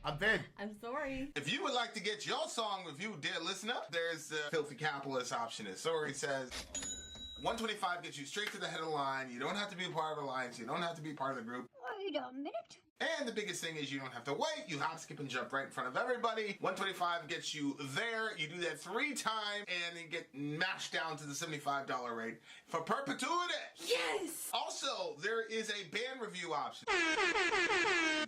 I'm Ben. I'm Sori. If you would like to get your song reviewed, dear listener, there's the filthy capitalist option. As Sori says, 125 gets you straight to the head of the line. You don't have to be a part of the alliance. You don't have to be part of the group. Wait a minute. And the biggest thing is you don't have to wait. You hop, skip, and jump right in front of everybody. 125 gets you there. You do that 3 times, and you get mashed down to the $75 rate for perpetuity. Yes! Also, there is a band review option.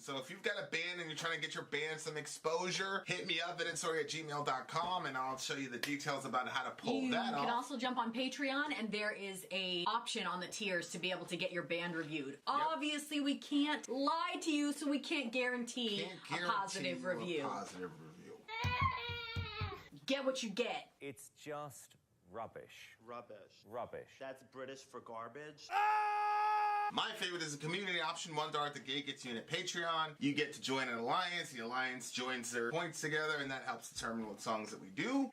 So if you've got a band and you're trying to get your band some exposure, hit me up at insori@gmail.com, and I'll show you the details about how to pull that off. You can also jump on Patreon, and there is a option on the tiers to be able to get your band reviewed. Yep. Obviously, we can't lie to you, so we can't guarantee a positive review. Get what you get. It's just rubbish. Rubbish. That's British for garbage. My favorite is the community option. $1 at the gate gets you in at Patreon. You get to join an alliance. The alliance joins their points together, and that helps determine what songs that we do.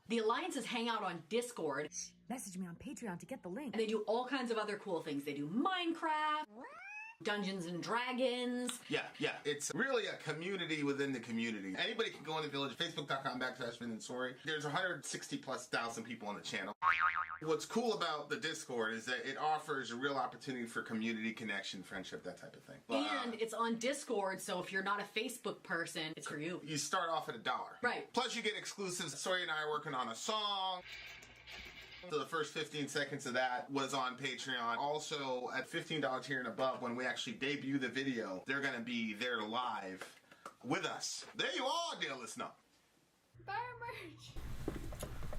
The alliances hang out on Discord. Message me on Patreon to get the link. And they do all kinds of other cool things. They do Minecraft, Dungeons and Dragons. Yeah. It's really a community within the community. Anybody can go in the village, facebook.com/VinandSori. There's 160,000+ people on the channel. What's cool about the Discord is that it offers a real opportunity for community connection, friendship, that type of thing. And it's on Discord, so if you're not a Facebook person, it's for you. You start off at $1. Right. Plus you get exclusives. Sori and I are working on a song. So the first 15 seconds of that was on Patreon. Also, at $15 tier and above, when we actually debut the video, they're going to be there live with us. There you are, dear listener. Buy our merch.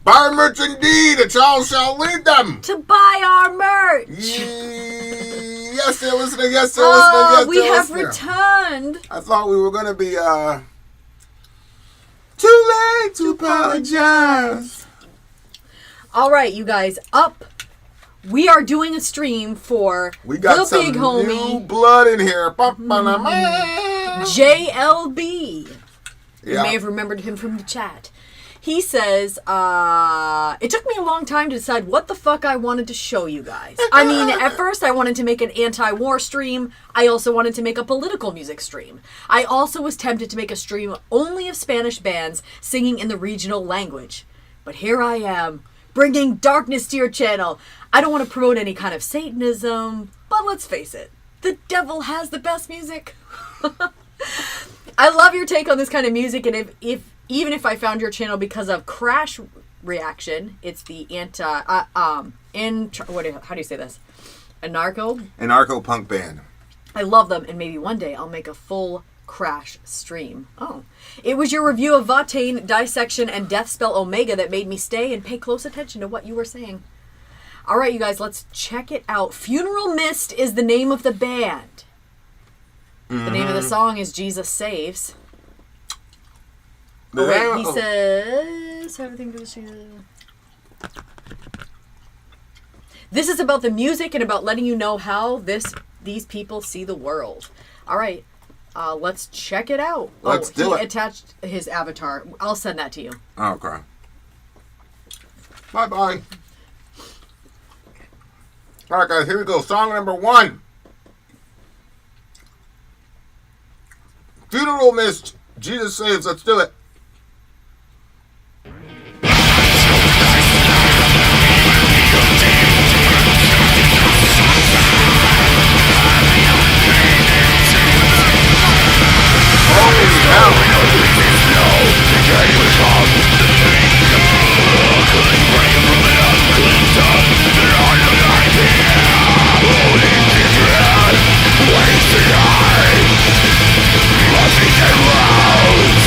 Buy our merch indeed. It's all shall lead them To buy our merch. Yes, dear listener. Yes, dear listener. Yes, We dear have listener. returned. I thought we were going to be, too late to apologize. All right, you guys, up. We are doing a stream for We got the some big new homie blood in here. JLB. You Yeah. may have remembered him from the chat. He says, it took me a long time to decide what the fuck I wanted to show you guys. I mean, at first I wanted to make an anti-war stream. I also wanted to make a political music stream. I also was tempted to make a stream only of Spanish bands singing in the regional language. But here I am, bringing darkness to your channel. I don't want to promote any kind of Satanism, but let's face it, the devil has the best music. I love your take on this kind of music, and even if I found your channel because of Crash Reaction, it's the how do you say this? Anarcho punk band. I love them, and maybe one day I'll make a full Crash stream. Oh. It was your review of Watain, Dissection, and Deathspell Omega that made me stay and pay close attention to what you were saying. All right, you guys, let's check it out. Funeral Mist is the name of the band. The name of the song is Jesus Saves. Oh, wait, he says everything goes to... This is about the music and about letting you know how these people see the world. All right, let's check it out. Let's do it. He attached his avatar. I'll send that to you. Okay. Bye-bye. All right, guys, here we go. Song number 1. Funeral Mist, Jesus Saves. Let's do it. Wasting and rose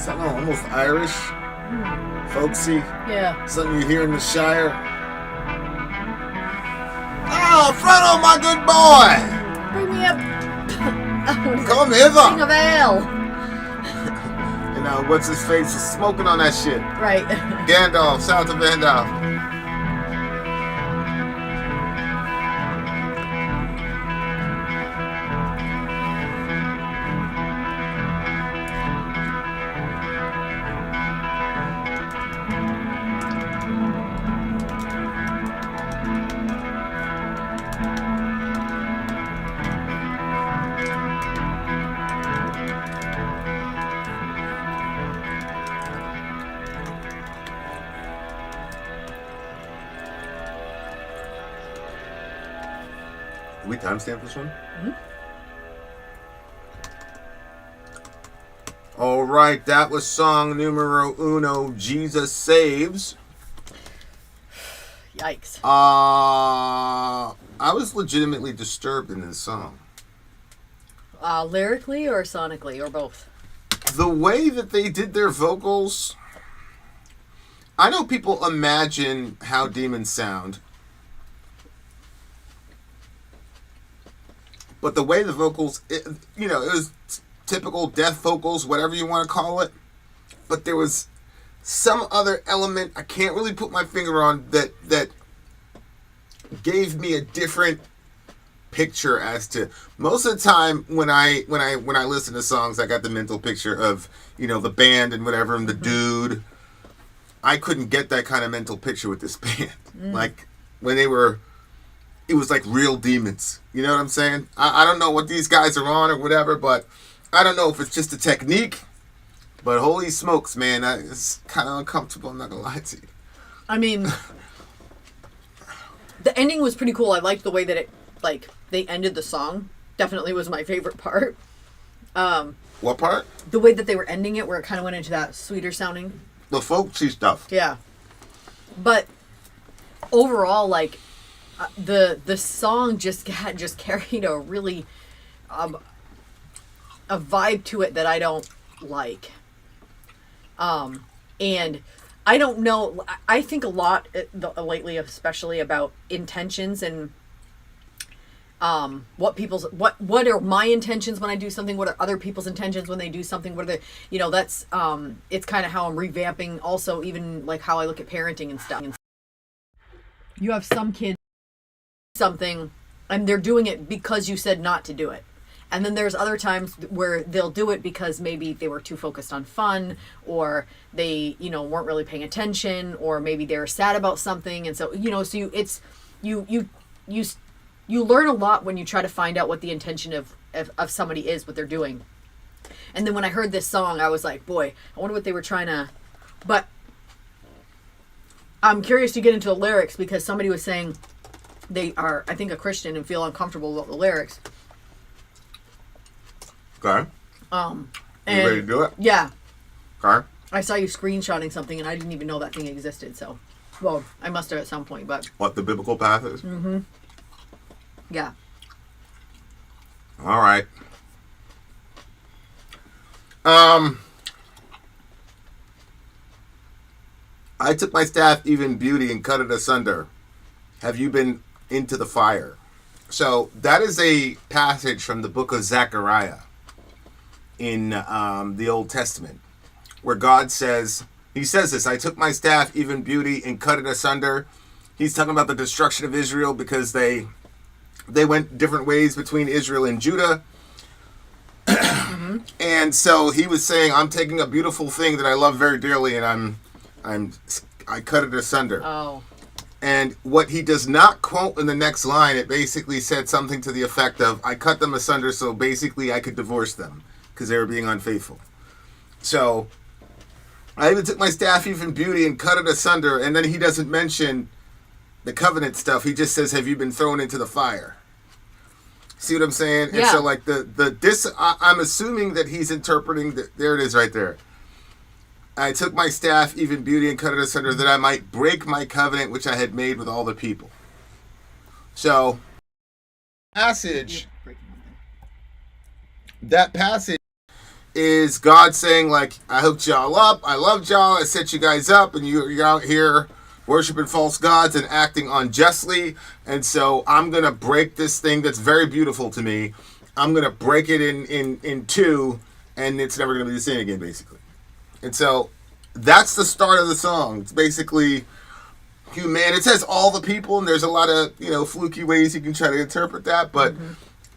Something almost Irish, folksy. Yeah. Something you hear in the Shire. Oh, Frodo, my good boy! Bring me up. Come hither! King of Ale. And what's his face is smoking on that shit. Right. Gandalf, south of Gandalf. Did we timestamp this one? Mm-hmm. All right, that was song numero uno, Jesus Saves. Yikes. I was legitimately disturbed in this song. Lyrically or sonically or both? The way that they did their vocals, I know people imagine how demons sound, but the way the vocals, it was typical death vocals, whatever you want to call it, but there was some other element I can't really put my finger on that gave me a different picture as to most of the time when I listen to songs, I got the mental picture of the band and whatever and the dude. I couldn't get that kind of mental picture with this band. Like when it was like real demons. You know what I'm saying? I don't know what these guys are on or whatever, but I don't know if it's just a technique. But holy smokes, man, it's kind of uncomfortable. I'm not gonna lie to you. I mean, the ending was pretty cool. I liked the way that they ended the song. Definitely was my favorite part. What part? The way that they were ending it, where it kind of went into that sweeter sounding. The folksy stuff. Yeah. But overall, the song just carried a really a vibe to it that I don't like. And I don't know. I think a lot lately, especially about intentions and what are my intentions when I do something? What are other people's intentions when they do something? What are they? That's it's kind of how I'm revamping. Also, even like how I look at parenting and stuff. You have some kids something, and they're doing it because you said not to do it. And then there's other times where they'll do it because maybe they were too focused on fun, or they, weren't really paying attention, or maybe they were sad about something. And so, you learn a lot when you try to find out what the intention of somebody is, what they're doing. And then when I heard this song, I was like, boy, I wonder what they were trying to, but I'm curious to get into the lyrics because somebody was saying they are, I think, a Christian and feel uncomfortable about the lyrics. Okay. And, you ready to do it? Yeah. Okay. I saw you screenshotting something and I didn't even know that thing existed, so. Well, I must have at some point, but. What the biblical path is? Mm-hmm. Yeah. All right. I took my staff, even beauty, and cut it asunder. Have you been into the fire? So that is a passage from the book of Zechariah in the Old Testament, where God says, he says this, I took my staff, even beauty, and cut it asunder. He's talking about the destruction of Israel because they went different ways between Israel and Judah. Mm-hmm. And so he was saying, I'm taking a beautiful thing that I love very dearly and I cut it asunder. Oh. And what he does not quote in the next line, it basically said something to the effect of, I cut them asunder so basically I could divorce them because they were being unfaithful. So I even took my staff, even beauty, and cut it asunder. And then he doesn't mention the covenant stuff. He just says, have you been thrown into the fire? See what I'm saying? Yeah. And so like I'm assuming that he's interpreting there it is right there. I took my staff, even beauty, and cut it asunder that I might break my covenant which I had made with all the people. So that passage is God saying, like, I hooked y'all up, I loved y'all, I set you guys up, and you're out here worshiping false gods and acting unjustly, and so I'm going to break this thing that's very beautiful to me. I'm going to break it in two, and it's never going to be the same again, basically. And so that's the start of the song. It's basically human. It says all the people, and there's a lot of, fluky ways you can try to interpret that, but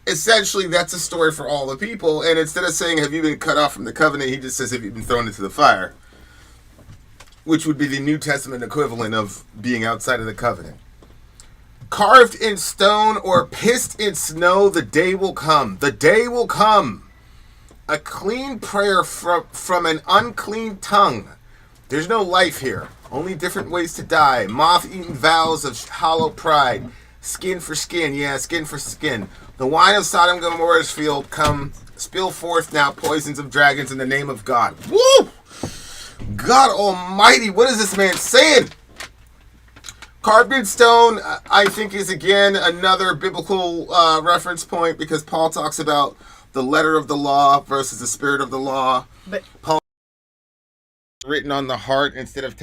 essentially that's a story for all the people. And instead of saying, have you been cut off from the covenant, he just says, have you been thrown into the fire, which would be the New Testament equivalent of being outside of the covenant. Carved in stone or pissed in snow, the day will come. The day will come. A clean prayer from an unclean tongue. There's no life here. Only different ways to die. Moth-eaten vows of hollow pride. Skin for skin. Yeah, skin for skin. The wine of Sodom and Gomorrah's field come. Spill forth now poisons of dragons in the name of God. Woo! God almighty, what is this man saying? Carved in stone, I think, is again another biblical reference point, because Paul talks about the letter of the law versus the spirit of the law. But Paul written on the heart instead of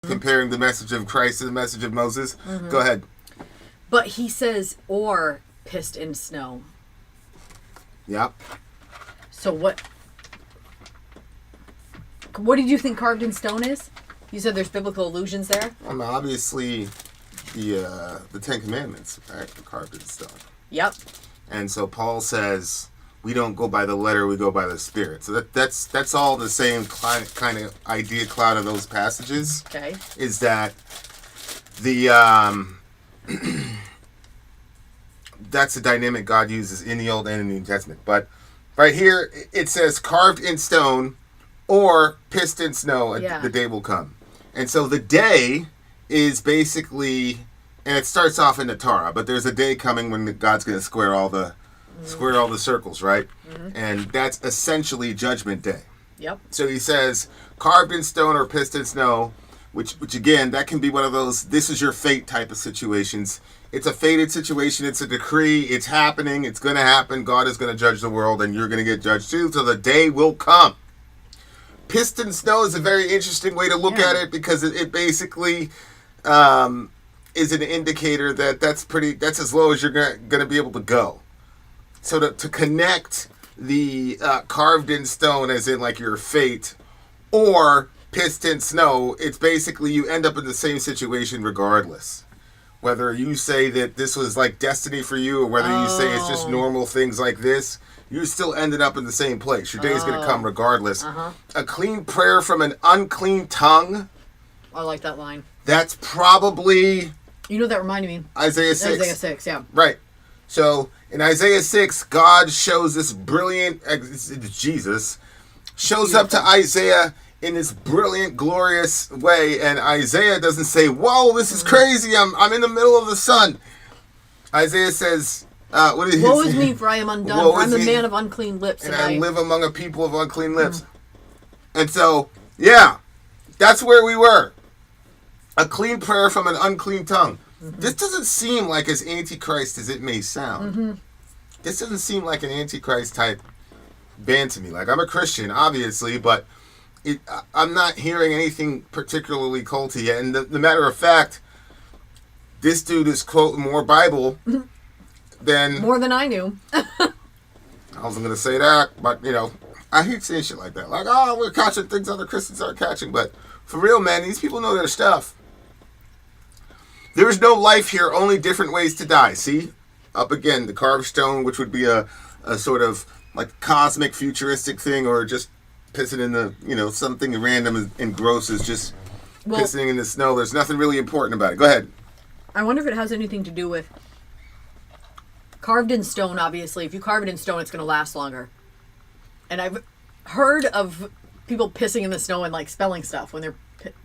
comparing the message of Christ to the message of Moses. Go ahead. But he says, or pissed in snow. Yep. So what did you think carved in stone is? You said there's biblical allusions there? Obviously, the Ten Commandments, right? Carved in stone. Yep. And so Paul says, we don't go by the letter, we go by the spirit. So that's all the same kind of idea cloud of those passages. Okay. Is that the that's the dynamic God uses in the Old and in the New Testament. But right here it says carved in stone or pissed in snow, the day will come. And so the day is basically, and it starts off in the Torah, but there's a day coming when God's going to square all the circles, right? And that's essentially Judgment Day. Yep. So he says, carved in stone or pissed in snow, which again, that can be one of those, this is your fate type of situations. It's a fated situation. It's a decree. It's happening. It's going to happen. God is going to judge the world, and you're going to get judged too. So the day will come. Pissed in snow is a very interesting way to look at it, because it basically is an indicator that that's as low as you're going to be able to go. So to connect the carved in stone as in like your fate, or pissed in snow, it's basically you end up in the same situation regardless. Whether you say that this was like destiny for you, or whether you say it's just normal things like this, you still ended up in the same place. Your day is going to come regardless. A clean prayer from an unclean tongue. I like that line. That's probably... You know, that reminded me. Isaiah 6. Isaiah 6, yeah. Right. So, in Isaiah 6, God shows this brilliant... It's Jesus. Shows up to Isaiah in this brilliant, glorious way. And Isaiah doesn't say, whoa, this is crazy. I'm in the middle of the sun. Isaiah says... what did he Woe say? is me, for I am undone, for I'm a man of unclean lips. And I live among a people of unclean lips. And so, yeah, that's where we were. A clean prayer from an unclean tongue. This doesn't seem like as antichrist as it may sound. This doesn't seem like an antichrist type band to me. Like, I'm a Christian, obviously, but I'm not hearing anything particularly culty yet. And the matter of fact, this dude is quoting more Bible than... More than I knew. I wasn't going to say that, but, I hate saying shit like that. Like, oh, we're catching things other Christians aren't catching. But for real, man, these people know their stuff. There is no life here, only different ways to die. See? Up again, the carved stone, which would be a sort of like cosmic futuristic thing, or just pissing in the, something random and gross is just pissing in the snow. There's nothing really important about it. Go ahead. I wonder if it has anything to do with carved in stone, obviously. If you carve it in stone, it's going to last longer. And I've heard of people pissing in the snow and like spelling stuff when they're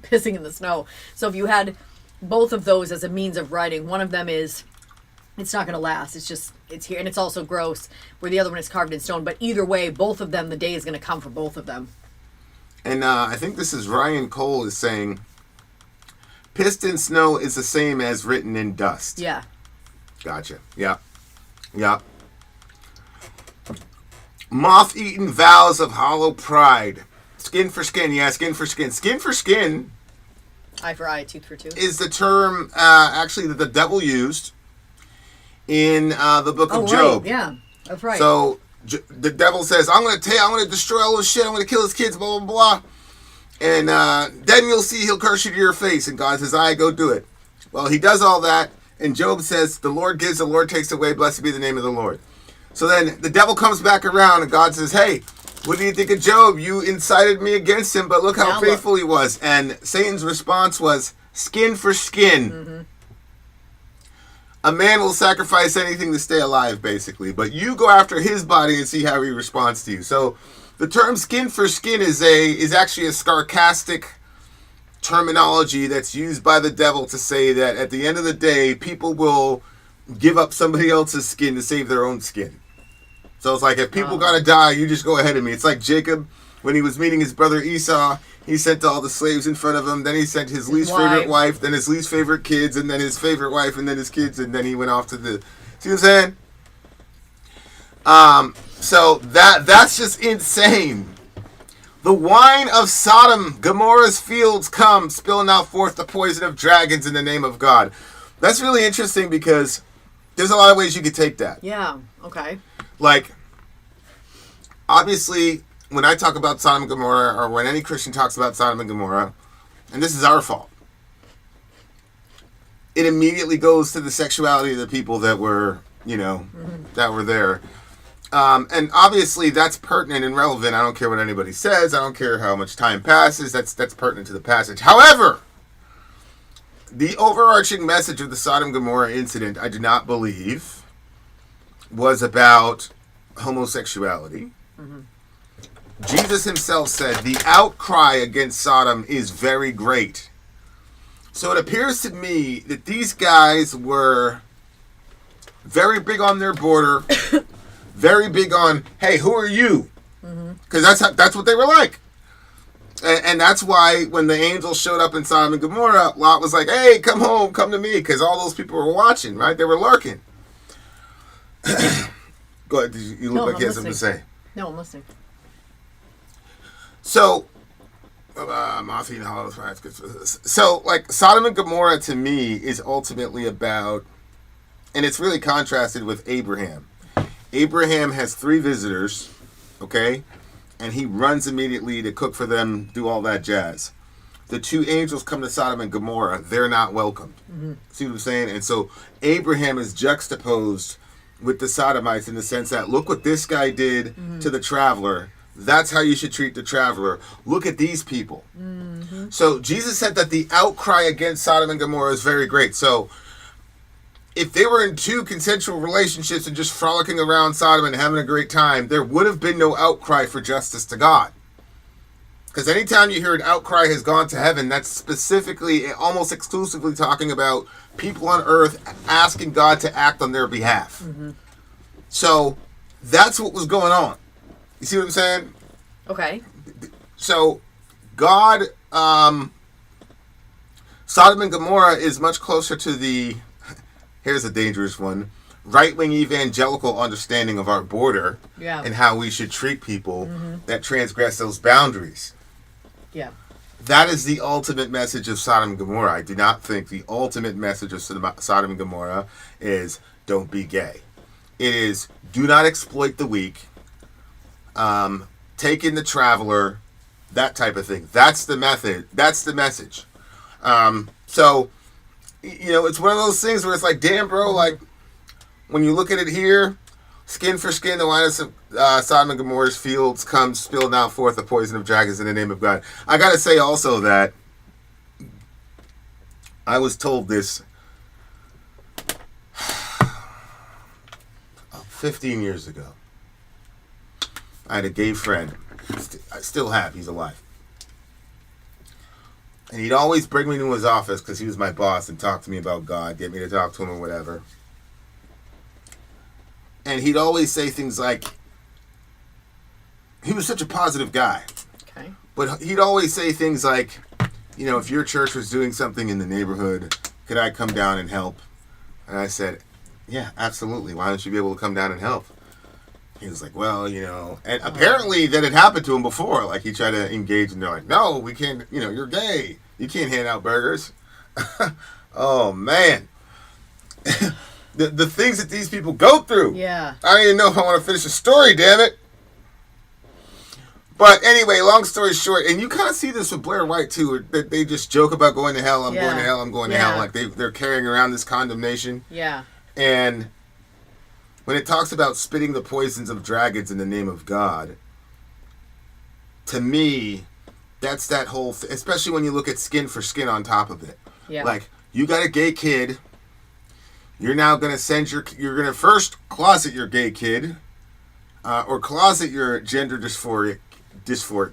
pissing in the snow. So if you had both of those as a means of writing, one of them is it's not going to last. It's here. And it's also gross, where the other one is carved in stone. But either way, both of them, the day is going to come for both of them. And I think this is Ryan Cole is saying, pissed in snow is the same as written in dust. Yeah. Gotcha. Yeah. Yeah. Moth-eaten vows of hollow pride. Skin for skin, yeah, skin for skin. Skin for skin. Eye for eye, tooth for tooth. Is the term actually that the devil used in the book of Job. Right. Yeah, that's right. So the devil says, I'm going to destroy all this shit. I'm going to kill his kids, blah, blah, blah. And then you'll see he'll curse you to your face. And God says, go do it. Well, he does all that. And Job says, the Lord gives, the Lord takes away. Blessed be the name of the Lord. So then the devil comes back around and God says, hey, what do you think of Job? You incited me against him, but look how faithful he was. And Satan's response was, skin for skin. Mm-hmm. A man will sacrifice anything to stay alive, basically. But you go after his body and see how he responds to you. So the term skin for skin is actually a sarcastic terminology that's used by the devil to say that at the end of the day, people will give up somebody else's skin to save their own skin. So it's like, if people gotta die, you just go ahead of me. It's like Jacob, when he was meeting his brother Esau, he sent all the slaves in front of him, then he sent his least favorite wife, then his least favorite kids, and then his favorite wife, and then his kids, and then he went off to the... See what I'm saying? So that's just insane. The wine of Sodom, Gomorrah's fields come, spilling out forth the poison of dragons in the name of God. That's really interesting because there's a lot of ways you could take that. Yeah, okay. Like, obviously, when I talk about Sodom and Gomorrah, or when any Christian talks about Sodom and Gomorrah, and this is our fault, it immediately goes to the sexuality of the people that were, that were there. And obviously, that's pertinent and relevant. I don't care what anybody says. I don't care how much time passes. That's pertinent to the passage. However, the overarching message of the Sodom and Gomorrah incident, I do not believe, was about homosexuality. Mm-hmm. Jesus himself said the outcry against Sodom is very great. So it appears to me that these guys were very big on their border, very big on, hey, who are you? Because that's what they were like. And that's why when the angels showed up in Sodom and Gomorrah, Lot was like, hey, come home, come to me, because all those people were watching, right? They were lurking. Go ahead. You look like you have something to say. No, I'm listening. So, like, Sodom and Gomorrah to me is ultimately about, and it's really contrasted with Abraham. Abraham has 3 visitors, okay? And he runs immediately to cook for them, do all that jazz. The 2 angels come to Sodom and Gomorrah. They're not welcomed. Mm-hmm. See what I'm saying? And so Abraham is juxtaposed with the Sodomites in the sense that, look what this guy did to the traveler. That's how you should treat the traveler. Look at these people. Mm-hmm. So Jesus said that the outcry against Sodom and Gomorrah is very great. So if they were in 2 consensual relationships and just frolicking around Sodom and having a great time, there would have been no outcry for justice to God. Because anytime you hear an outcry has gone to heaven, that's specifically, almost exclusively talking about people on earth asking God to act on their behalf. Mm-hmm. So that's what was going on. You see what I'm saying? Okay. So God, Sodom and Gomorrah is much closer to the, here's a dangerous one, right-wing evangelical understanding of our border and how we should treat people that transgress those boundaries. Yeah. That is the ultimate message of Sodom and Gomorrah. I do not think the ultimate message of Sodom and Gomorrah is don't be gay. It is do not exploit the weak, take in the traveler, that type of thing. That's the method. That's the message. So, it's one of those things where it's like, damn, bro, like, when you look at it here, skin for skin, the wine of Sodom and Gomorrah's fields comes spilled out forth the poison of dragons in the name of God. I gotta say also that I was told this 15 years ago. I had a gay friend. I still have. He's alive. And he'd always bring me to his office because he was my boss and talk to me about God, get me to talk to him or whatever. And he'd always say things like, he was such a positive guy. Okay. But he'd always say things like, if your church was doing something in the neighborhood, could I come down and help? And I said, yeah, absolutely. Why don't you be able to come down and help? he was like, well, you know, and apparently that had happened to him before. Like, he tried to engage, and they're like, no, we can't, you know, you're gay. You can't hand out burgers. Oh, man. the things that these people go through. Yeah. I don't even know if I want to finish the story, damn it. But anyway, long story short, and you kind of see this with Blair White, too, that they just joke about going to hell, I'm going to hell, I'm going to hell. Like, they're carrying around this condemnation. Yeah. And when it talks about spitting the poisons of dragons in the name of God, to me, that's that whole thing, especially when you look at skin for skin on top of it. Yeah. Like, you got a gay kid, you're now going to you're going to first closet your gay kid, or closet your gender dysphoric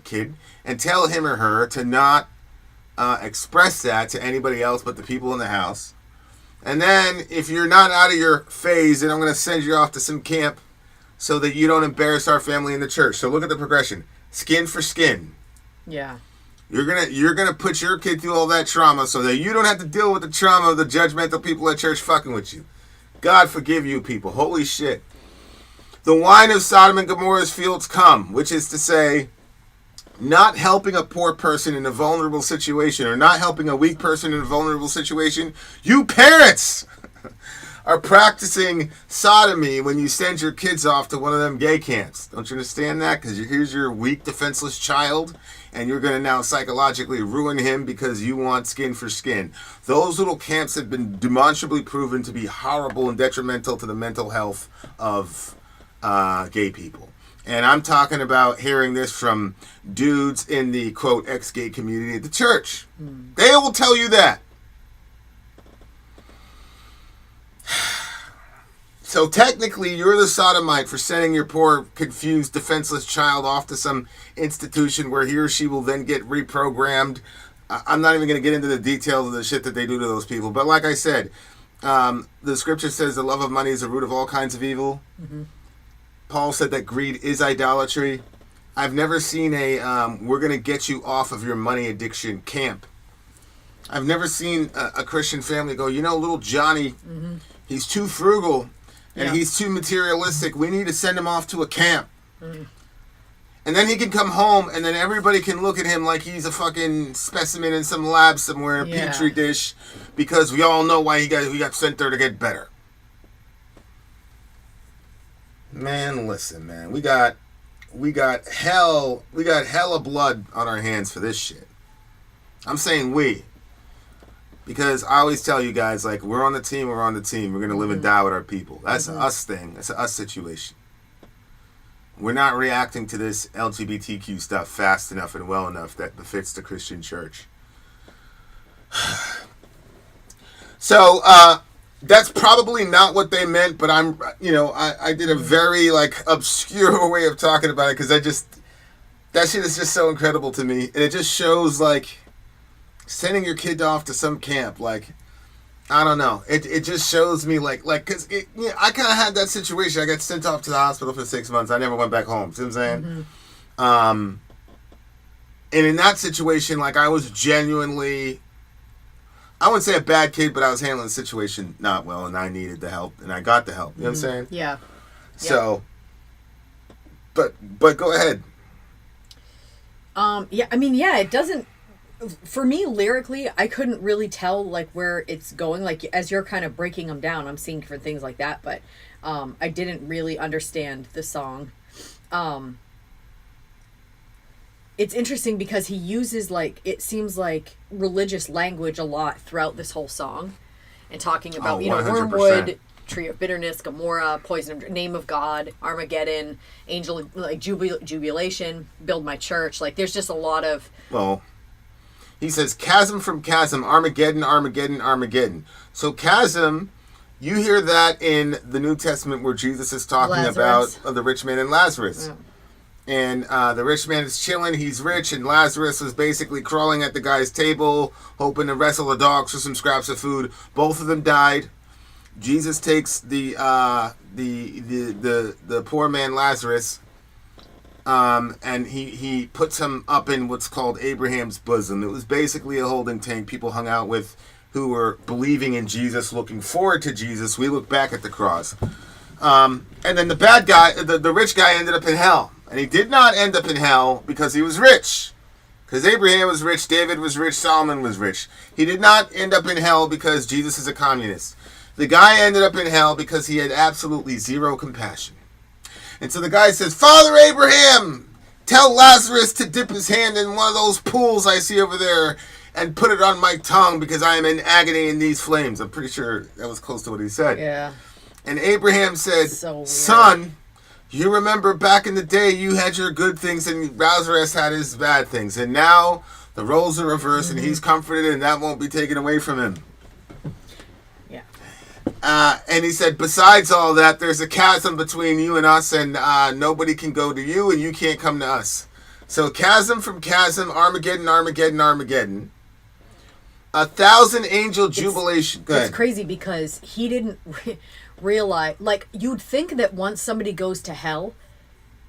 kid, and tell him or her to not express that to anybody else but the people in the house. And then, if you're not out of your phase, then I'm going to send you off to some camp so that you don't embarrass our family in the church. So look at the progression. Skin for skin. Yeah. You're gonna put your kid through all that trauma so that you don't have to deal with the trauma of the judgmental people at church fucking with you. God forgive you people. Holy shit. The wine of Sodom and Gomorrah's fields come, which is to say, not helping a poor person in a vulnerable situation or not helping a weak person in a vulnerable situation. You parents are practicing sodomy when you send your kids off to one of them gay camps. Don't you understand that? Because here's your weak, defenseless child, and you're going to now psychologically ruin him because you want skin for skin. Those little camps have been demonstrably proven to be horrible and detrimental to the mental health of gay people. And I'm talking about hearing this from dudes in the, quote, ex-gay community at the church. They will tell you that. So technically, you're the sodomite for sending your poor, confused, defenseless child off to some institution where he or she will then get reprogrammed. I'm not even going to get into the details of the shit that they do to those people. But like I said, the scripture says the love of money is the root of all kinds of evil. Mm-hmm. Paul said that greed is idolatry. I've never seen a we're going to get you off of your money addiction camp. I've never seen a Christian family go, you know, little Johnny, he's too frugal and he's too materialistic. We need to send him off to a camp. And then he can come home and then everybody can look at him like he's a fucking specimen in some lab somewhere in a petri dish because we all know why he got sent there to get better. Man, listen, man. We got hella blood on our hands for this shit. I'm saying we. Because I always tell you guys, like, we're on the team. We're going to live and die with our people. That's an us thing. That's an us situation. We're not reacting to this LGBTQ stuff fast enough and well enough that befits the Christian church. So, that's probably not what they meant, but I did a very, like, obscure way of talking about it because that shit is just so incredible to me. And it just shows, like, sending your kid off to some camp, like, I don't know. It just shows me, because I kind of had that situation. I got sent off to the hospital for 6 months. I never went back home. See what I'm saying? Mm-hmm. And in that situation, like, I was genuinely, I wouldn't say a bad kid, but I was handling the situation not well, and I needed the help, and I got the help. You know what I'm saying? Yeah. So, but go ahead. It doesn't, for me, lyrically, I couldn't really tell, like, where it's going. Like, as you're kind of breaking them down, I'm seeing different things like that, but I didn't really understand the song. It's interesting because he uses, like, it seems like religious language a lot throughout this whole song. And talking about, 100%. Wormwood, Tree of Bitterness, Gomorrah, Poison of Name of God, Armageddon, Angel, like, Jubilation, Build My Church. Like, there's just a lot of... Well, he says, chasm from chasm, Armageddon, Armageddon, Armageddon. So chasm, you hear that in the New Testament where Jesus is talking about the rich man and Lazarus. Yeah. And the rich man is chilling, he's rich, and Lazarus was basically crawling at the guy's table, hoping to wrestle the dogs for some scraps of food. Both of them died. Jesus takes the poor man Lazarus, and he puts him up in what's called Abraham's bosom. It was basically a holding tank people hung out with who were believing in Jesus, looking forward to Jesus. We look back at the cross. And then the bad guy, the rich guy, ended up in hell. And he did not end up in hell because he was rich. Because Abraham was rich, David was rich, Solomon was rich. He did not end up in hell because Jesus is a communist. The guy ended up in hell because he had absolutely zero compassion. And so the guy says, Father Abraham, tell Lazarus to dip his hand in one of those pools I see over there and put it on my tongue because I am in agony in these flames. I'm pretty sure that was close to what he said. Yeah. And Abraham said, Son, you remember back in the day you had your good things and Lazarus had his bad things. And now the roles are reversed and he's comforted and that won't be taken away from him. Yeah. And he said, besides all that, there's a chasm between you and us and nobody can go to you and you can't come to us. So chasm from chasm, Armageddon, Armageddon, Armageddon. 1,000 angel jubilation. It's crazy because he didn't realize, like, you'd think that once somebody goes to hell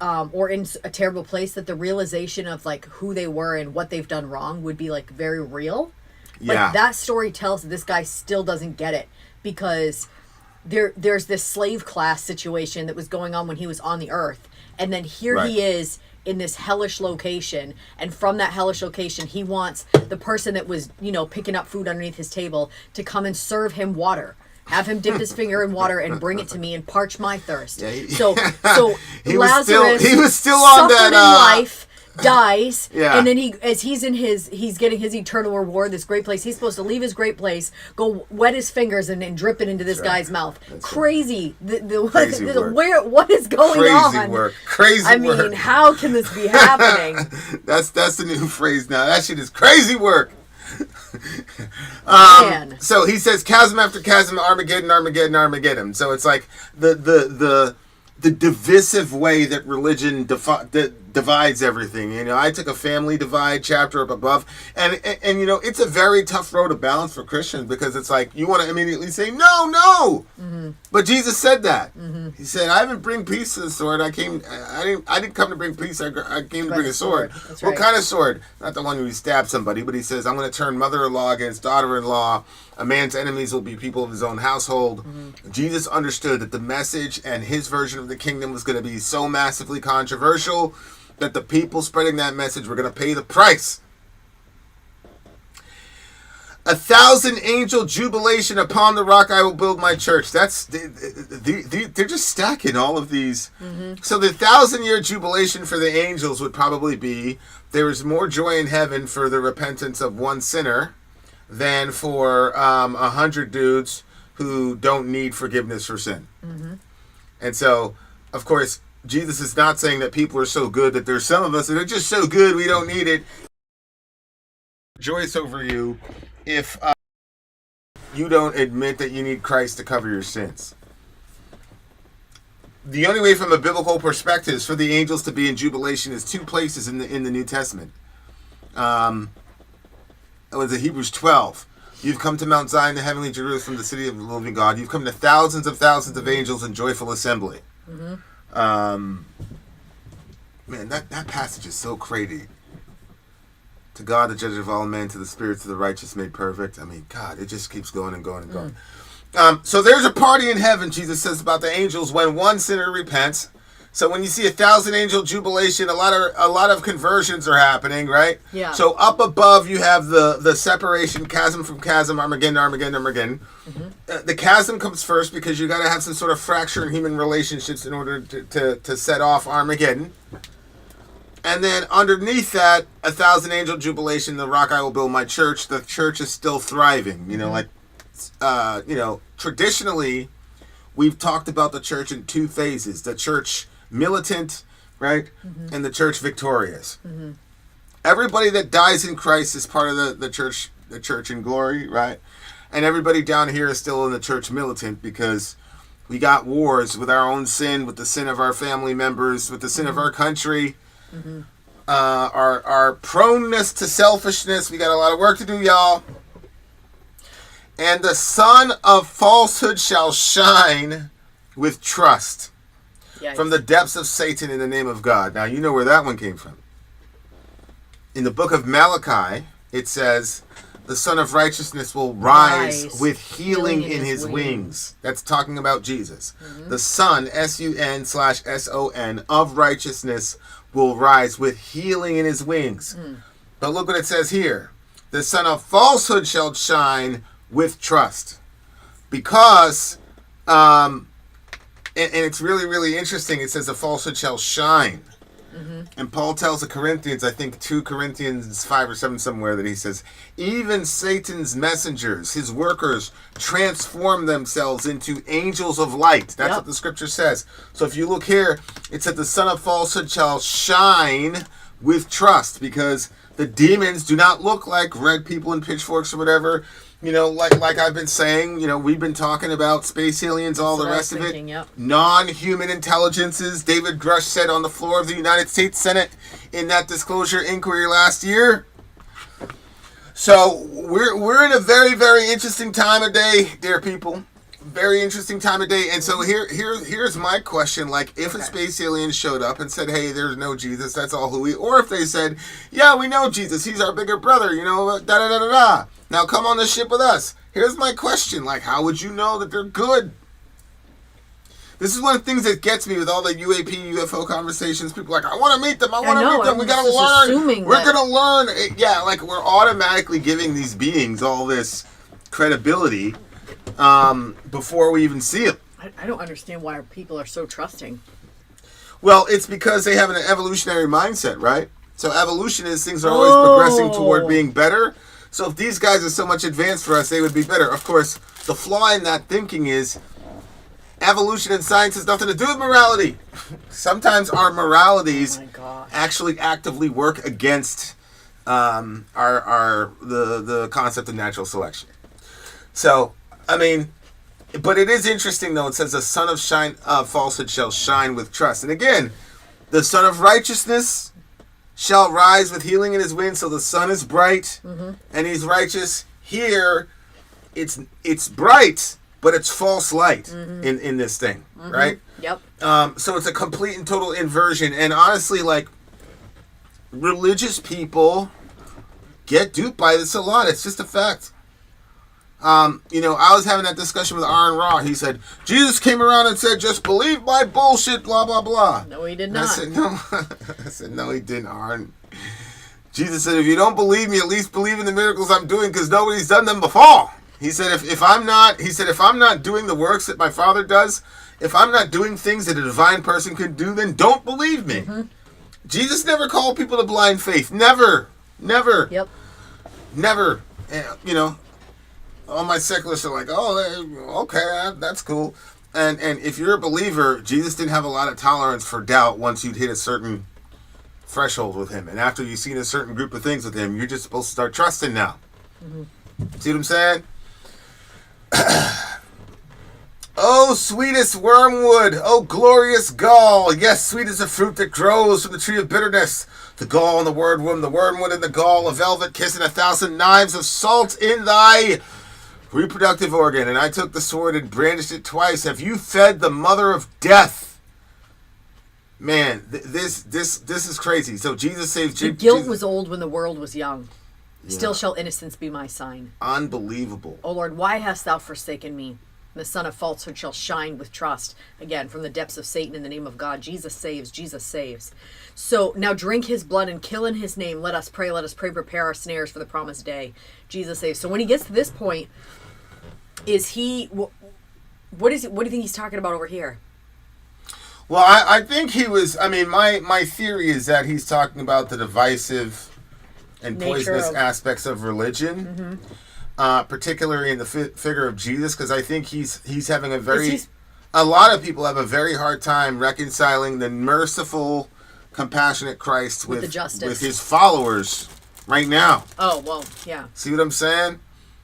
or in a terrible place, that the realization of, like, who they were and what they've done wrong would be, like, very real. Yeah. Like, that story tells that this guy still doesn't get it because there's this slave class situation that was going on when he was on the earth. And then here he is in this hellish location, and from that hellish location he wants the person that was, you know, picking up food underneath his table to come and serve him water, have him dip his finger in water and bring it to me and parch my thirst. Yeah, so he Lazarus was still on that in life, dies, and then he's getting his eternal reward, this great place. He's supposed to leave his great place, go wet his fingers and drip it into this guy's mouth. Crazy. Crazy work. What is going on? Crazy work. I mean, how can this be happening? That's the new phrase now. That shit is crazy work. Man. So he says chasm after chasm, Armageddon, Armageddon, Armageddon. So it's like the divisive way that religion divides everything. You know, I took a family divide chapter up above, and you know, it's a very tough road to balance for Christians because it's like you want to immediately say no, but Jesus said that. He said, "I haven't bring peace to the sword. I didn't come to bring peace. I came to bring a sword. That's what right. kind of sword? Not the one where you stab somebody, but he says, I'm going to turn mother-in-law against daughter-in-law. A man's enemies will be people of his own household." Jesus understood that the message and his version of the kingdom was going to be so massively controversial that the people spreading that message were going to pay the price. 1,000 angel jubilation, upon the rock I will build my church. That's they're just stacking all of these. So the 1,000-year jubilation for the angels would probably be there is more joy in heaven for the repentance of one sinner than for 100 dudes who don't need forgiveness for sin. And so, of course, Jesus is not saying that people are so good that there's some of us that are just so good we don't need it. Rejoice over you if you don't admit that you need Christ to cover your sins. The only way from a biblical perspective is for the angels to be in jubilation is two places in the New Testament. It was in Hebrews 12. You've come to Mount Zion, the heavenly Jerusalem, the city of the living God. You've come to thousands of angels in joyful assembly. Man, that passage is so crazy. To God, the judge of all men, to the spirits of the righteous made perfect. I mean, God, it just keeps going and going and going. So there's a party in heaven, Jesus says about the angels, when one sinner repents. So when you see 1,000 angel jubilation, a lot of conversions are happening, right? Yeah. So up above you have the separation, chasm from chasm, Armageddon, Armageddon, Armageddon. The chasm comes first because you got to have some sort of fracture in human relationships in order to set off Armageddon. And then underneath that, 1,000 angel jubilation, the rock I will build my church. The church is still thriving. You know, traditionally, we've talked about the church in two phases: the church militant, right, and the church victorious. Everybody that dies in Christ is part of the church in glory, right? And everybody down here is still in the church militant because we got wars with our own sin, with the sin of our family members, with the sin of our country. Our proneness to selfishness. We got a lot of work to do, y'all. And the son of falsehood shall shine with trust from the depths of Satan in the name of God. Now, you know where that one came from. In the book of Malachi, it says, the Son of Righteousness will rise with healing in his wings. That's talking about Jesus. The Son, S-U-N/S-O-N, of righteousness will rise with healing in his wings. But look what it says here. The son of falsehood shall shine with trust. Because, and it's really, really interesting. It says the falsehood shall shine. And Paul tells the Corinthians, I think 2 Corinthians 5 or 7 somewhere, that he says, even Satan's messengers, his workers, transform themselves into angels of light. That's what the scripture says. So if you look here, it said the son of falsehood shall shine with trust, because the demons do not look like red people in pitchforks or whatever. You know, like I've been saying, you know, we've been talking about space aliens, all the rest of it. Non-human intelligences. David Grush said on the floor of the United States Senate in that disclosure inquiry last year. So we're in a very, very interesting time of day, dear people. Very interesting time of day. And so here's my question. Like, if a space alien showed up and said, hey, there's no Jesus, that's all who we... Or if they said, yeah, we know Jesus, he's our bigger brother, you know, da-da-da-da-da. Now come on the ship with us. Here's my question. Like, how would you know that they're good? This is one of the things that gets me with all the UAP, UFO conversations. People are like, I want to meet them. I want to meet them. We got to learn. We're going to learn. Yeah, like, we're automatically giving these beings all this credibility before we even see them. I don't understand why people are so trusting. Well, it's because they have an evolutionary mindset, right? So evolution is things are always progressing toward being better. So if these guys are so much advanced for us, they would be better. Of course, the flaw in that thinking is evolution and science has nothing to do with morality. Sometimes our moralities actually actively work against the concept of natural selection. So, I mean, but it is interesting, though. It says the son of falsehood shall shine with trust. And again, the son of righteousness shall rise with healing in his wings. So the sun is bright and he's righteous. Here, it's bright, but it's false light in this thing, right? Yep. So it's a complete and total inversion. And honestly, like, religious people get duped by this a lot. It's just a fact. You know, I was having that discussion with Aaron Raw. He said, Jesus came around and said, just believe my bullshit, blah, blah, blah. No, he did And not. I said, no. I said, no, he didn't, Aaron. Jesus said, if you don't believe me, at least believe in the miracles I'm doing, because nobody's done them before. He said, if I'm not doing the works that my Father does, if I'm not doing things that a divine person could do, then don't believe me. Jesus never called people to blind faith. Never. Yep. Never. You know, all my secularists are like, oh, okay, that's cool. And if you're a believer, Jesus didn't have a lot of tolerance for doubt once you'd hit a certain threshold with him. And after you've seen a certain group of things with him, you're just supposed to start trusting now. See what I'm saying? Oh, sweetest wormwood, oh, glorious gall. Yes, sweet is the fruit that grows from the tree of bitterness. The gall and the wormwood and the gall, a velvet kiss and 1,000 knives of salt in thy reproductive organ. And I took the sword and brandished it twice. Have you fed the mother of death? Man, this is crazy. So Jesus saved... The guilt was old when the world was young. Still shall innocence be my sign. Unbelievable. O Lord, why hast thou forsaken me? The son of falsehood shall shine with trust. Again, from the depths of Satan in the name of God. Jesus saves. Jesus saves. So now drink his blood and kill in his name. Let us pray. Prepare our snares for the promised day. Jesus saves. So when he gets to this point, is he... What do you think he's talking about over here? Well, I think he was... I mean, my theory is that he's talking about the divisive and poisonous aspects of religion. Particularly in the figure of Jesus, because I think he's having a lot of people have a very hard time reconciling the merciful, compassionate Christ with his followers right now. Oh, well, yeah. See what I'm saying?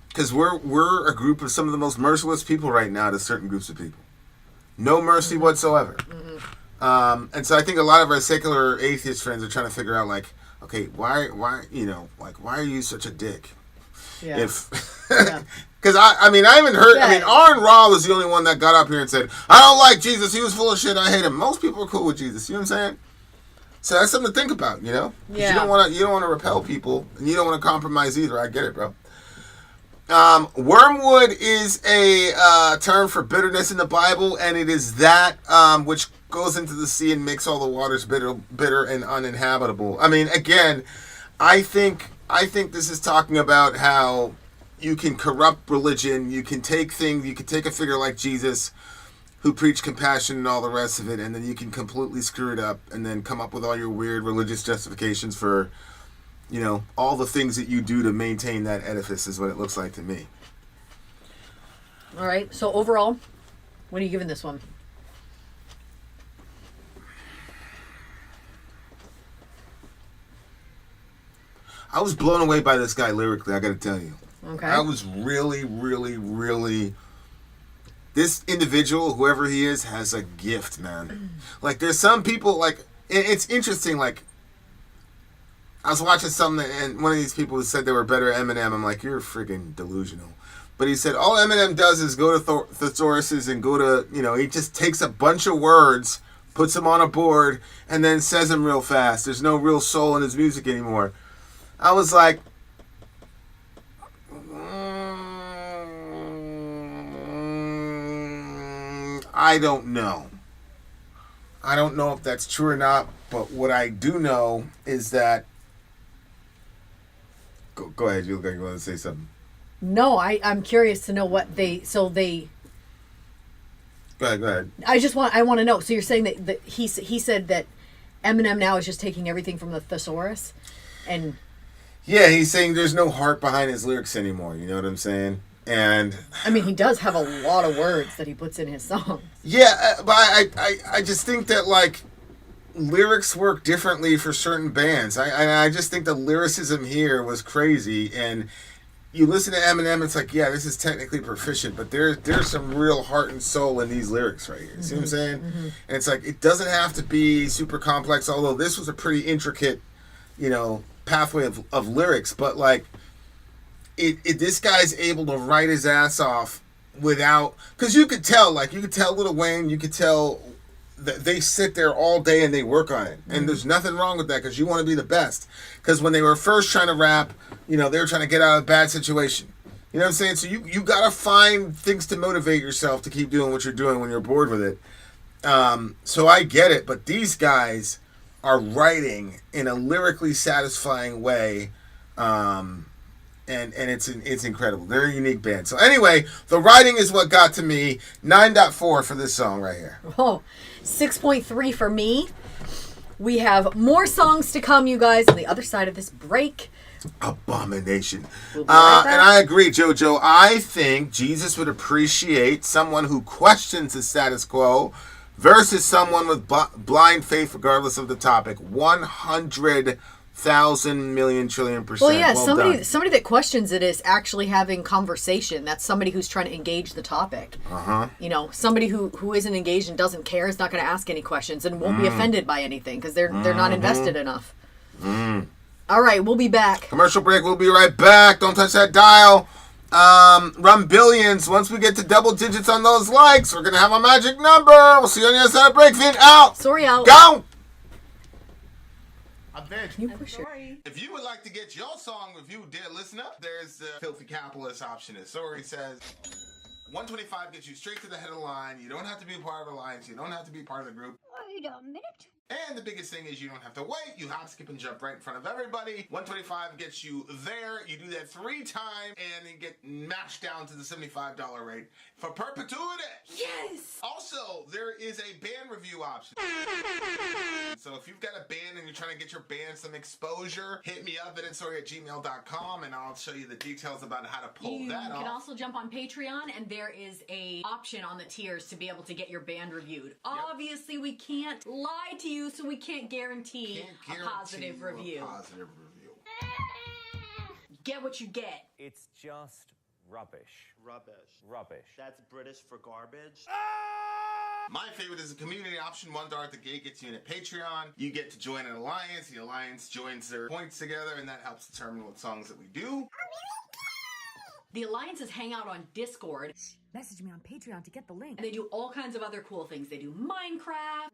Because we're a group of some of the most merciless people right now to certain groups of people. No mercy whatsoever. And so I think a lot of our secular atheist friends are trying to figure out, like, okay, why are you such a dick? Yeah. Because I haven't heard. I mean, Aaron Raw was the only one that got up here and said, "I don't like Jesus. He was full of shit. I hate him." Most people are cool with Jesus. You know what I'm saying? So that's something to think about. You know, you don't want to repel people, and you don't want to compromise either. I get it, bro. Wormwood is a term for bitterness in the Bible, and it is that which goes into the sea and makes all the waters bitter and uninhabitable. I mean, again, I think this is talking about how you can corrupt religion. You can take a figure like Jesus, who preached compassion and all the rest of it, and then you can completely screw it up and then come up with all your weird religious justifications for, you know, all the things that you do to maintain that edifice is what it looks like to me. All right. So overall, what are you giving this one? I was blown away by this guy lyrically, I got to tell you. Okay. I was really, really, really... This individual, whoever he is, has a gift, man. Like, there's some people, like... It's interesting, like... I was watching something, and one of these people who said they were better at Eminem, I'm like, you're freaking delusional. But he said, all Eminem does is go to thesauruses and go to... You know, he just takes a bunch of words, puts them on a board, and then says them real fast. There's no real soul in his music anymore. I was like... I don't know. I don't know if that's true or not, but what I do know is that... Go ahead, you look like you want to say something. No, I'm curious to know what they... So they... Go ahead. I want to know. So you're saying that he said that Eminem now is just taking everything from the thesaurus and... Yeah, he's saying there's no heart behind his lyrics anymore. You know what I'm saying? And I mean, he does have a lot of words that he puts in his song. Yeah, but I just think that, like, lyrics work differently for certain bands. I just think the lyricism here was crazy. And you listen to Eminem, it's like, yeah, this is technically proficient, but there's some real heart and soul in these lyrics right here. Mm-hmm. See what I'm saying? Mm-hmm. And it's like, it doesn't have to be super complex, although this was a pretty intricate, you know, pathway of lyrics, but like this guy's able to write his ass off without, because you could tell Lil Wayne, you could tell that they sit there all day and they work on it, and there's nothing wrong with that because you want to be the best. Because when they were first trying to rap, you know, they were trying to get out of a bad situation. You know what I'm saying? So you gotta find things to motivate yourself to keep doing what you're doing when you're bored with it. So I get it, but these guys are writing in a lyrically satisfying way, and it's incredible. They're a unique band. So anyway, the writing is what got to me. 9.4 for this song right here. Oh, 6.3 for me. We have more songs to come, you guys, on the other side of this break. Abomination. We'll be right back. And I agree, JoJo. I think Jesus would appreciate someone who questions the status quo versus someone with blind faith regardless of the topic. 100,000 million trillion %. Well, yeah, done. somebody that questions it is actually having conversation. That's somebody who's trying to engage the topic. Uh-huh. You know, somebody who isn't engaged and doesn't care is not going to ask any questions and won't be offended by anything because they're not invested enough. All right, we'll be back. Commercial break. We'll be right back. Don't touch that dial. Run billions. Once we get to double digits on those likes, we're gonna have a magic number. We'll see you on the other side of break. Finn out. Sori out. Go. I bet. You push it. If you would like to get your song reviewed, dear listener, there's the filthy capitalist option. As Sori says, 125 gets you straight to the head of the line. You don't have to be a part of the alliance. You don't have to be part of the group. Wait a minute. And the biggest thing is you don't have to wait. You hop, skip, and jump right in front of everybody. 125 gets you there. You do that 3 times, and you get mashed down to the $75 rate for perpetuity. Yes! Also, there is a band review option. So if you've got a band and you're trying to get your band some exposure, hit me up at itsori@gmail.com, and I'll show you the details about how to pull that off. You can also jump on Patreon, and there is a option on the tiers to be able to get your band reviewed. Obviously, we can't lie to you, so we can't guarantee a positive review. Get what you get. It's just rubbish. Rubbish. That's British for garbage. My favorite is the community option. $1 at the gate gets you in at Patreon. You get to join an alliance. The alliance joins their points together, and that helps determine what songs that we do. The alliances hang out on Discord. Message me on Patreon to get the link. And they do all kinds of other cool things. They do Minecraft.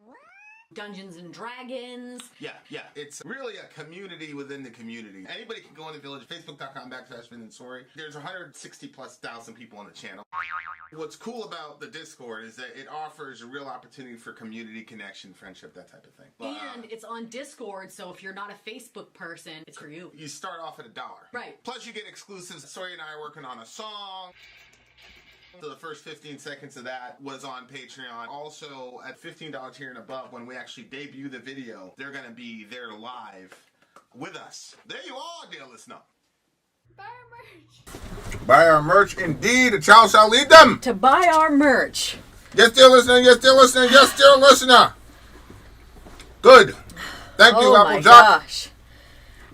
Dungeons and Dragons. Yeah. It's really a community within the community. Anybody can go in the village, facebook.com/Sori. There's 160,000+ people on the channel. What's cool about the Discord is that it offers a real opportunity for community connection, friendship, that type of thing. And it's on Discord, so if you're not a Facebook person, it's for you. You start off at $1. Right. Plus you get exclusives. Sori and I are working on a song. So the first 15 seconds of that was on Patreon. Also, at $15 tier and above, when we actually debut the video, they're going to be there live with us. There you are, dear listener. Buy our merch. Buy our merch, indeed. A child shall lead them. To buy our merch. Yes, dear listener. Yes, dear listener. Yes, dear listener. Good. Thank you, Oh my Applejack. gosh.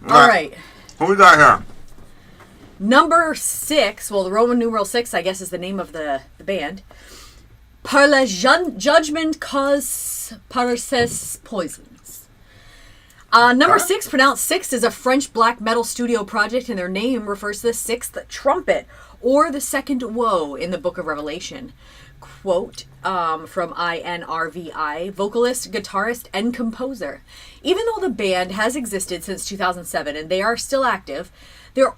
All right. Who we got here? Number 6, well, the Roman numeral 6, I guess, is the name of the band. Par la Jugement cause par ses poisons. Number 6, pronounced 6, is a French black metal studio project, and their name refers to the 6th trumpet, or the second woe in the Book of Revelation. Quote from INRVI, vocalist, guitarist, and composer. Even though the band has existed since 2007 and they are still active,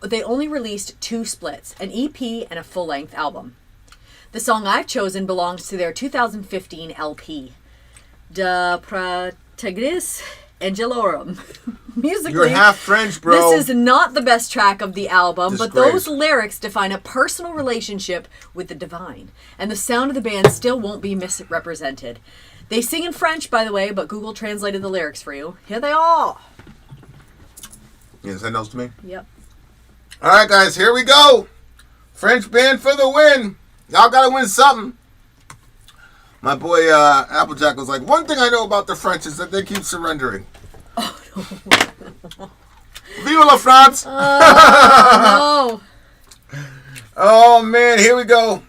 they only released 2 splits, an EP and a full-length album. The song I've chosen belongs to their 2015 LP, De Praetegris Angelorum. Musically, You're half French, bro. this is not the best track of the album, but Disgrace. those lyrics define a personal relationship with the divine, and the sound of the band still won't be misrepresented. They sing in French, by the way, but Google translated the lyrics for you. Here they are. You send those to me? Yep. All right, guys, here we go. French band for the win. Y'all got to win something. My boy Applejack was like, one thing I know about the French is that they keep surrendering. Oh, no. Vive la France! No. Oh, man, here we go.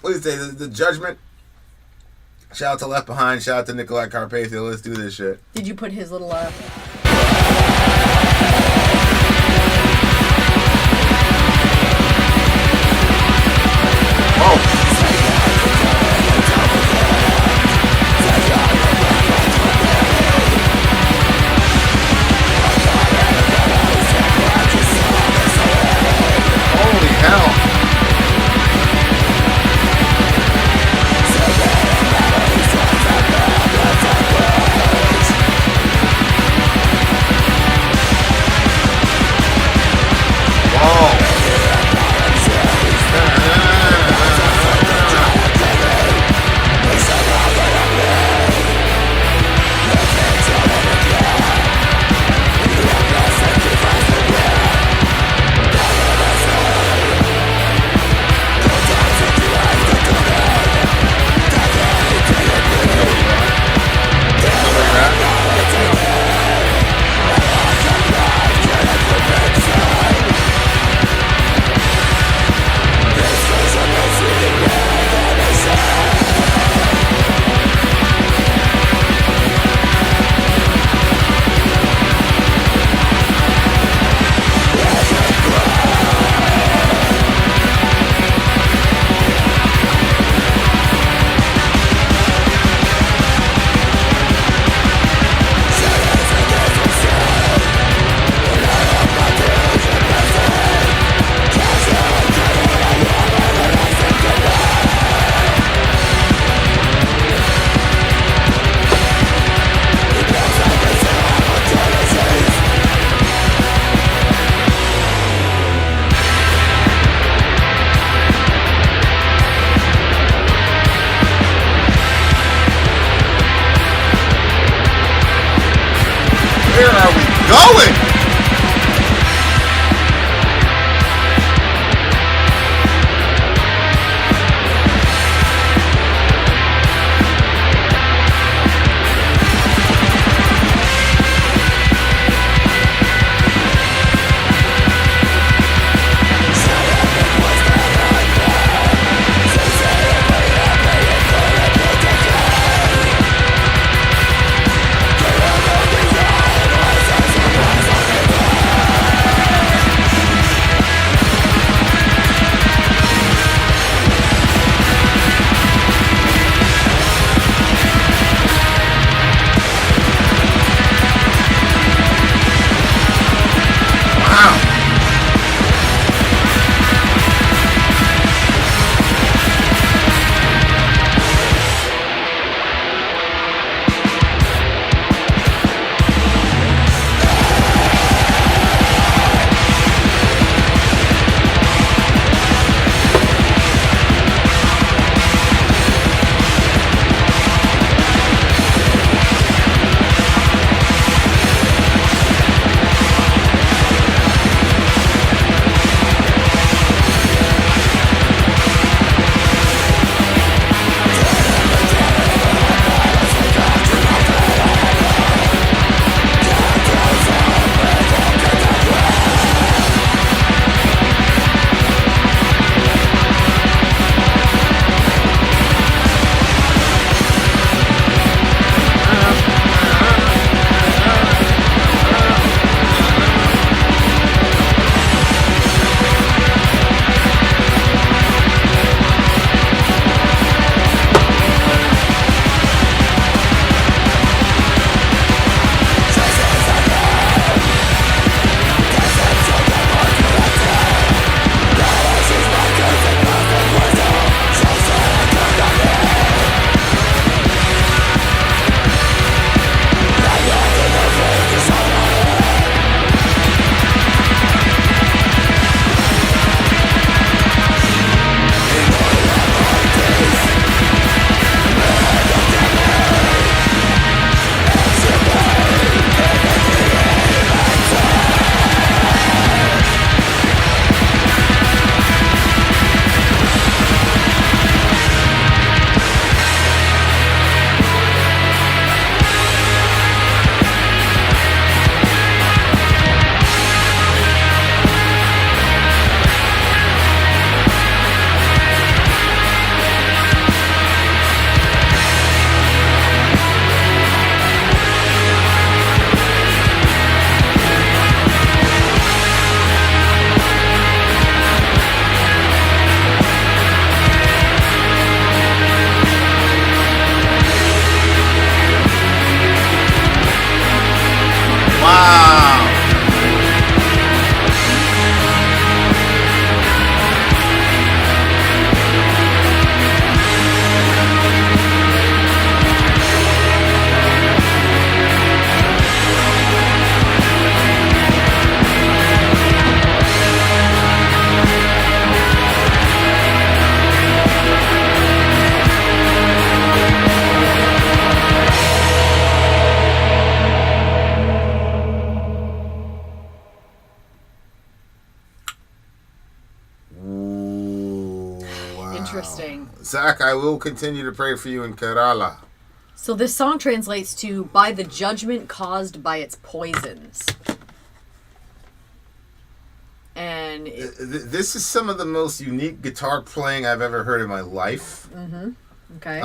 What do you say, the Judgment? Shout out to Left Behind. Shout out to Nikolai Carpathia. Let's do this shit. Did you put his little Holy hell. Where are we going? Interesting. Zach, I will continue to pray for you in Kerala. So this song translates to by the judgment caused by its poisons. And this is some of the most unique guitar playing I've ever heard in my life. Mm-hmm. Okay.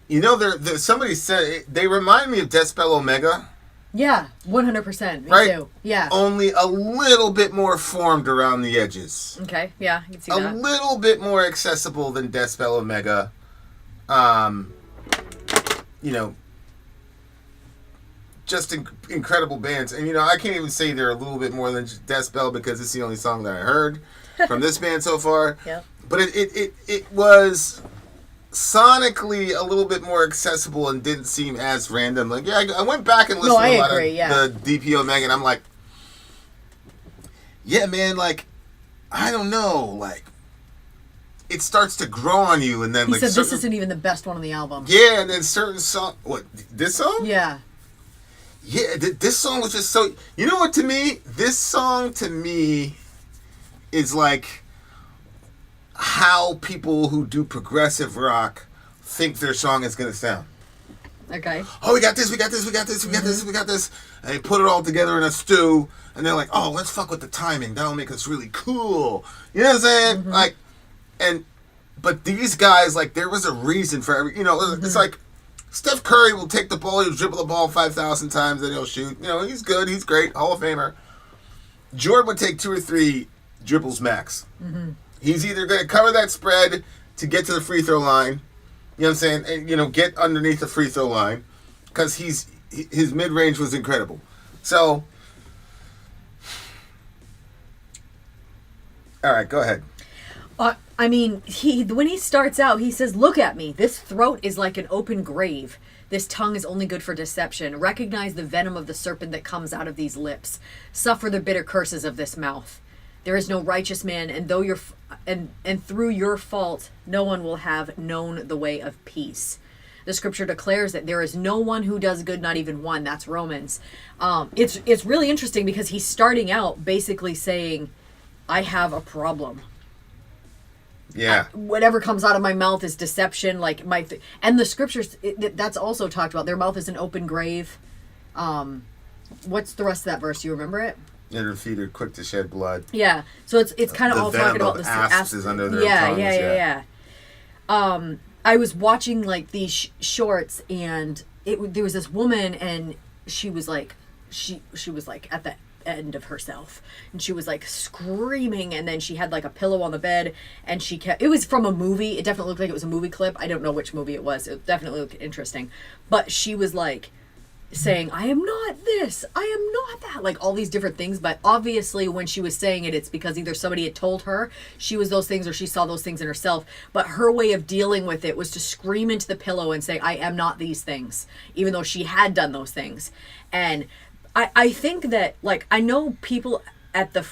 You know, somebody said they remind me of Decibel Omega. Yeah, 100%. Me right? too. Yeah. Only a little bit more formed around the edges. Okay. Yeah, I can see a that. A little bit more accessible than Decibel Omega. You know, just incredible bands. And, you know, I can't even say they're a little bit more than Decibel because it's the only song that I heard from this band so far. Yeah. But it was sonically a little bit more accessible and didn't seem as random. Like, yeah, I went back and listened to a lot of the DP Omega, and I'm like, yeah, man, like, I don't know, like, it starts to grow on you, and then he like said this isn't even the best one on the album. Yeah, and then certain song. What, this song? Yeah. Yeah, this song was just so. You know what? To me, this song to me is like how people who do progressive rock think their song is gonna sound. Okay. Oh, we got this, we got this, we got this, we got this, we got this, and they put it all together in a stew, and they're like, oh, let's fuck with the timing. That'll make us really cool. You know what I'm saying? Mm-hmm. Like. But these guys, like, there was a reason for every, you know, it's like Steph Curry will take the ball, he'll dribble the ball 5,000 times, then he'll shoot. You know, he's good, he's great, Hall of Famer. Jordan would take 2 or 3 dribbles max. Mm-hmm. He's either going to cover that spread to get to the free throw line, you know what I'm saying, and, you know, get underneath the free throw line, because his mid-range was incredible. So, all right, go ahead. I mean, when he starts out, he says, look at me. This throat is like an open grave. This tongue is only good for deception. Recognize the venom of the serpent that comes out of these lips. Suffer the bitter curses of this mouth. There is no righteous man, and through your fault, no one will have known the way of peace. The scripture declares that there is no one who does good, not even one. That's Romans. It's really interesting because he's starting out basically saying, I have a problem. Yeah. Whatever comes out of my mouth is deception. Like and the scriptures, that's also talked about. Their mouth is an open grave. What's the rest of that verse? You remember it? And their feet are quick to shed blood. Yeah. So it's kind of all talking about this. Asps is under their tongues. Yeah. I was watching like these shorts, and there was this woman, and she was like, she was like at the end of herself, and she was like screaming, and then she had like a pillow on the bed, and it was from a movie. It definitely looked like it was a movie clip. I don't know which movie it was. It definitely looked interesting, but she was like saying, I am not this, I am not that, like all these different things. But obviously when she was saying it's because either somebody had told her she was those things, or she saw those things in herself. But her way of dealing with it was to scream into the pillow and say, I am not these things, even though she had done those things. And I think that, like, I know people at the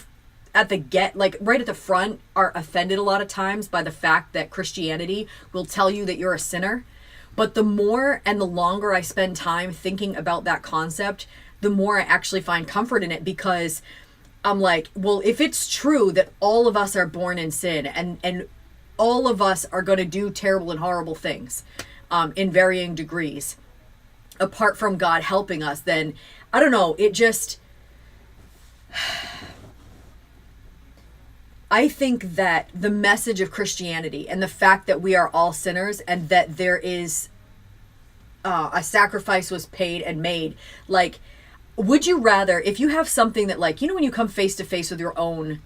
like right at the front are offended a lot of times by the fact that Christianity will tell you that you're a sinner. But the more and the longer I spend time thinking about that concept, the more I actually find comfort in it, because I'm like, well, if it's true that all of us are born in sin, and all of us are going to do terrible and horrible things in varying degrees, apart from God helping us, then I don't know, it just, I think that the message of Christianity and the fact that we are all sinners, and that there is a sacrifice was paid and made, like, would you rather, if you have something that, like, you know, when you come face to face with your own,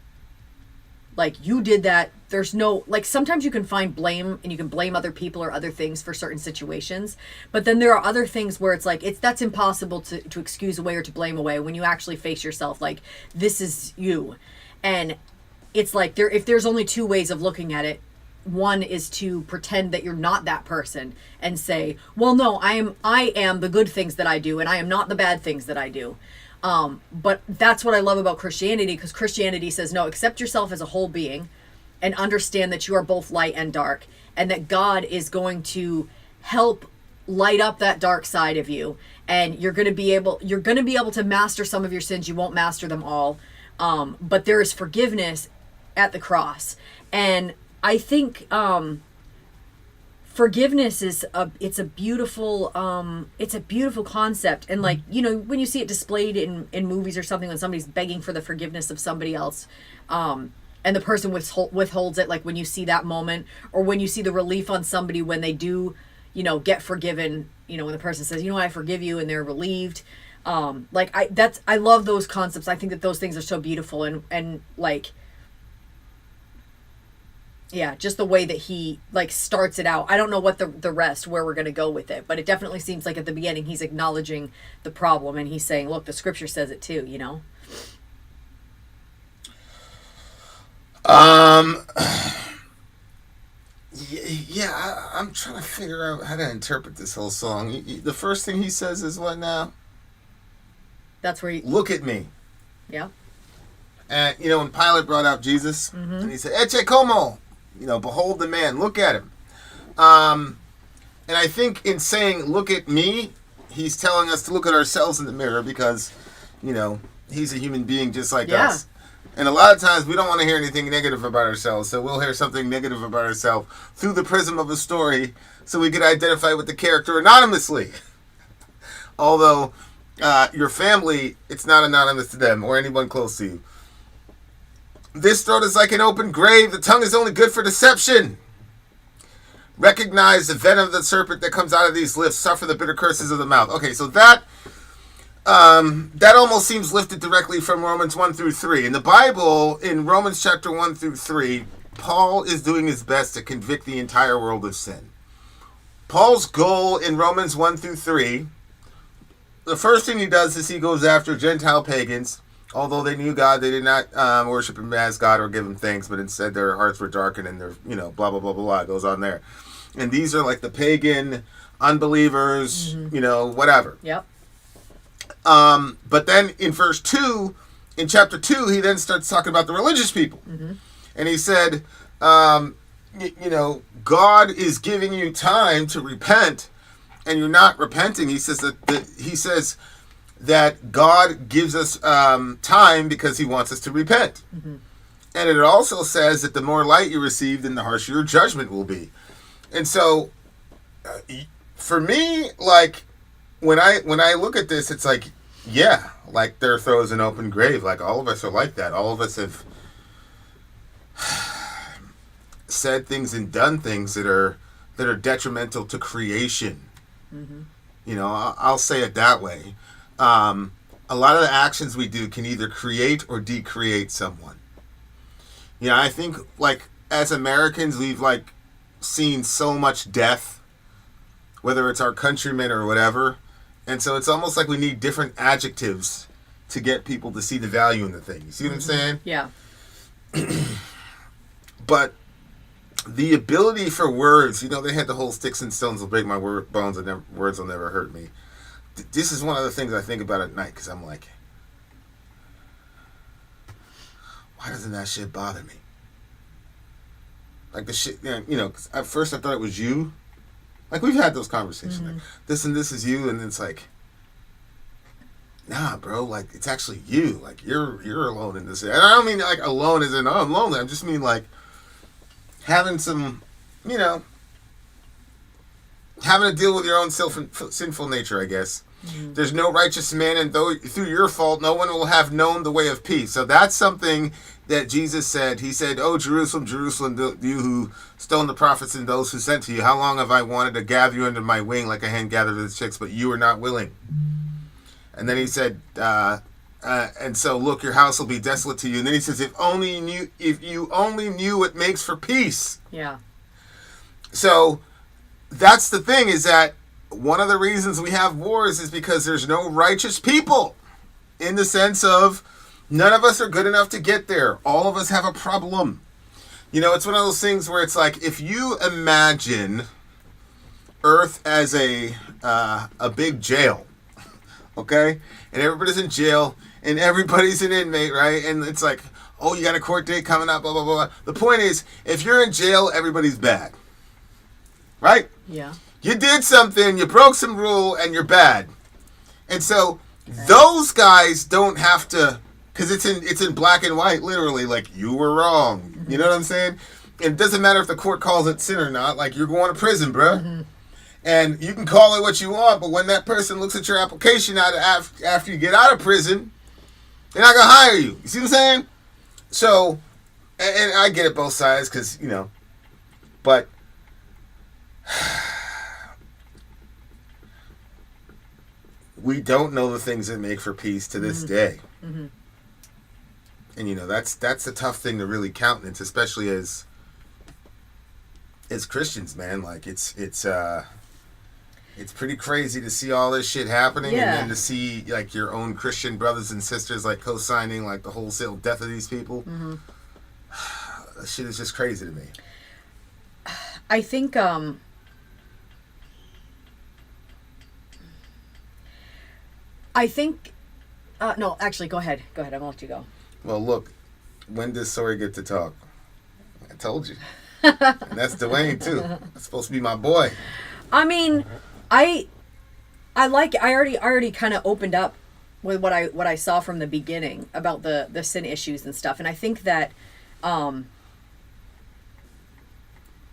like, you did that, there's no, like, sometimes you can find blame, and you can blame other people or other things for certain situations, but then there are other things where it's like, that's impossible to excuse away or to blame away when you actually face yourself, like, this is you. And it's like, if there's only 2 ways of looking at it, one is to pretend that you're not that person and say, well, no, I am the good things that I do, and I am not the bad things that I do. But that's what I love about Christianity, because Christianity says, no, accept yourself as a whole being and understand that you are both light and dark, and that God is going to help light up that dark side of you, and you're going to be able to master some of your sins. You won't master them all. But there is forgiveness at the cross. And I think forgiveness is it's a beautiful concept. And like, you know, when you see it displayed in movies or something, when somebody's begging for the forgiveness of somebody else, and the person withholds it, like when you see that moment, or when you see the relief on somebody when they do, you know, get forgiven, you know, when the person says, you know, I forgive you, and they're relieved. I love those concepts. I think that those things are so beautiful, and like, yeah, just the way that he like starts it out. I don't know what the rest, where we're going to go with it, but it definitely seems like at the beginning he's acknowledging the problem, and he's saying, look, the scripture says it too, you know? Yeah, I'm trying to figure out how to interpret this whole song. The first thing he says is what now? That's where look at me. Yeah. And, you know, when Pilate brought out Jesus, and he said, Eche como, you know, behold the man, look at him. And I think in saying, look at me, he's telling us to look at ourselves in the mirror, because, you know, he's a human being just like us. And a lot of times we don't want to hear anything negative about ourselves, so we'll hear something negative about ourselves through the prism of a story, so we can identify with the character anonymously. Although your family, it's not anonymous to them or anyone close to you. This throat is like an open grave. The tongue is only good for deception. Recognize the venom of the serpent that comes out of these lips. Suffer the bitter curses of the mouth. Okay, so that almost seems lifted directly from Romans 1 through 3. In the Bible, in Romans chapter 1 through 3, Paul is doing his best to convict the entire world of sin. Paul's goal in Romans 1 through 3, the first thing he does is he goes after Gentile pagans. Although they knew God, they did not worship him as God or give him thanks, but instead their hearts were darkened and their, you know, blah, blah, blah, blah, blah, it goes on there. And these are like the pagan unbelievers, you know, whatever. Yep. But then in verse 2, in chapter 2, he then starts talking about the religious people. And he said, you know, God is giving you time to repent, and you're not repenting. He says that God gives us time because he wants us to repent. And it also says that the more light you receive, then the harsher your judgment will be. And so, for me, like, when I look at this, it's like, yeah, like their throat is an open grave. Like, all of us are like that. All of us have said things and done things that are detrimental to creation. You know, I'll say it that way. A lot of the actions we do can either create or decreate someone. You know, I think, like, as Americans, we've, like, seen so much death, whether it's our countrymen or whatever, and so it's almost like we need different adjectives to get people to see the value in the thing. You see what I'm saying? Yeah. But the ability for words, you know, they had the whole sticks and stones will break my bones and words will never hurt me. This is one of the things I think about at night, because I'm like, why doesn't that shit bother me? Like the shit, you know, 'cause at first I thought it was you. Like, we've had those conversations, like, this and this is you, and it's like, nah, bro, like, it's actually you. Like, you're alone in this. And I don't mean, like, alone as in, oh, I'm lonely. I just mean, like, having some, you know, having to deal with your own sinful nature, I guess. There's no righteous man, and through your fault, no one will have known the way of peace. So that's something that Jesus said. He said, "Oh, Jerusalem, Jerusalem, you who stoned the prophets and those who sent to you, how long have I wanted to gather you under my wing like a hen gathers its chicks, but you are not willing." And then he said, and so look, your house will be desolate to you. And then he says, if you only knew what makes for peace. Yeah. So that's the thing, is that one of the reasons we have wars is because there's no righteous people, in the sense of none of us are good enough to get there. All of us have a problem. You know, it's one of those things where it's like, if you imagine Earth as a big jail, okay? And everybody's in jail, and everybody's an inmate, right? And it's like, oh, you got a court date coming up, blah, blah, blah. The point is, if you're in jail, everybody's bad. Right? Yeah. You did something, you broke some rule, and you're bad. And so those guys don't have to, because it's in black and white, literally, like, you were wrong. You know what I'm saying? it doesn't matter if the court calls it sin or not. Like, you're going to prison, bruh. And you can call it what you want, but when that person looks at your application after you get out of prison, they're not going to hire you. You see what I'm saying? So, and I get it both sides because, you know, but we don't know the things that make for peace to this day. And, you know, that's a tough thing to really countenance, especially as Christians, man. Like, it's pretty crazy to see all this shit happening, and then to see like your own Christian brothers and sisters like co-signing like the wholesale death of these people. That shit is just crazy to me. I think no, actually, go ahead. I'm gonna let you go. Well, look, when does Sori get to talk? I told you, and that's Dwayne too. That's supposed to be my boy. I mean, I already kind of opened up with what I saw from the beginning about the sin issues and stuff, and I think that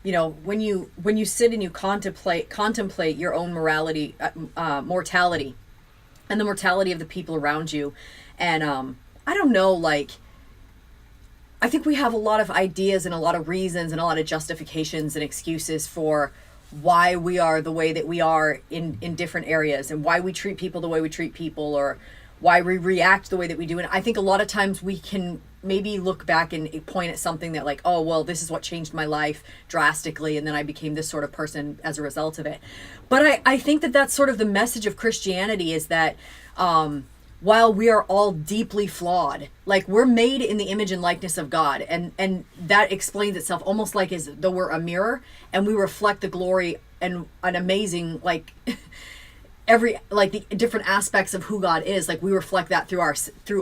you know, when you sit and you contemplate your own mortality and the mortality of the people around you, and I don't know, like, I think we have a lot of ideas and a lot of reasons and a lot of justifications and excuses for why we are the way that we are in different areas, and why we treat people the way we treat people, or why we react the way that we do. And I think a lot of times we can maybe look back and point at something that, like, oh, well, this is what changed my life drastically, and then I became this sort of person as a result of it. But I think that that's sort of the message of Christianity, is that while we are all deeply flawed, like, we're made in the image and likeness of God, and that explains itself almost like as though we're a mirror, and we reflect the glory and an amazing, like, the different aspects of who God is. Like, we reflect that through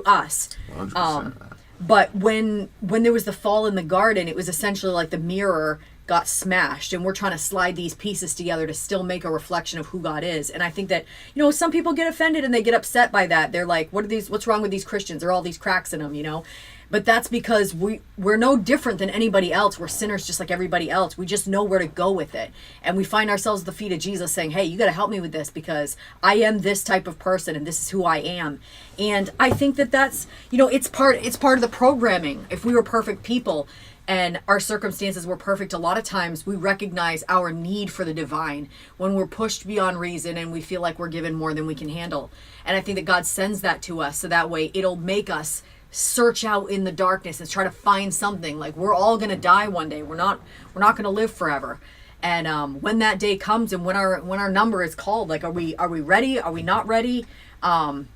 us. 100%. But when there was the fall in the garden, it was essentially like the mirror got smashed, and we're trying to slide these pieces together to still make a reflection of who God is. And I think that, you know, some people get offended and they get upset by that. They're like, what's wrong with these Christians? There are all these cracks in them, you know? But that's because we're no different than anybody else. We're sinners just like everybody else. We just know where to go with it. And we find ourselves at the feet of Jesus saying, hey, you got to help me with this, because I am this type of person and this is who I am. And I think that that's, you know, it's part of the programming. If we were perfect people and our circumstances were perfect, a lot of times we recognize our need for the divine when we're pushed beyond reason and we feel like we're given more than we can handle. And I think that God sends that to us so that way it'll make us search out in the darkness and try to find something. Like, we're all going to die one day. We're not going to live forever. And when that day comes and when our number is called, like, are we ready? Are we not ready? You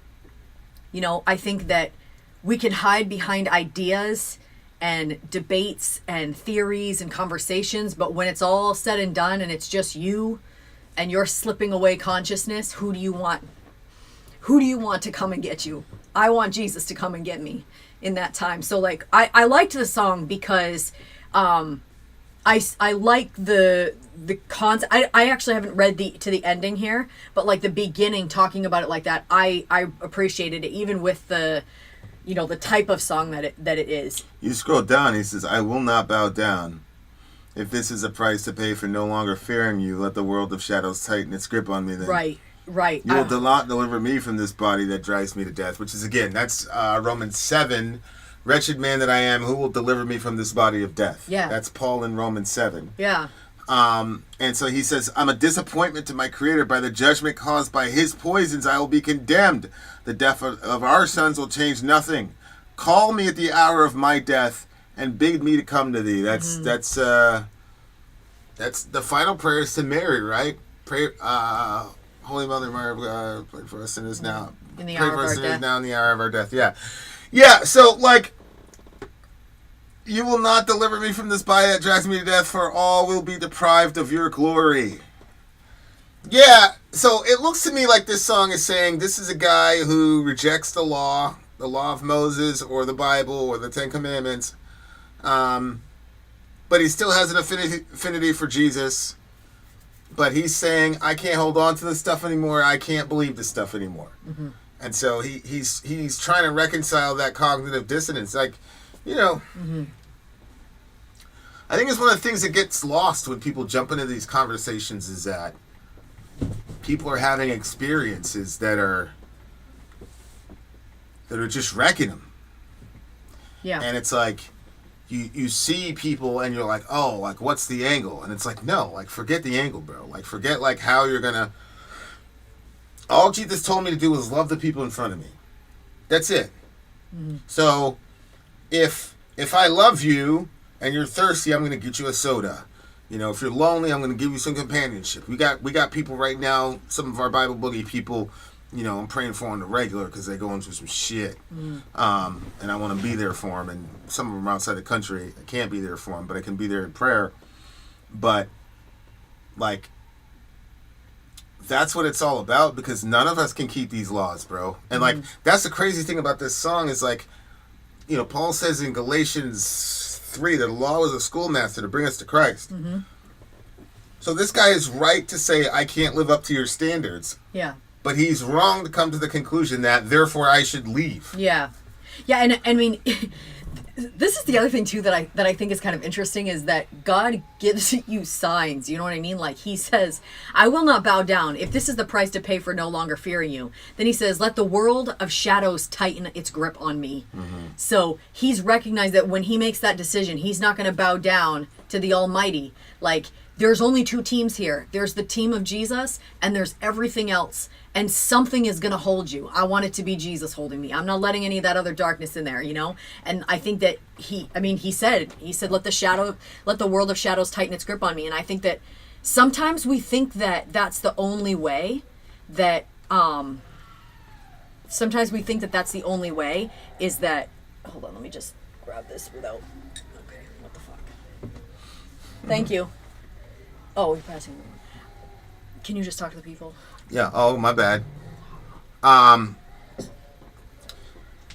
know, I think that we can hide behind ideas and debates and theories and conversations, but when it's all said and done and it's just you and you're slipping away consciousnness, who do you want to come and get you? I want Jesus to come and get me in that time. So, like, I liked the song because I like the concept. I actually haven't read to the ending here, but like the beginning, talking about it like that, I appreciated it, even with the, you know, the type of song that it is. You scroll down, he says, I will not bow down. If this is a price to pay for no longer fearing you, let the world of shadows tighten its grip on me then. Right. You will not deliver me from this body that drives me to death, which is, again, that's Romans 7. Wretched man that I am, who will deliver me from this body of death? Yeah. That's Paul in Romans 7. Yeah. And so he says, I'm a disappointment to my Creator. By the judgment caused by his poisons, I will be condemned. The death of our sons will change nothing. Call me at the hour of my death and bid me to come to thee. That's the final prayers to Mary, right? Pray, Holy Mother Mary, pray for us sinners now. In the hour of our death. Now in the hour of our death. Yeah. Yeah, so, like, you will not deliver me from this body that drives me to death, for all will be deprived of your glory. Yeah, so it looks to me like this song is saying this is a guy who rejects the law of Moses or the Bible or the Ten Commandments, but he still has an affinity for Jesus. But he's saying, I can't hold on to this stuff anymore. I can't believe this stuff anymore. Mm-hmm. And so he's trying to reconcile that cognitive dissonance. Like, you know, I think it's one of the things that gets lost when people jump into these conversations is that people are having experiences that are just wrecking them. Yeah. And it's like you see people and you're like, oh, like what's the angle? And it's like, no, like forget the angle, bro. Like forget like how you're gonna. All Jesus told me to do was love the people in front of me. That's it. Mm-hmm. So if I love you and you're thirsty, I'm gonna get you a soda. You know, if you're lonely, I'm gonna give you some companionship. We got people right now, some of our Bible boogie people. You know, I'm praying for on the regular because they're going through some shit. And I want to be there for them. And some of them are outside the country. I can't be there for them, but I can be there in prayer. But, like, that's what it's all about because none of us can keep these laws, bro. And, like, that's the crazy thing about this song is, like, you know, Paul says in Galatians 3 that the law was a schoolmaster to bring us to Christ. Mm-hmm. So this guy is right to say, I can't live up to your standards. Yeah. But he's wrong to come to the conclusion that, therefore, I should leave. Yeah. Yeah, and I mean, this is the other thing, too, that I think is kind of interesting, is that God gives you signs, you know what I mean? Like, he says, I will not bow down. If this is the price to pay for no longer fearing you. Then he says, let the world of shadows tighten its grip on me. Mm-hmm. So he's recognized that when he makes that decision, he's not going to bow down to the Almighty. Like, there's only two teams here. There's the team of Jesus, and there's everything else. And something is going to hold you. I want it to be Jesus holding me. I'm not letting any of that other darkness in there, you know? And I think that he said, let the world of shadows tighten its grip on me. And I think that sometimes we think that that's the only way that, is that, hold on, let me just grab this without, okay, what the fuck? Thank you. Oh, you're passing. Can you just talk to the people? Yeah, oh, my bad.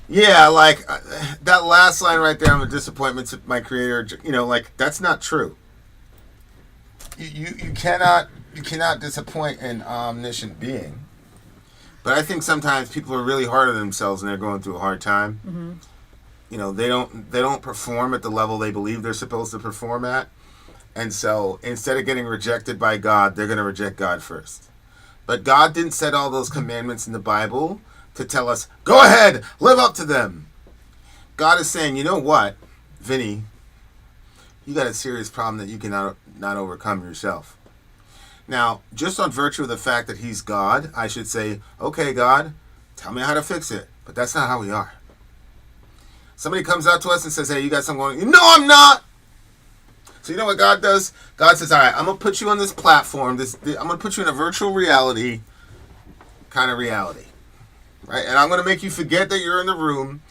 Yeah, like, that last line right there, I'm a disappointment to my creator, you know, like, that's not true. You cannot disappoint an omniscient being. But I think sometimes people are really hard on themselves and they're going through a hard time. Mm-hmm. You know, they don't perform at the level they believe they're supposed to perform at. And so, instead of getting rejected by God, they're going to reject God first. But God didn't set all those commandments in the Bible to tell us, go ahead, live up to them. God is saying, you know what, Vinny, you got a serious problem that you cannot not overcome yourself. Now, just on virtue of the fact that he's God, I should say, okay, God, tell me how to fix it. But that's not how we are. Somebody comes out to us and says, hey, you got something going on. No, I'm not. So you know what God does? God says, all right, I'm going to put you on this platform. I'm going to put you in a virtual reality kind of reality. Right? And I'm going to make you forget that you're in the room.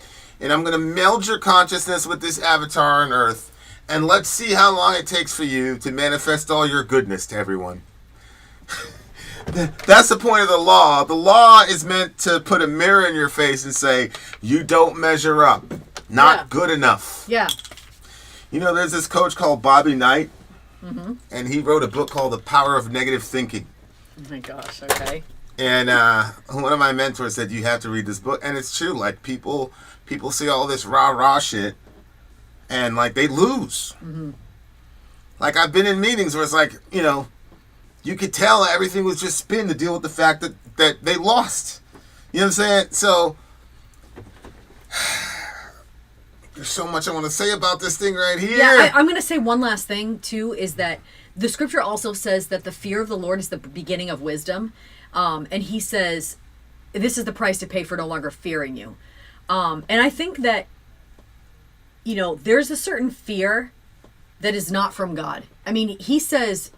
And I'm going to meld your consciousness with this avatar on Earth. And let's see how long it takes for you to manifest all your goodness to everyone. That's the point of the law. The law is meant to put a mirror in your face and say, you don't measure up. Not good enough. Yeah. You know, there's this coach called Bobby Knight, and he wrote a book called The Power of Negative Thinking. Oh my gosh, okay. And one of my mentors said, you have to read this book. And it's true, like, people see all this rah-rah shit, and, like, they lose. Mm-hmm. Like, I've been in meetings where it's like, you know, you could tell everything was just spin to deal with the fact that they lost. You know what I'm saying? So, there's so much I want to say about this thing right here. Yeah, I'm going to say one last thing, too, is that the scripture also says that the fear of the Lord is the beginning of wisdom. And he says, this is the price to pay for no longer fearing you. And I think that, you know, there's a certain fear that is not from God. I mean, he says,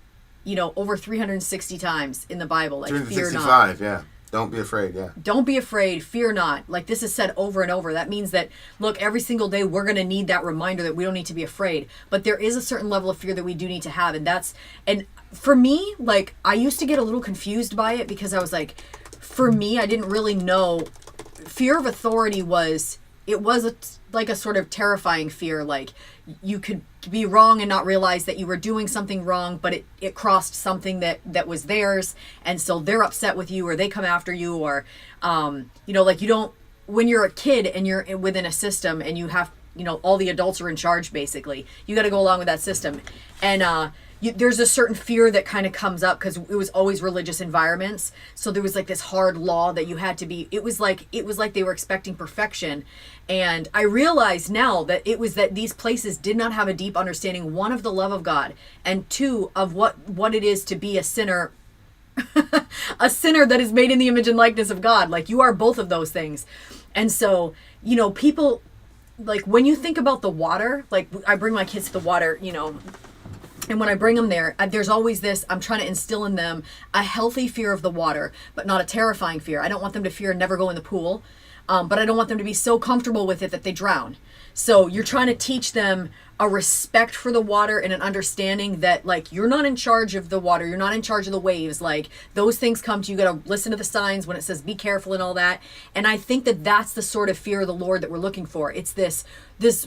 you know, over 360 times in the Bible, like, fear not. 365, yeah. Don't be afraid, yeah. Don't be afraid, fear not. Like, this is said over and over. That means that, look, every single day we're going to need that reminder that we don't need to be afraid. But there is a certain level of fear that we do need to have. And for me, like, I used to get a little confused by it because I was like, for me, I didn't really know. Fear of authority was a sort of terrifying fear. Like, you could be wrong and not realize that you were doing something wrong, but it crossed something that was theirs, and so they're upset with you, or they come after you, or you know, like, you don't, when you're a kid and you're within a system and you have, all the adults are in charge, basically. You got to go along with that system. And there's a certain fear that kind of comes up because it was always religious environments. So there was like this hard law that you had to be, it was like they were expecting perfection. And I realize now that it was that these places did not have a deep understanding, one, of the love of God, and two, of what it is to be a sinner, a sinner that is made in the image and likeness of God. Like, you are both of those things. And so, people, like, when you think about the water, like, I bring my kids to the water, and when I bring them there, there's always this, I'm trying to instill in them a healthy fear of the water, but not a terrifying fear. I don't want them to fear and never go in the pool, but I don't want them to be so comfortable with it that they drown. So you're trying to teach them a respect for the water and an understanding that, like, you're not in charge of the water. You're not in charge of the waves. Like, those things come to you. You got to listen to the signs when it says be careful and all that. And I think that that's the sort of fear of the Lord that we're looking for. It's this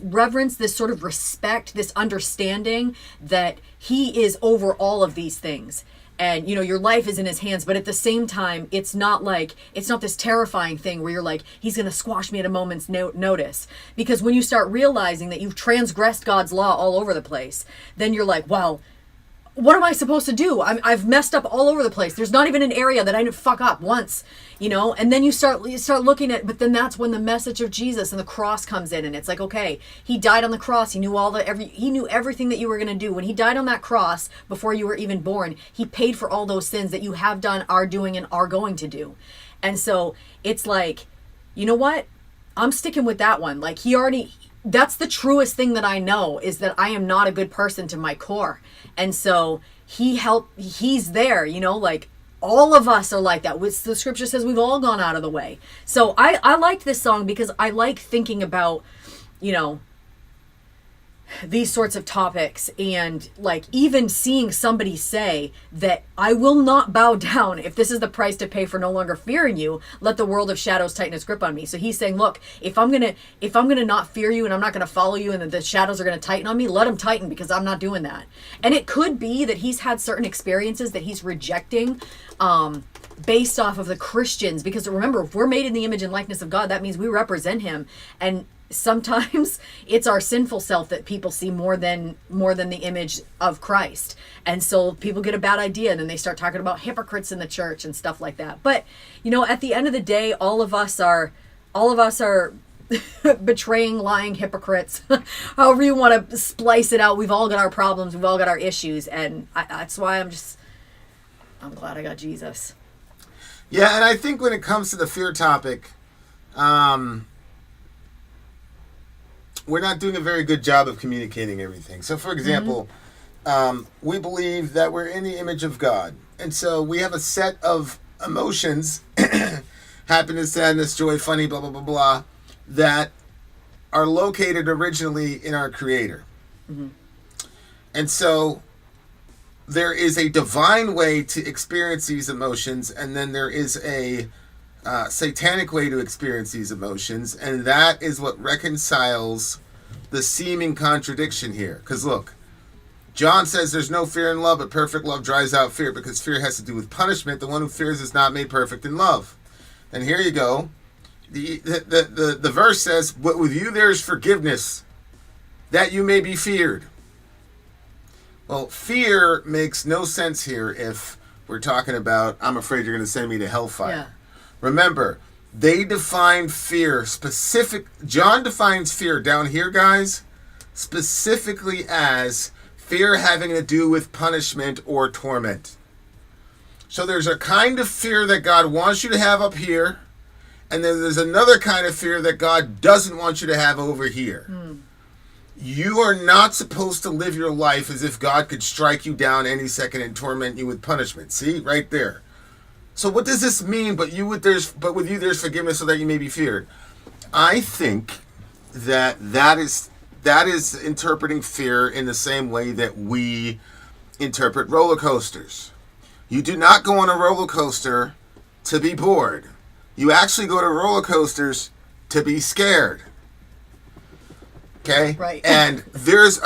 reverence, this sort of respect, this understanding that he is over all of these things. And, your life is in his hands, but at the same time, it's not this terrifying thing where you're like, he's going to squash me at a moment's notice. Because when you start realizing that you've transgressed God's law all over the place, then you're like, well, what am I supposed to do? I've messed up all over the place. There's not even an area that I didn't fuck up once, and then you start looking at, but then that's when the message of Jesus and the cross comes in, and it's like, okay, he died on the cross. He knew he knew everything that you were going to do. When he died on that cross before you were even born, he paid for all those sins that you have done, are doing, and are going to do. And so it's like, you know what? I'm sticking with that one. Like, that's the truest thing that I know, is that I am not a good person to my core. And so he's there, like, all of us are like that. The scripture says we've all gone out of the way. So I liked this song because I like thinking about, these sorts of topics, and like even seeing somebody say that I will not bow down if this is the price to pay for no longer fearing you, let the world of shadows tighten its grip on me. So he's saying, look, if I'm gonna not fear you and I'm not gonna follow you and the shadows are gonna tighten on me, let them tighten, because I'm not doing that. And it could be that he's had certain experiences that he's rejecting based off of the Christians, because remember, if we're made in the image and likeness of God, that means we represent him. And sometimes it's our sinful self that people see more than the image of Christ. And so people get a bad idea, and then they start talking about hypocrites in the church and stuff like that. But, at the end of the day, all of us are betraying, lying hypocrites. However you want to splice it out, we've all got our problems, we've all got our issues, and that's why I'm glad I got Jesus. Yeah, and I think when it comes to the fear topic, we're not doing a very good job of communicating everything. So, for example, we believe that we're in the image of God. And so we have a set of emotions, happiness, sadness, joy, funny, blah, blah, blah, blah, that are located originally in our Creator. Mm-hmm. And so there is a divine way to experience these emotions, and then there is a satanic way to experience these emotions, and that is what reconciles the seeming contradiction here. Because look, John says there's no fear in love, but perfect love drives out fear, because fear has to do with punishment. The one who fears is not made perfect in love. And here you go. The verse says, but with you there is forgiveness, that you may be feared. Well, fear makes no sense here if we're talking about, I'm afraid you're going to send me to hellfire. Yeah. Remember, they define fear John defines fear down here, guys, specifically as fear having to do with punishment or torment. So there's a kind of fear that God wants you to have up here, and then there's another kind of fear that God doesn't want you to have over here. You are not supposed to live your life as if God could strike you down any second and torment you with punishment. See, right there. So what does this mean? But with you there's forgiveness, so that you may be feared. I think that is interpreting fear in the same way that we interpret roller coasters. You do not go on a roller coaster to be bored. You actually go to roller coasters to be scared. Okay? Right. And there's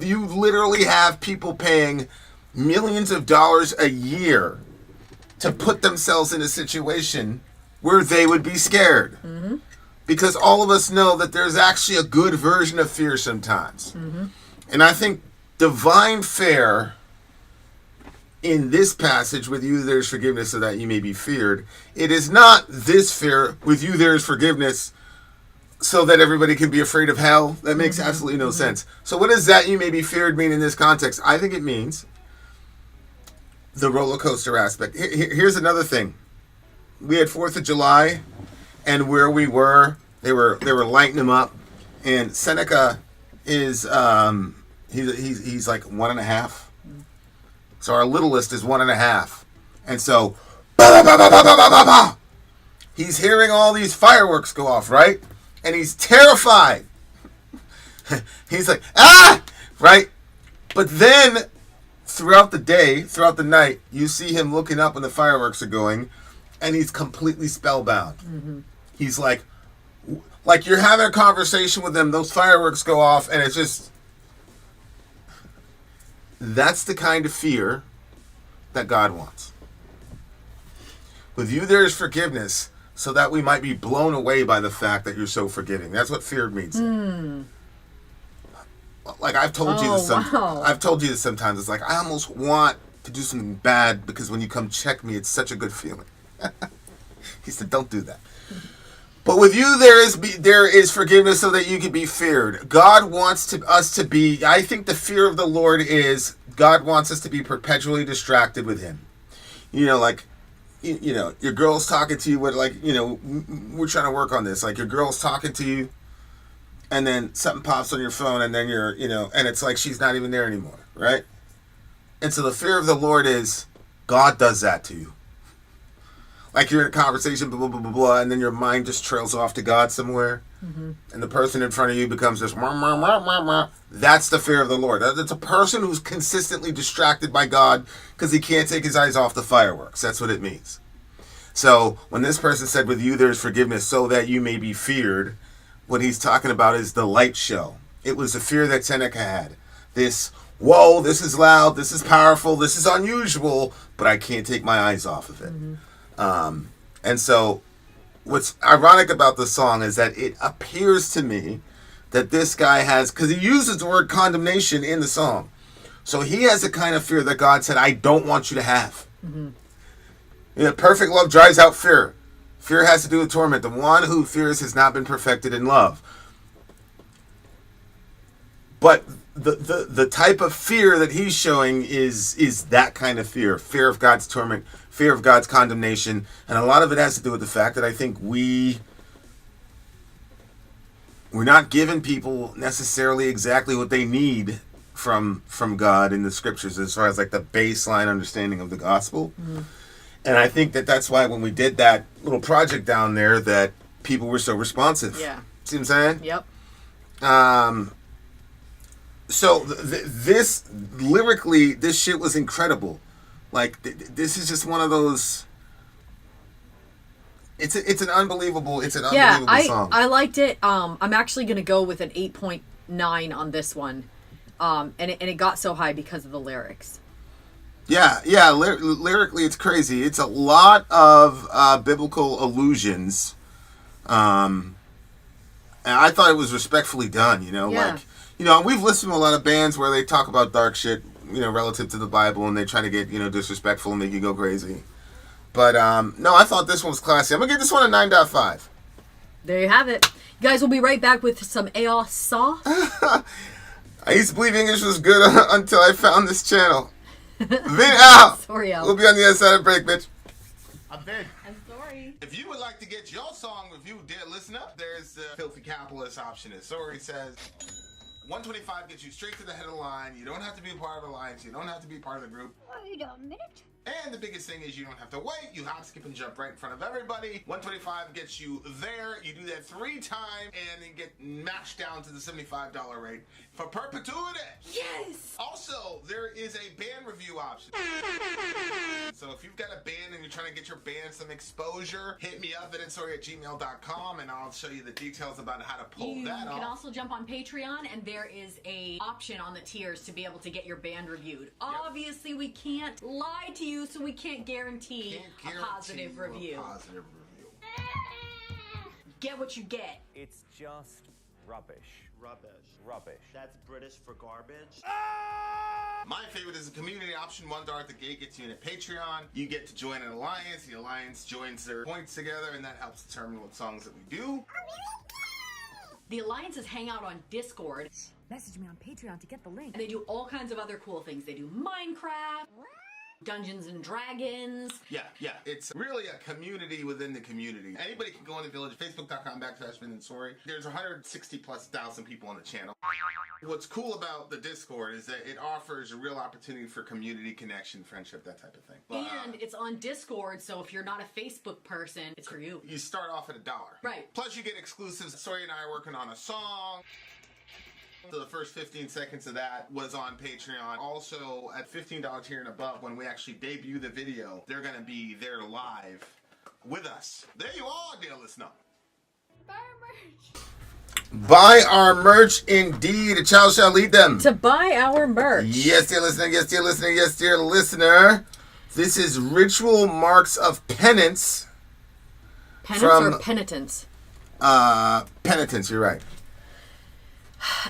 you literally have people paying millions of dollars a year to put themselves in a situation where they would be scared. Mm-hmm. Because all of us know that there's actually a good version of fear sometimes. And I think divine fare in this passage, with you there is forgiveness so that you may be feared, it is not this fear, with you there is forgiveness so that everybody can be afraid of hell. That makes absolutely no sense. So what does that you may be feared mean in this context? I think it means the roller coaster aspect. Here's another thing. We had 4th of July, and where we were, they were lighting them up, and Seneca is he's like 1.5. So our littlest is 1.5, and so bah, bah, bah, bah, bah, bah, bah, bah. He's hearing all these fireworks go off, right? And he's terrified. He's like, ah, right? But then throughout the day, throughout the night, you see him looking up when the fireworks are going, and he's completely spellbound. He's like you're having a conversation with him, those fireworks go off, and it's just, that's the kind of fear that God wants. With you there is forgiveness, so that we might be blown away by the fact that you're so forgiving. That's what fear means. Like I've told you this. I've told you this sometimes. It's like I almost want to do something bad because when you come check me, it's such a good feeling. He said, "Don't do that." But with you, there is forgiveness so that you can be feared. God wants us to be. I think the fear of the Lord is God wants us to be perpetually distracted with Him. Like. Your girl's talking to you with we're trying to work on this. Like your girl's talking to you and then something pops on your phone and then you're, and it's like she's not even there anymore, right? And so the fear of the Lord is God does that to you. Like you're in a conversation, blah, blah, blah, blah, blah, and then your mind just trails off to God somewhere. And the person in front of you becomes this, wah, wah, wah, wah, wah. That's the fear of the Lord. It's a person who's consistently distracted by God because he can't take his eyes off the fireworks. That's what it means. So when this person said, with you there's forgiveness so that you may be feared, what he's talking about is the light show. It was the fear that Seneca had. This, whoa, this is loud, this is powerful, this is unusual, but I can't take my eyes off of it. And so what's ironic about the song is that it appears to me that this guy has, because he uses the word condemnation in the song. So he has a kind of fear that God said, I don't want you to have. Perfect love drives out fear. Fear has to do with torment. The one who fears has not been perfected in love. But the type of fear that he's showing is that kind of fear. Fear of God's torment, fear of God's condemnation. And a lot of it has to do with the fact that I think we're not giving people necessarily exactly what they need from God in the scriptures as far as like the baseline understanding of the gospel. And I think that's why when we did that little project down there that people were so responsive. Yeah. See what I'm saying? Yep. So this lyrically, this shit was incredible. Like this is just one of those. It's an unbelievable song. I liked it. I'm actually gonna go with an 8.9 on this one, and it got so high because of the lyrics. Yeah. Lyrically, it's crazy. It's a lot of biblical allusions, and I thought it was respectfully done. We've listened to a lot of bands where they talk about dark shit, relative to the Bible, and they try to get disrespectful and make you go crazy. But no, I thought this one was classy. I'm gonna give this one a 9.5. There you have it. You guys will be right back with some Aosoth. I used to believe English was good until I found this channel. Vin out. Sori out. We'll be on the other side of the break, bitch. I'm Vin. I'm sorry. If you would like to get your song reviewed, dear listener, there's the filthy capitalist option. As Sori says, 125 gets you straight to the head of the line. You don't have to be a part of the alliance. You don't have to be part of the group. Wait a minute. And the biggest thing is you don't have to wait. You hop, skip, and jump right in front of everybody. 125 gets you there. You do that 3 times and then get mashed down to the $75 rate for perpetuity. Yes! Also, there is a band review option. So if you've got a band and you're trying to get your band some exposure, hit me up at insori@gmail.com and I'll show you the details about how to pull that off. You can also jump on Patreon and there is a option on the tiers to be able to get your band reviewed. Obviously, we can't lie to you, so we can't guarantee a positive review. get what you get. It's just rubbish. Rubbish. Rubbish. That's British for garbage. My favorite is the community option. $1 at the gate gets you in at Patreon. You get to join an alliance. The alliance joins their points together, and that helps determine what songs that we do. The alliances hang out on Discord. Message me on Patreon to get the link. And they do all kinds of other cool things. They do Minecraft, Dungeons and Dragons. Yeah. It's really a community within the community. Anybody can go in the village, facebook.com/Sori. There's 160,000+ people on the channel. What's cool about the Discord is that it offers a real opportunity for community connection, friendship, that type of thing. And it's on Discord, so if you're not a Facebook person, it's for you. You start off at $1. Right. Plus you get exclusives. Sori and I are working on a song. So the first 15 seconds of that was on Patreon. Also, at $15 here and above, when we actually debut the video, they're going to be there live with us. There you are, dear listener. Buy our merch. Buy our merch, indeed. A child shall lead them. To buy our merch. Yes, dear listener. Yes, dear listener. Yes, dear listener. This is Ritual Marks of Penance. Penance from, or penitence? Penitence, you're right.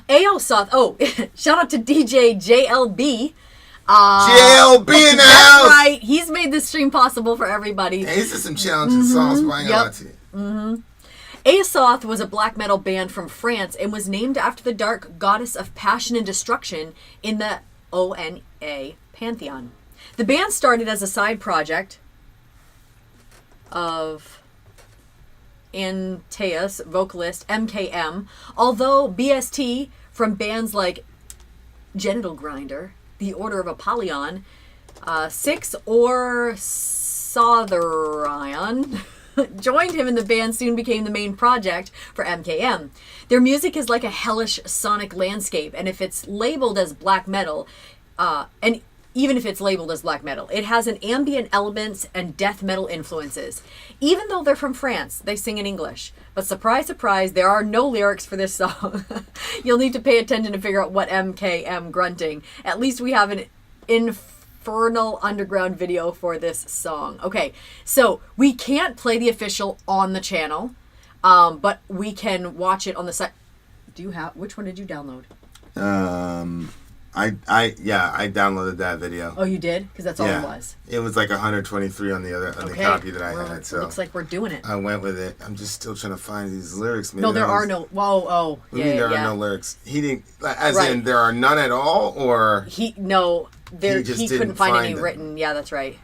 Aosoth. Oh, shout out to DJ JLB. JLB in the That's house. right. He's made this stream possible for everybody. Hey, these are some challenging songs. But I ain't gonna lie to you. Aosoth was a black metal band from France and was named after the dark goddess of passion and destruction in the ONA pantheon. The band started as a side project of Antaeus vocalist MKM, although BST from bands like Genital Grinder, The Order of Apollyon, Six or Sotherion joined him, and the band soon became the main project for MKM. Their music is like a hellish sonic landscape, and if it's labeled as black metal, and even if it's labeled as black metal, it has an ambient elements and death metal influences. Even though they're from France, they sing in English. But surprise, surprise, there are no lyrics for this song. You'll need to pay attention to figure out what MKM grunting. At least we have an infernal underground video for this song. Okay, so we can't play the official on the channel, but we can watch it on the site. Do you have, which one did you download? I downloaded that video. Oh, you did? Because that's all it was. It was like 123 on the copy that I had. So looks like we're doing it. I went with it. I'm just still trying to find these lyrics. Maybe no, there are no. Whoa, oh, what do you mean there are no lyrics? He didn't, as Right. in there are none at all, or He just couldn't didn't find any find them. written. Yeah, that's right.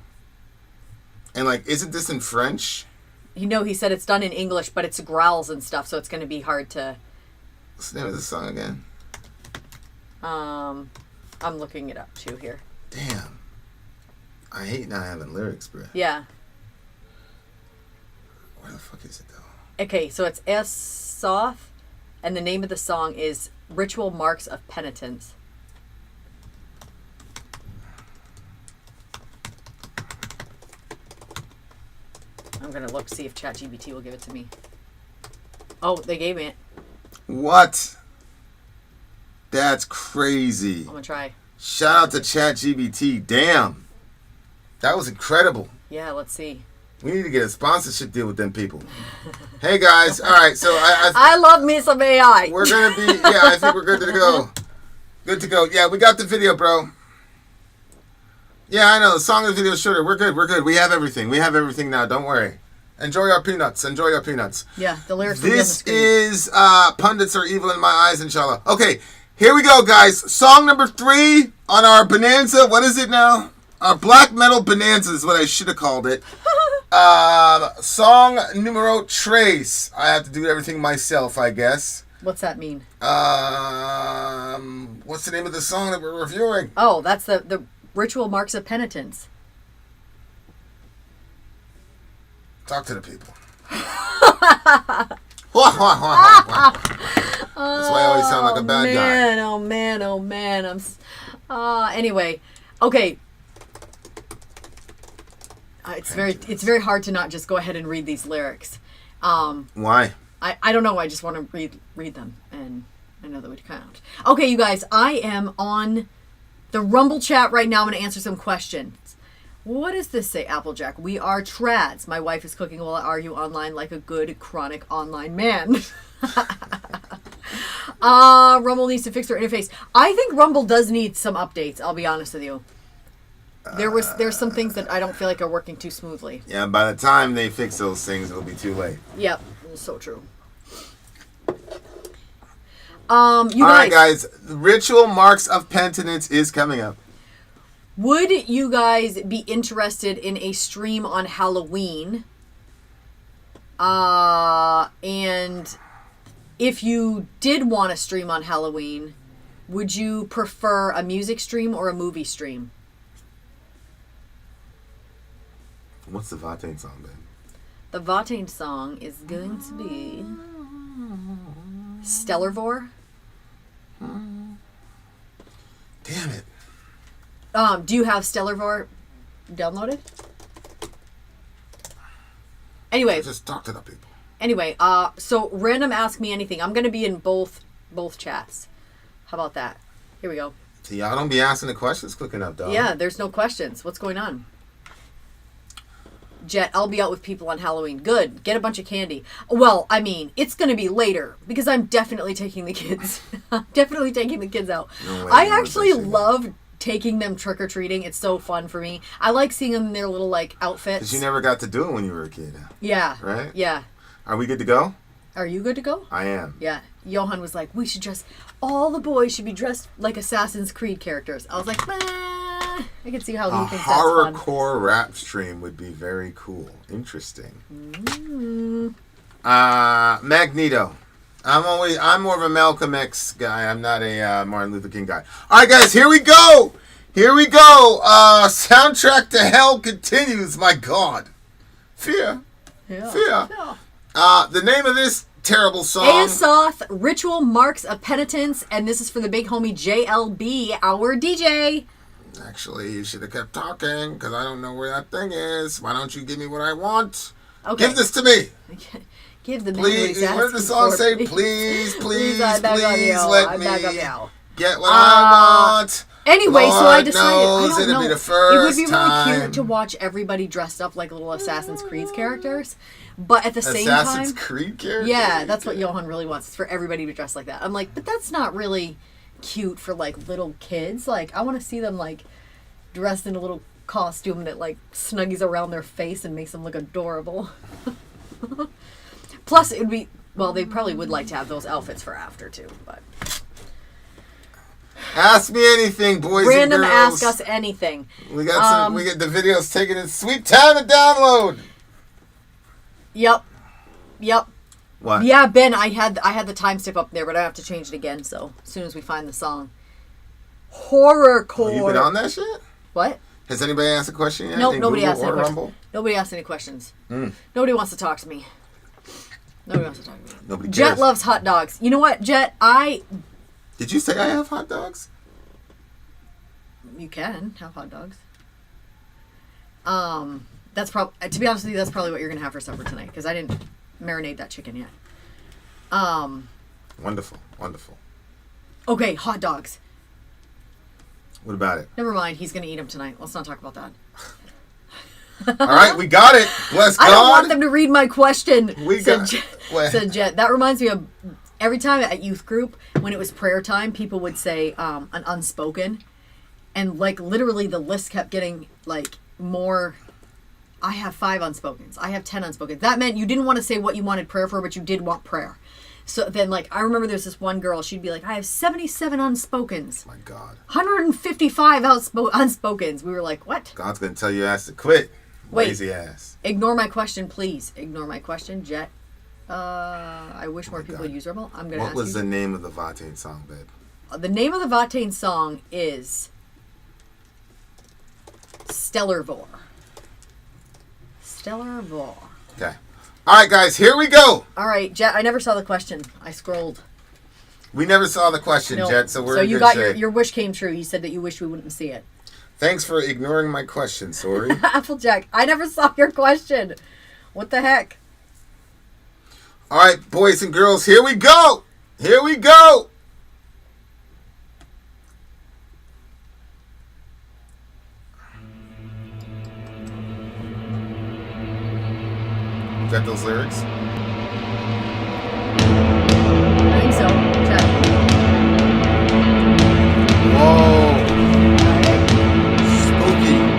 and like, isn't this in French? He said it's done in English, but it's growls and stuff, so it's going to be hard to. What's the name of the song again? I'm looking it up too here. Damn, I hate not having lyrics, bro. Yeah. Where the fuck is it though? Okay, so it's Aosoth, and the name of the song is Ritual Marks of Penitence. I'm going to look, see if ChatGPT will give it to me. Oh, they gave me it. What? That's crazy. I'm going to try. Shout out to ChatGPT. Damn. That was incredible. Yeah, let's see. We need to get a sponsorship deal with them people. Hey guys, all right. So I love me some AI. we're gonna be. Yeah, I think we're good to go. Good to go. Yeah, we got the video, bro. Yeah, I know. The song and the video is shorter. We're good. We're good. We have everything. We have everything now. Don't worry. Enjoy our peanuts. Enjoy our peanuts. Yeah, the lyrics will be on the This screen. is Pundits Are Evil in My Eyes, inshallah. Okay, here we go, guys. Song number 3 on our Bonanza. What is it now? Our Black Metal Bonanza is what I should have called it. Song numero tres. I have to do everything myself, I guess. What's that mean? What's the name of the song that we're reviewing? Oh, that's the Ritual Marks of Penitence. Talk to the people. That's why I always sound like a bad guy. Oh man. Anyway, okay. It's very hard to not just go ahead and read these lyrics. Why? I don't know. I just want to read them, and I know that we can't. Okay, you guys, I am on the Rumble chat right now. I'm going to answer some questions. What does this say, Applejack? We are trads. My wife is cooking while I argue online like a good chronic online man. Rumble needs to fix their interface. I think Rumble does need some updates, I'll be honest with you. There's some things that I don't feel like are working too smoothly. Yeah, by the time they fix those things, it'll be too late. Yep, so true. All right, guys. Ritual Marks of Penitence is coming up. Would you guys be interested in a stream on Halloween? And if you did want to stream on Halloween, would you prefer a music stream or a movie stream? What's the Watain song, then? The Watain song is going to be Stellarvor. Damn it. Do you have Stellarvor downloaded? Anyway. Just talk to the people. Anyway, so random ask me anything. I'm going to be in both chats. How about that? Here we go. So y'all don't be asking the questions quick enough, dog. Yeah, there's no questions. What's going on? Jet, I'll be out with people on Halloween. Good. Get a bunch of candy. Well, I mean, it's going to be later because I'm definitely taking the kids. I'm definitely taking the kids out. No way, I actually love taking them trick-or-treating. It's so fun for me. I like seeing them in their little, like, outfits. Because you never got to do it when you were a kid. Yeah. Right? Yeah. Are we good to go? Are you good to go? I am. Yeah. Johan was like, we should dress, all the boys should be dressed like Assassin's Creed characters. I was like, I can see how he thinks that's fun. Horrorcore rap stream would be very cool. Interesting. Magneto. I'm more of a Malcolm X guy. I'm not a Martin Luther King guy. All right, guys, here we go. Soundtrack to Hell continues. My God. Fear. The name of this terrible song. Aosoth-Ritual Marks of Penitence, and this is for the big homie JLB, our DJ. Actually, you should have kept talking, because I don't know where that thing is. Why don't you give me what I want? Okay. Give this to me. Give the man please. What did the song say? Please, let me get what I want. Anyway, Lord so I decided, knows I don't know. Be the first it would be really time. cute to watch everybody dressed up like little Assassin's Creed characters. But at the same time... Assassin's Creed characters? Yeah, that's what Johan really wants. It's for everybody to dress like that. I'm like, but that's not really cute for, like, little kids. Like, I want to see them, like, dressed in a little costume that, like, snuggies around their face and makes them look adorable. Plus, it would be... Well, they probably would like to have those outfits for after, too, but... Ask me anything, boys Random and girls. ask us anything. We got we get the videos taking its sweet time to download. Yep. What? Yeah, Ben, I had the time step up there, but I have to change it again, so as soon as we find the song. Horrorcore. Oh, you been on that shit? What? Has anybody asked a question yet? Nope, nobody asked any questions. Rumble? Nobody asked any questions. Nobody wants to talk to me. Nobody wants to talk to me. Nobody cares. Jet loves hot dogs. You know what, Jet? Did you say I have hot dogs? You can have hot dogs. That's probably, to be honest with you, that's probably what you're gonna have for supper tonight because I didn't marinate that chicken yet. Wonderful. Okay, hot dogs. What about it? Never mind. He's gonna eat them tonight. Let's not talk about that. All right, we got it. Bless God. I don't want them to read my question. Said Jet. That reminds me of every time at youth group when it was prayer time, people would say an unspoken, and like literally the list kept getting like more. I have 5 unspokens. I have 10 unspokens. That meant you didn't want to say what you wanted prayer for, but you did want prayer. So then, like, I remember there's this one girl, she'd be like, I have 77 unspokens. My God. 155 unspokens. We were like, what? God's going to tell your ass to quit. Wait. Lazy ass. Ignore my question, please. Ignore my question, Jet. I wish more people would use Rebel. I'm going to ask you. What was the name of the Watain song, babe? The name of the Watain song is Stellarvor. Okay. All right, guys, here we go. All right, Jet, I never saw the question. I scrolled. We never saw the question, No. Jet, so we're So in you good got shape. your wish came true. You said that you wished we wouldn't see it. Thanks for ignoring my question, Sori. Applejack, I never saw your question. What the heck? All right, boys and girls, here we go. Here we go. got those lyrics? I think so. Check. Whoa. Spooky.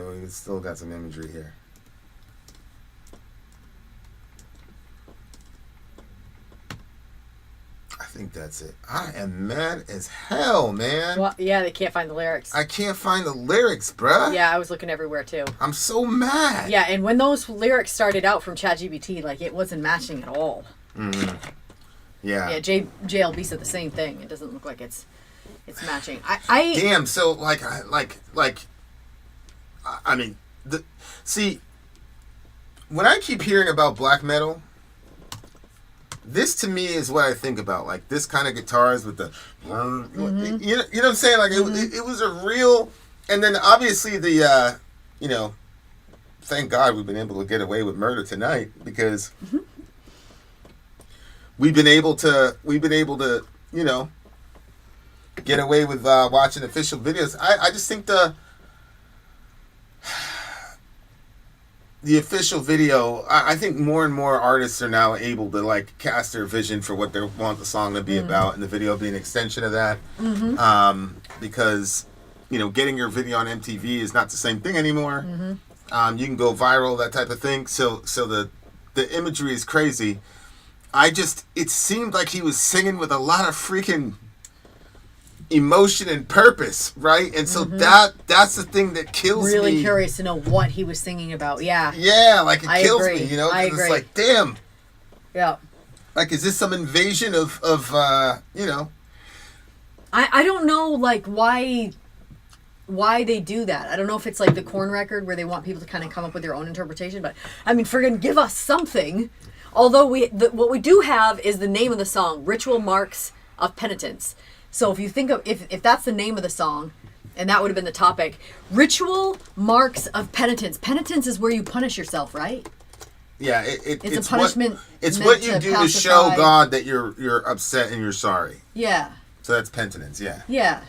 So we still got some imagery here. I think that's it. I am mad as hell, man. Well, yeah, they can't find the lyrics. I can't find the lyrics, bruh. Yeah, I was looking everywhere too. I'm so mad. Yeah, and when those lyrics started out from ChatGPT, like it wasn't matching at all. Mm-hmm. Yeah. Yeah, JLB said the same thing. It doesn't look like it's matching. I Damn. So see, when I keep hearing about black metal, this to me is what I think about. Like this kind of guitars with the, you know what I'm saying? Like it was a real, and then obviously the, thank God we've been able to get away with murder tonight because we've been able to, get away with watching official videos. I just think the official video, I think more and more artists are now able to like cast their vision for what they want the song to be about, and the video be an extension of that. Because getting your video on MTV is not the same thing anymore. You can go viral, that type of thing. So the imagery is crazy. It seemed like he was singing with a lot of freaking emotion and purpose, right? And so that's the thing that kills me. Really curious to know what he was singing about. Yeah. Yeah, like it kills agree. me, because I agree. it's like, damn. Yeah. Like, is this some invasion of I don't know, like, why they do that. I don't know if it's like the Korn record where they want people to kind of come up with their own interpretation, but I mean, friggin' give us something. Although what we do have is the name of the song, Ritual Marks of Penitence. So if you think of, if that's the name of the song, and that would have been the topic, Ritual Marks of Penitence. Penitence is where you punish yourself, right? Yeah, it's a punishment. It's what you do to show God that you're upset and you're sorry. Yeah. So that's penitence, yeah. Yeah.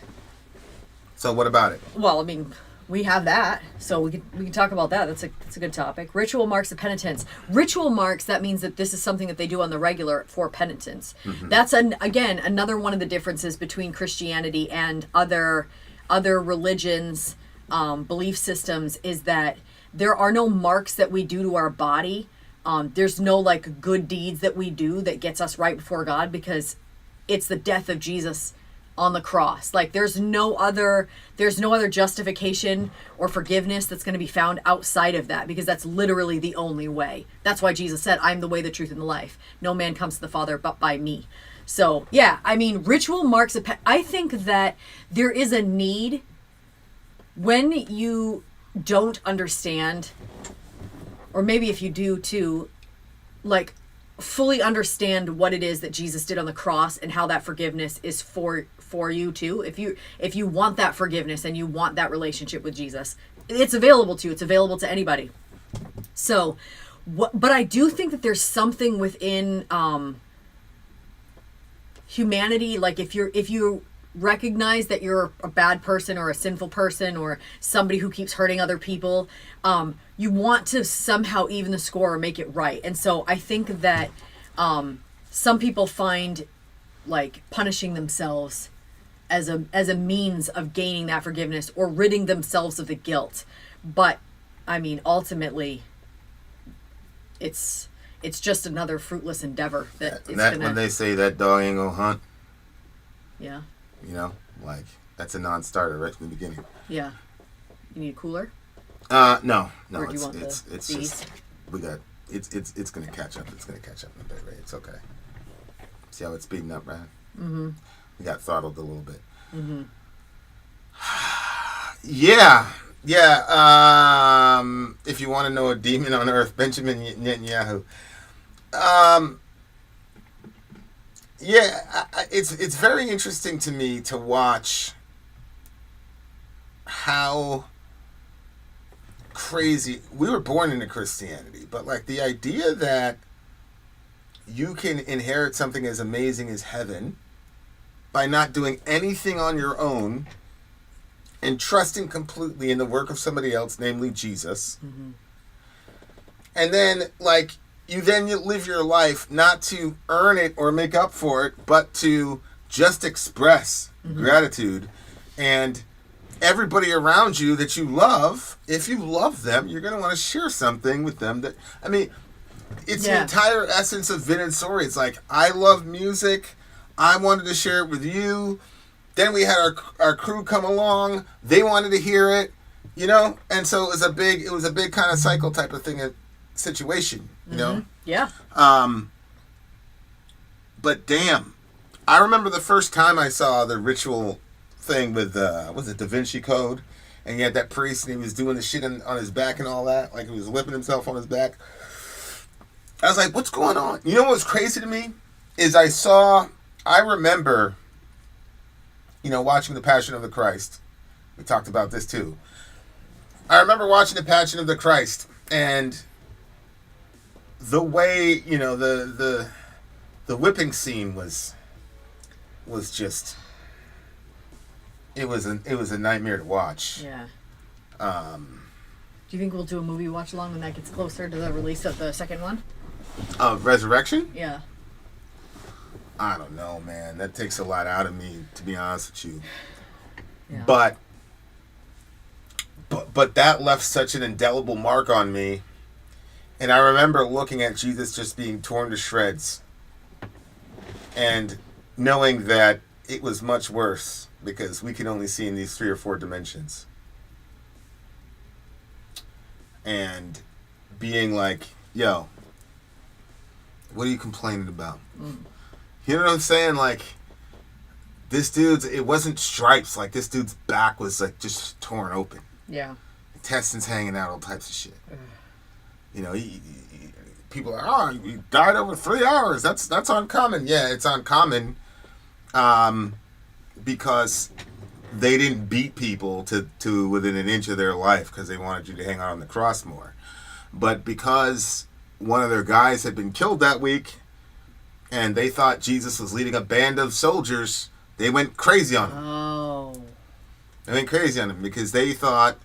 So what about it? Well, I mean, we have that, so we can talk about that. That's a good topic. Ritual marks of penitence. Ritual marks, that means that this is something that they do on the regular for penitence. That's again another one of the differences between Christianity and other religions, belief systems, is that there are no marks that we do to our body. There's no like good deeds that we do that gets us right before God, because it's the death of Jesus on the cross. Like there's no other justification or forgiveness that's going to be found outside of that, because that's literally the only way. That's why Jesus said, I'm the way, the truth, and the life. No man comes to the Father but by me. So yeah, I mean, ritual marks of I think that there is a need, when you don't understand, or maybe if you do too, like fully understand what it is that Jesus did on the cross and how that forgiveness is for you too. If you want that forgiveness and you want that relationship with Jesus, it's available to you. It's available to anybody. So, but I do think that there's something within humanity, like if you recognize that you're a bad person or a sinful person or somebody who keeps hurting other people, you want to somehow even the score or make it right. And so I think that some people find like punishing themselves as a means of gaining that forgiveness or ridding themselves of the guilt. But I mean, ultimately, it's just another fruitless endeavor when they say that dog ain't gonna hunt. Yeah. Like that's a non-starter right from the beginning. Yeah. You need a cooler? No. Or do you want it's these? just it's gonna catch up. It's gonna catch up in a bit, right? It's okay. See how it's speeding up, right? Mm-hmm. We got throttled a little bit. Mm-hmm. Yeah. If you want to know a demon on earth, Benjamin Netanyahu. It's very interesting to me to watch how crazy we were born into Christianity, but like the idea that you can inherit something as amazing as heaven by not doing anything on your own and trusting completely in the work of somebody else, namely Jesus. Mm-hmm. And then like you live your life not to earn it or make up for it, but to just express gratitude and everybody around you that you love, if you love them, you're going to want to share something with them that, I mean, it's the entire essence of Vin and Sori. It's like, I love music. I wanted to share it with you. Then we had our crew come along. They wanted to hear it, you know? And so it was a big kind of cycle type of thing, situation, you know? Yeah. But damn, I remember the first time I saw the ritual thing with, was it Da Vinci Code? And he had that priest and he was doing the shit on his back and all that. Like he was whipping himself on his back. I was like, what's going on? You know what was crazy to me? Is I remember, you know, watching The Passion of the Christ. We talked about this too. I remember watching The Passion of the Christ and the way, you know, the whipping scene was just, it was a nightmare to watch. Yeah. Do you think we'll do a movie watch along when that gets closer to the release of the second one? Resurrection? Yeah. I don't know, man. That takes a lot out of me, to be honest with you. Yeah. But that left such an indelible mark on me. And I remember looking at Jesus just being torn to shreds. And knowing that it was much worse because we can only see in these 3 or 4 dimensions. And being like, yo, what are you complaining about? You know what I'm saying? Like, it wasn't stripes. Like, this dude's back was, like, just torn open. Yeah. Intestines hanging out, all types of shit. You know, people are, he died over 3 hours. That's uncommon. Yeah, it's uncommon because they didn't beat people to within an inch of their life because they wanted you to hang out on the cross more. But because one of their guys had been killed that week, and they thought Jesus was leading a band of soldiers, they went crazy on him. Oh. They went crazy on him because they thought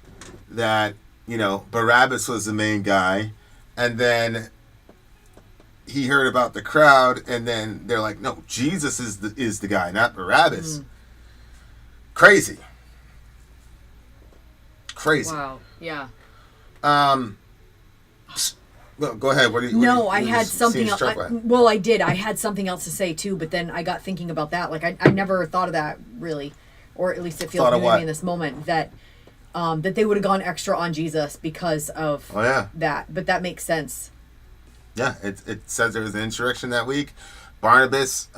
that, you know, Barabbas was the main guy, and then he heard about the crowd, and then they're like, no, Jesus is the guy, not Barabbas. Crazy. Wow. Yeah. Well, go ahead. I had something else. I did. I had something else to say too, but then I got thinking about that. Like I never thought of that really, or at least it feels new to me in this moment that they would have gone extra on Jesus because of that. But that makes sense. Yeah, it says there was an insurrection that week. Barabbas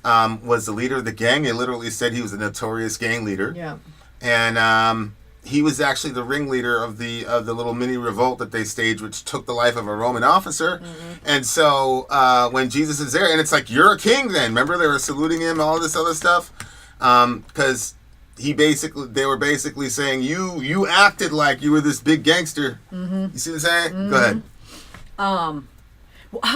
was the leader of the gang. It literally said he was a notorious gang leader. Yeah, and he was actually the ringleader of the little mini revolt that they staged, which took the life of a Roman officer. And so when Jesus is there, and it's like, you're a king then. Remember, they were saluting him, all this other stuff, because they were basically saying, you acted like you were this big gangster. You see what I'm saying? Go ahead.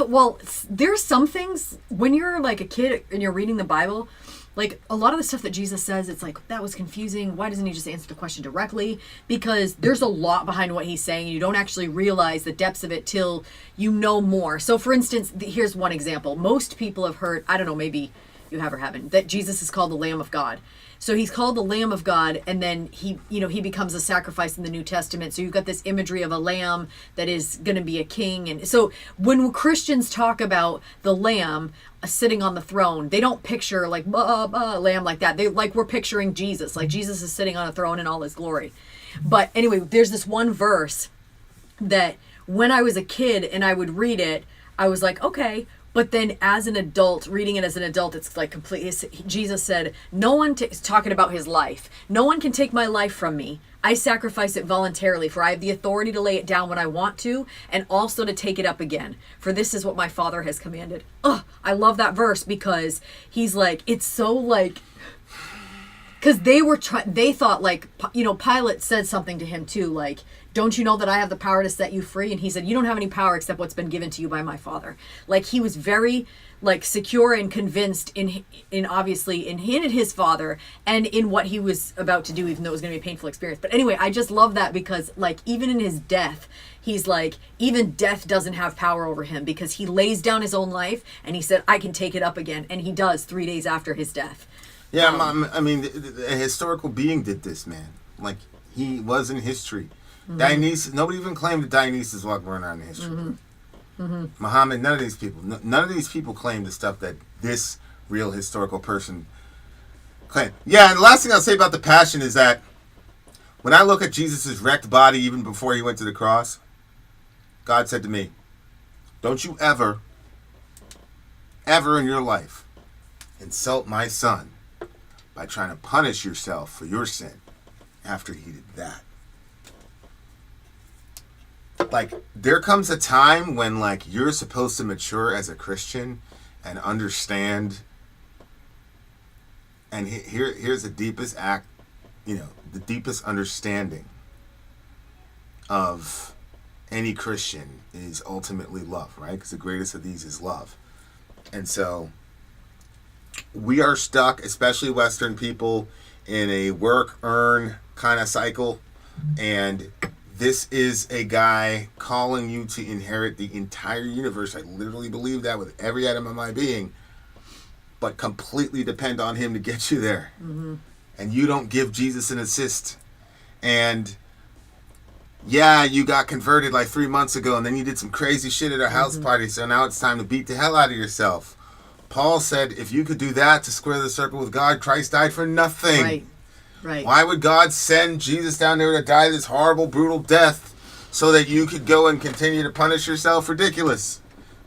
Well, there's some things when you're like a kid and you're reading the Bible. Like, a lot of the stuff that Jesus says, it's like, that was confusing. Why doesn't he just answer the question directly? Because there's a lot behind what he's saying. You don't actually realize the depths of it till you know more. So, for instance, here's one example. Most people have heard, I don't know, maybe you have or haven't, that Jesus is called the Lamb of God. So he's called the Lamb of God, and then he becomes a sacrifice in the New Testament. So you've got this imagery of a lamb that is going to be a king. And so when Christians talk about the lamb sitting on the throne, they don't picture like lamb like that. We're picturing Jesus, like Jesus is sitting on a throne in all his glory. But anyway, there's this one verse that when I was a kid and I would read it, I was like, okay. But then as an adult, reading it as an adult, it's like completely, Jesus said, no one is talking about his life. No one can take my life from me. I sacrifice it voluntarily, for I have the authority to lay it down when I want to, and also to take it up again. For this is what my Father has commanded. Ugh, I love that verse because he's like, it's so like, because they thought like, Pilate said something to him too, like, don't you know that I have the power to set you free? And he said, you don't have any power except what's been given to you by my Father. Like, he was very like secure and convinced in his Father and in what he was about to do, even though it was going to be a painful experience. But anyway, I just love that because like, even in his death, he's like, even death doesn't have power over him because he lays down his own life and he said, I can take it up again. And he does 3 days after his death. Yeah, I mean, a historical being did this, man. Like, he was in history. Dionysus, nobody even claimed that Dionysus walked around in history. Muhammad, none of these people claim the stuff that this real historical person claimed. Yeah, and the last thing I'll say about the Passion is that when I look at Jesus' wrecked body even before he went to the cross, God said to me, don't you ever in your life insult my son by trying to punish yourself for your sin after he did that. Like, there comes a time when, like, you're supposed to mature as a Christian and understand. And here's the deepest act, the deepest understanding of any Christian is ultimately love, right? Because the greatest of these is love. And so we are stuck, especially Western people, in a work-earn kind of cycle. And this is a guy calling you to inherit the entire universe. I literally believe that with every atom of my being, but completely depend on him to get you there. And you don't give Jesus an assist. And yeah, you got converted like 3 months ago, and then you did some crazy shit at a house party, so now it's time to beat the hell out of yourself. Paul said, if you could do that to square the circle with God, Christ died for nothing. Right. Why would God send Jesus down there to die this horrible, brutal death so that you could go and continue to punish yourself? Ridiculous.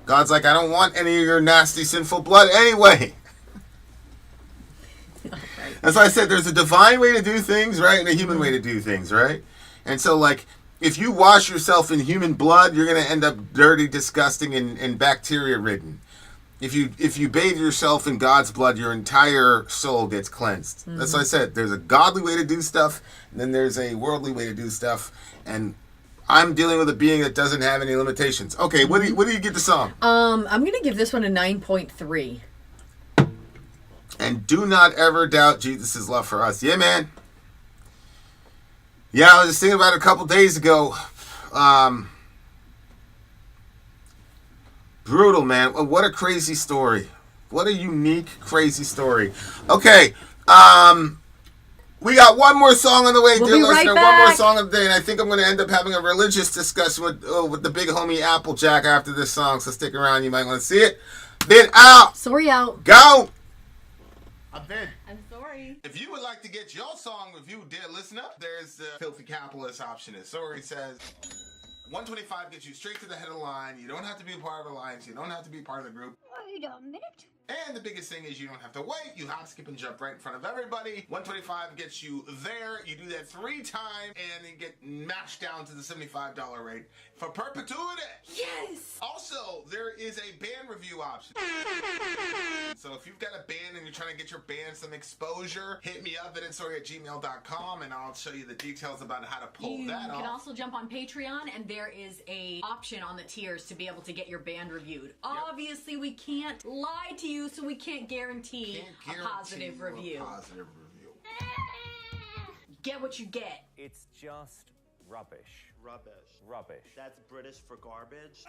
God's like, I don't want any of your nasty, sinful blood anyway. That's why I said there's a divine way to do things, right? And a human way to do things, right? And so, like, if you wash yourself in human blood, you're going to end up dirty, disgusting, and bacteria-ridden. If you bathe yourself in God's blood, your entire soul gets cleansed. That's what I said. There's a godly way to do stuff, and then there's a worldly way to do stuff. And I'm dealing with a being that doesn't have any limitations. Okay, what do you give the song? I'm going to give this one a 9.3. And do not ever doubt Jesus' love for us. Yeah, man. Yeah, I was just thinking about it a couple days ago. Brutal, man. What a crazy story. What a unique, crazy story. Okay, we got one more song on the way, dear listener. One more song of the day, and I think I'm going to end up having a religious discussion with the big homie Applejack after this song, so stick around. You might want to see it. Been out. Sori out. Go. I'm Ben. I'm sorry. If you would like to get your song reviewed, dear listener, there's the filthy capitalist option. As Sori says, 125 gets you straight to the head of the line. You don't have to be a part of the alliance. You don't have to be part of the group. Wait a minute. And the biggest thing is you don't have to wait. You hop, skip, and jump right in front of everybody. 125 gets you there. You do that 3 times, and then get mashed down to the $75 rate for perpetuity. Yes! Also, there is a band review option. So if you've got a band and you're trying to get your band some exposure, hit me up at itsori@gmail.com, and I'll show you the details about how to pull that off. You can also jump on Patreon, and there is a option on the tiers to be able to get your band reviewed. Obviously, we can't lie to you, so we can't guarantee a positive review. Get what you get. It's just rubbish. Rubbish. That's British for garbage.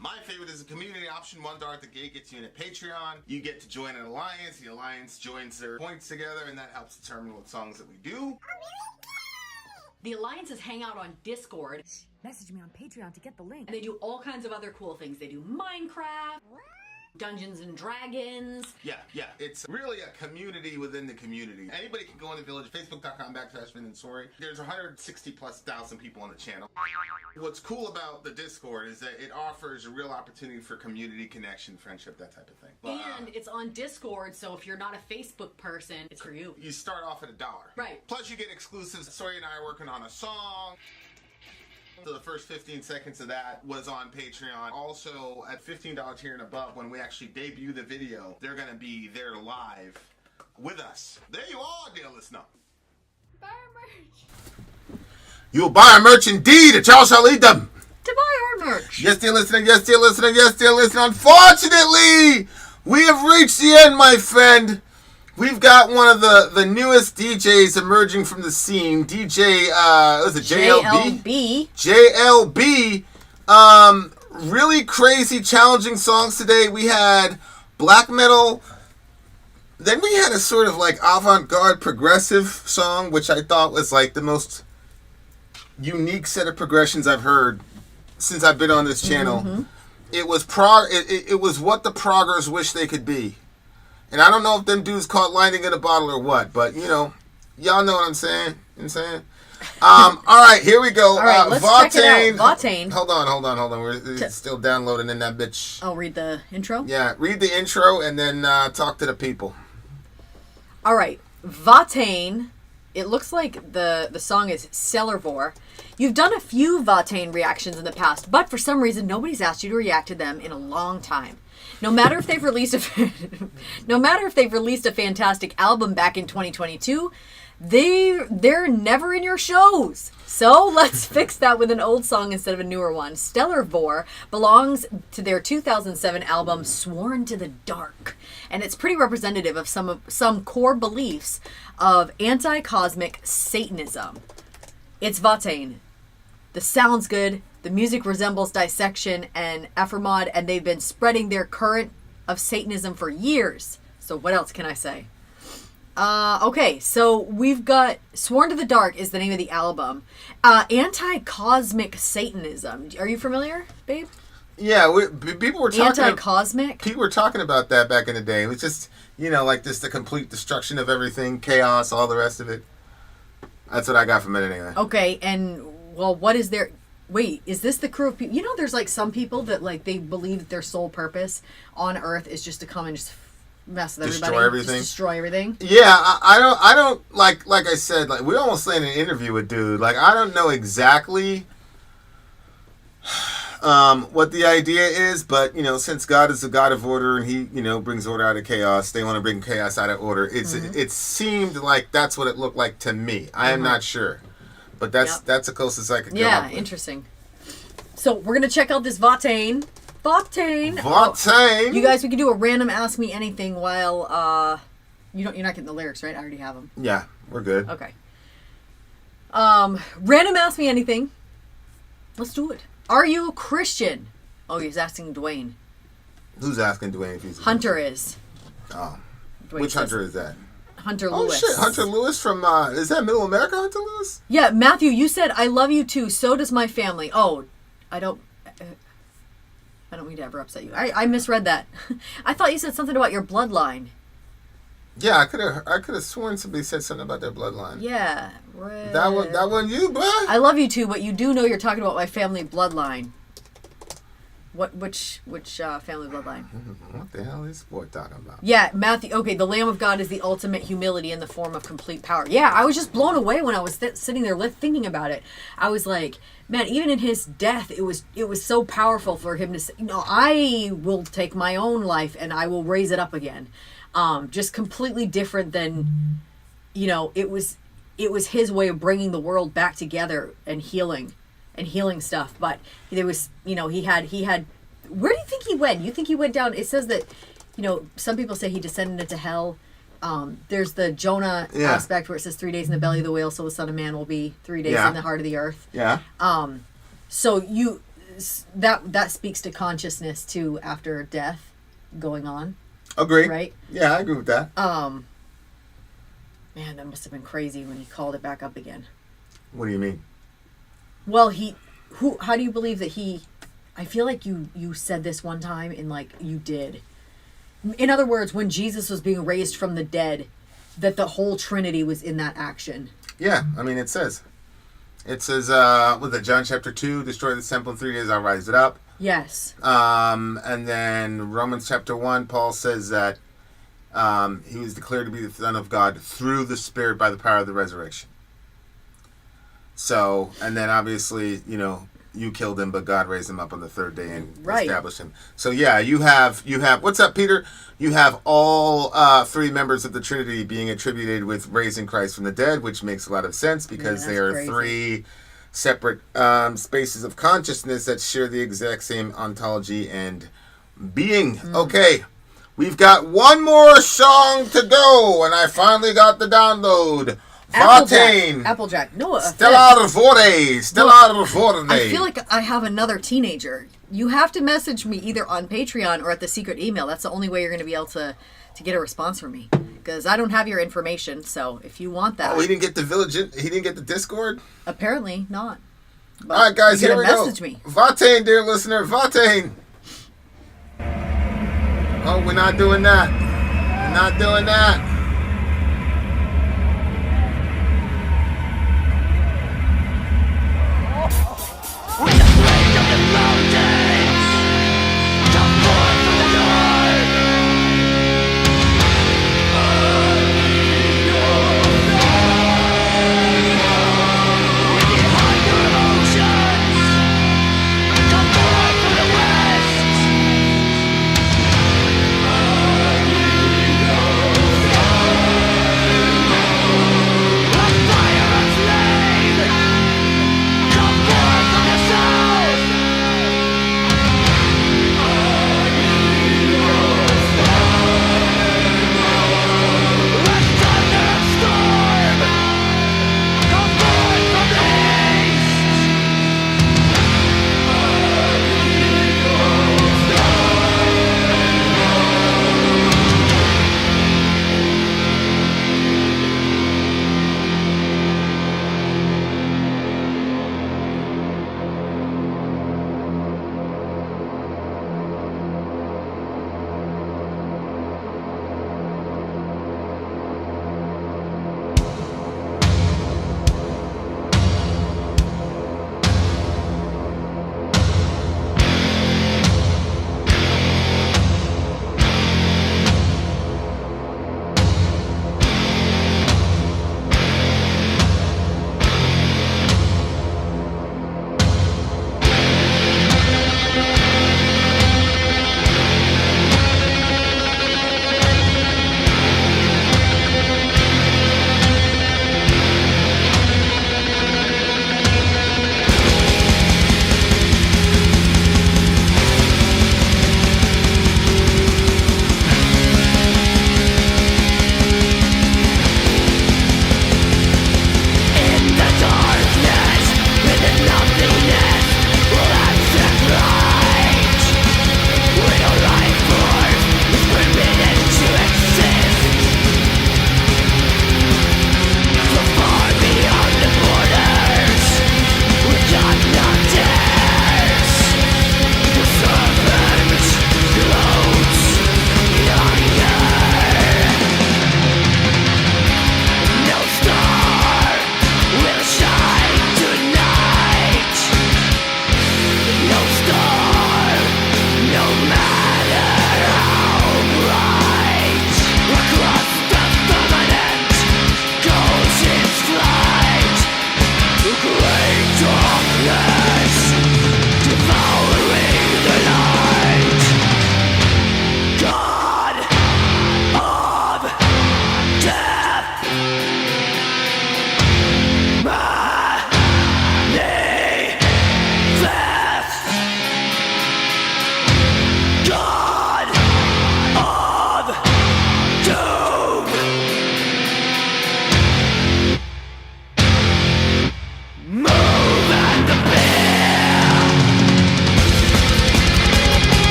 My favorite is a community option. $1 at the gate gets you in a Patreon. You get to join an alliance. The alliance joins their points together, and that helps determine what songs that we do. The alliances hang out on Discord. Message me on Patreon to get the link. And they do all kinds of other cool things. They do Minecraft, Dungeons and Dragons. Yeah. It's really a community within the community. Anybody can go in the village, facebook.com/VinandSori. There's 160,000+ people on the channel. What's cool about the Discord is that it offers a real opportunity for community connection, friendship, that type of thing. But, and it's on Discord, so if you're not a Facebook person, it's for you. You start off at $1. Right. Plus you get exclusives. Sori and I are working on a song. So the first 15 seconds of that was on Patreon. Also, at $15 tier and above, when we actually debut the video, they're going to be there live with us. There you are, dear listener. Buy our merch. You'll buy our merch indeed, and y'all shall eat them. To buy our merch. Yes, dear listener. Yes, dear listener. Yes, dear listener. Unfortunately, we have reached the end, my friend. We've got one of the newest DJs emerging from the scene. DJ, was it JLB? JLB. Really crazy, challenging songs today. We had black metal Then we had a sort of like avant-garde progressive song, which I thought was like the most unique set of progressions I've heard since I've been on this channel. Mm-hmm. It was it was what the proggers wish they could be. And I don't know if them dudes caught lightning in a bottle or what, but you know, y'all know what I'm saying. All right, here we go. All right, let's check it out. Watain. Hold on. We're still downloading in that bitch. I'll read the intro. Yeah, read the intro and then talk to the people. All right, Watain. It looks like the song is Cellarvor. You've done a few Watain reactions in the past, but for some reason nobody's asked you to react to them in a long time. No matter if they've released a fantastic album back in 2022, they're never in your shows. So let's fix that with an old song instead of a newer one. Cellarvor belongs to their 2007 album Sworn to the Dark, and it's pretty representative of some core beliefs of anti-cosmic Satanism. It's Watain. The sound's good. The music resembles Dissection and Ephemod, and they've been spreading their current of Satanism for years. So what else can I say? Okay, so we've got Sworn to the Dark is the name of the album. Anti-cosmic Satanism. Are you familiar, babe? Yeah, people were talking. Anti-cosmic? People were talking about that back in the day. It was just, you know, like this, the complete destruction of everything, chaos, all the rest of it. That's what I got from it anyway. Okay, and, well, what is their... Wait, is this the crew of people? You know, there's like some people that like they believe that their sole purpose on Earth is just to come and just mess with everybody. Destroy everything. Just destroy everything. Yeah, I don't like I said, like we almost said in an interview with dude, like I don't know exactly what the idea is, but you know, since God is a God of order and he, you know, brings order out of chaos, they want to bring chaos out of order. It seemed like that's what it looked like to me. I am not sure. But that's the closest I could come up with. Interesting. So we're gonna check out this Watain. Watain. You guys, we can do a random Ask Me Anything while you're not getting the lyrics, right? I already have them. Yeah, we're good. Okay. Random Ask Me Anything. Let's do it. Are you a Christian? Oh, he's asking Dwayne. Who's asking Dwayne if he's a Hunter is. Oh. Dwayne Which says, Hunter is that? Hunter Oh Lewis. shit, Hunter Lewis from is that Middle America Hunter Lewis? Yeah, Matthew, you said I love you too. So does my family. Oh, I don't mean to ever upset you. I misread that. I thought you said something about your bloodline. Yeah, I could have sworn somebody said something about their bloodline. Yeah, right. That one you, bro. I love you too, but you do know you're talking about my family bloodline. Which family bloodline? What the hell is boy talking about? Yeah, Matthew. Okay, the Lamb of God is the ultimate humility in the form of complete power. Yeah, I was just blown away when I was sitting there thinking about it. I was like, man, even in his death, it was so powerful for him to say, you know, I will take my own life and I will raise it up again. Just completely different than, you know, it was his way of bringing the world back together and healing stuff. But there was, you know, he had where do you think he went? You think he went down? It says that, you know, some people say he descended into hell. There's the Jonah aspect where it says 3 days in the belly of the whale, so the Son of Man will be 3 days in the heart of the earth. Yeah. So that speaks to consciousness too after death going on. Agree. Right? Yeah, I agree with that. Man, that must have been crazy when he called it back up again. What do you mean? Well, how do you believe that I feel like you said this one time and like you did. In other words, when Jesus was being raised from the dead, that the whole Trinity was in that action. Yeah, I mean, it says, with the John chapter 2, destroy the temple in 3 days, I'll rise it up. Yes. And then Romans chapter 1, Paul says that he was declared to be the Son of God through the Spirit by the power of the resurrection. So, and then obviously, you know, you killed him, but God raised him up on the third day and established him. So yeah, you have, what's up, Peter? You have all three members of the Trinity being attributed with raising Christ from the dead, which makes a lot of sense because they are three separate spaces of consciousness that share the exact same ontology and being. Okay, we've got one more song to go, and I finally got the download. Watain. Applejack. No offense. Stellar I feel like I have another teenager. You have to message me either on Patreon or at the secret email. That's the only way you're going to be able to to get a response from me. Because I don't have your information, so if you want that... Oh, he didn't get the village... He didn't get the Discord? Apparently not. But all right, guys, here we go. Message me. Watain, dear listener, Watain. Oh, we're not doing that. We're not doing that.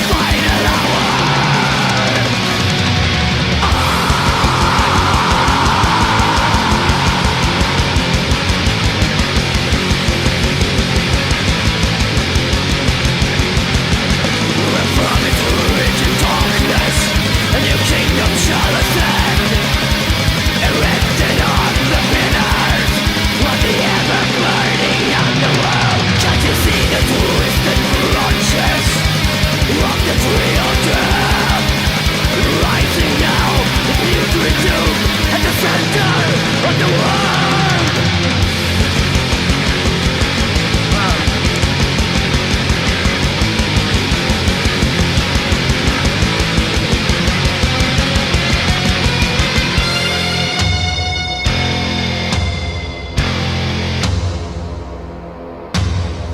Final hour.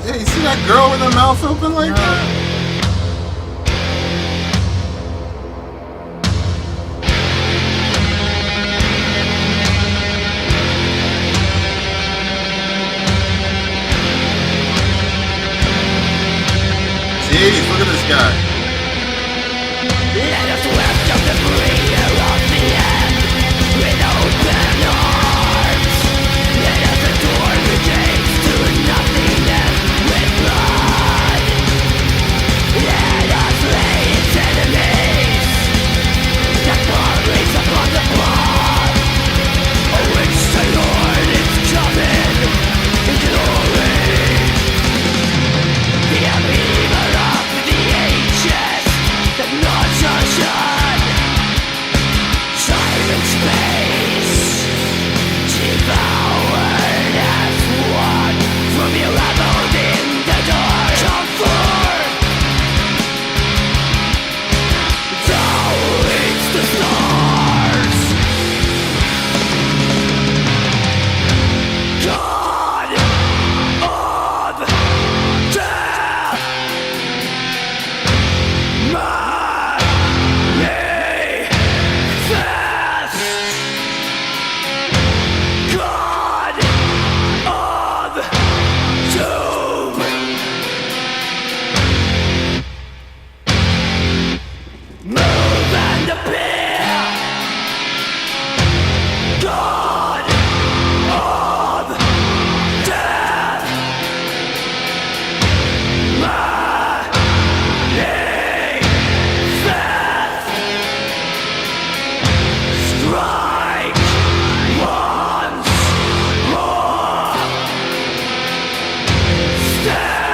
Yeah, you see that girl with her mouth open like that? Jeez, look at this guy. Let us welcome the breeder of the end with open arms. Let us adore the gates to nothingness with blood. Let us lay its enemies that parties upon the blood. Which the Lord is coming in glory. The Redeemer of the ages, the non-sunshine, silent space, devoured as one from your abode in the dark. Comfort, thou eats the stars. God of death, manifest. God of doom, move and appear. God of death, manifest. Strike once more. Stand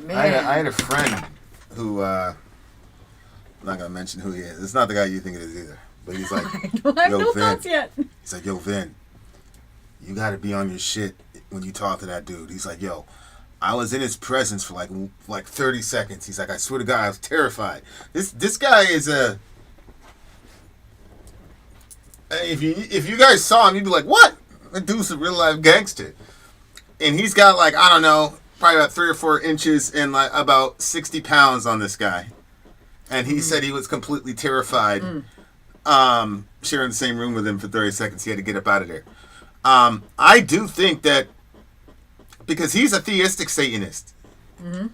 like I had a friend who, I'm not going to mention who he is. It's not the guy you think it is either. But he's like, I have no Vin. thoughts yet. He's like, yo, Vin, you got to be on your shit when you talk to that dude. He's like, yo, I was in his presence for like 30 seconds. He's like, I swear to God, I was terrified. This guy is a... If you guys saw him, you'd be like, what? That dude's a real life gangster. And he's got like, I don't know, probably about 3 or 4 inches and like about 60 pounds on this guy. And he said he was completely terrified sharing the same room with him for 30 seconds. He had to get up out of there. I do think that because he's a theistic Satanist. Mm-hmm.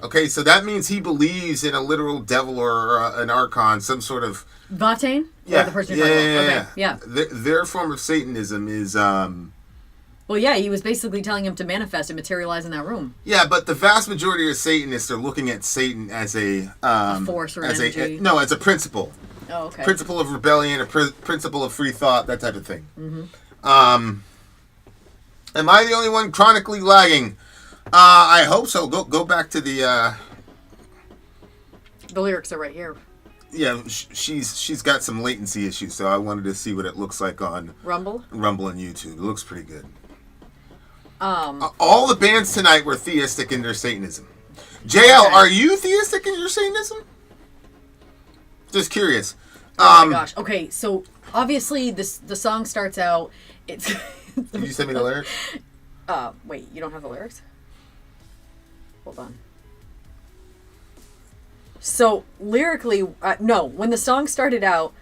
Okay, so that means he believes in a literal devil or an archon, some sort of... Watain? Yeah. Or the person you're talking about? Okay, yeah. Their form of Satanism is... Well, yeah, he was basically telling him to manifest and materialize in that room. Yeah, but the vast majority of Satanists are looking at Satan as a force or as energy. as a principle. Oh, okay. Principle of rebellion, a principle of free thought, that type of thing. Mm-hmm. Am I the only one chronically lagging? I hope so. Go back to the. The lyrics are right here. Yeah, she's got some latency issues, so I wanted to see what it looks like on Rumble and YouTube. It looks pretty good. All the bands tonight were theistic in their Satanism. JL, Okay. are you theistic in your Satanism? Just curious. Oh my gosh. Okay, so obviously the song starts out. It's. Did you send me the lyrics? Wait, you don't have the lyrics? Hold on. So lyrically, no. When the song started out,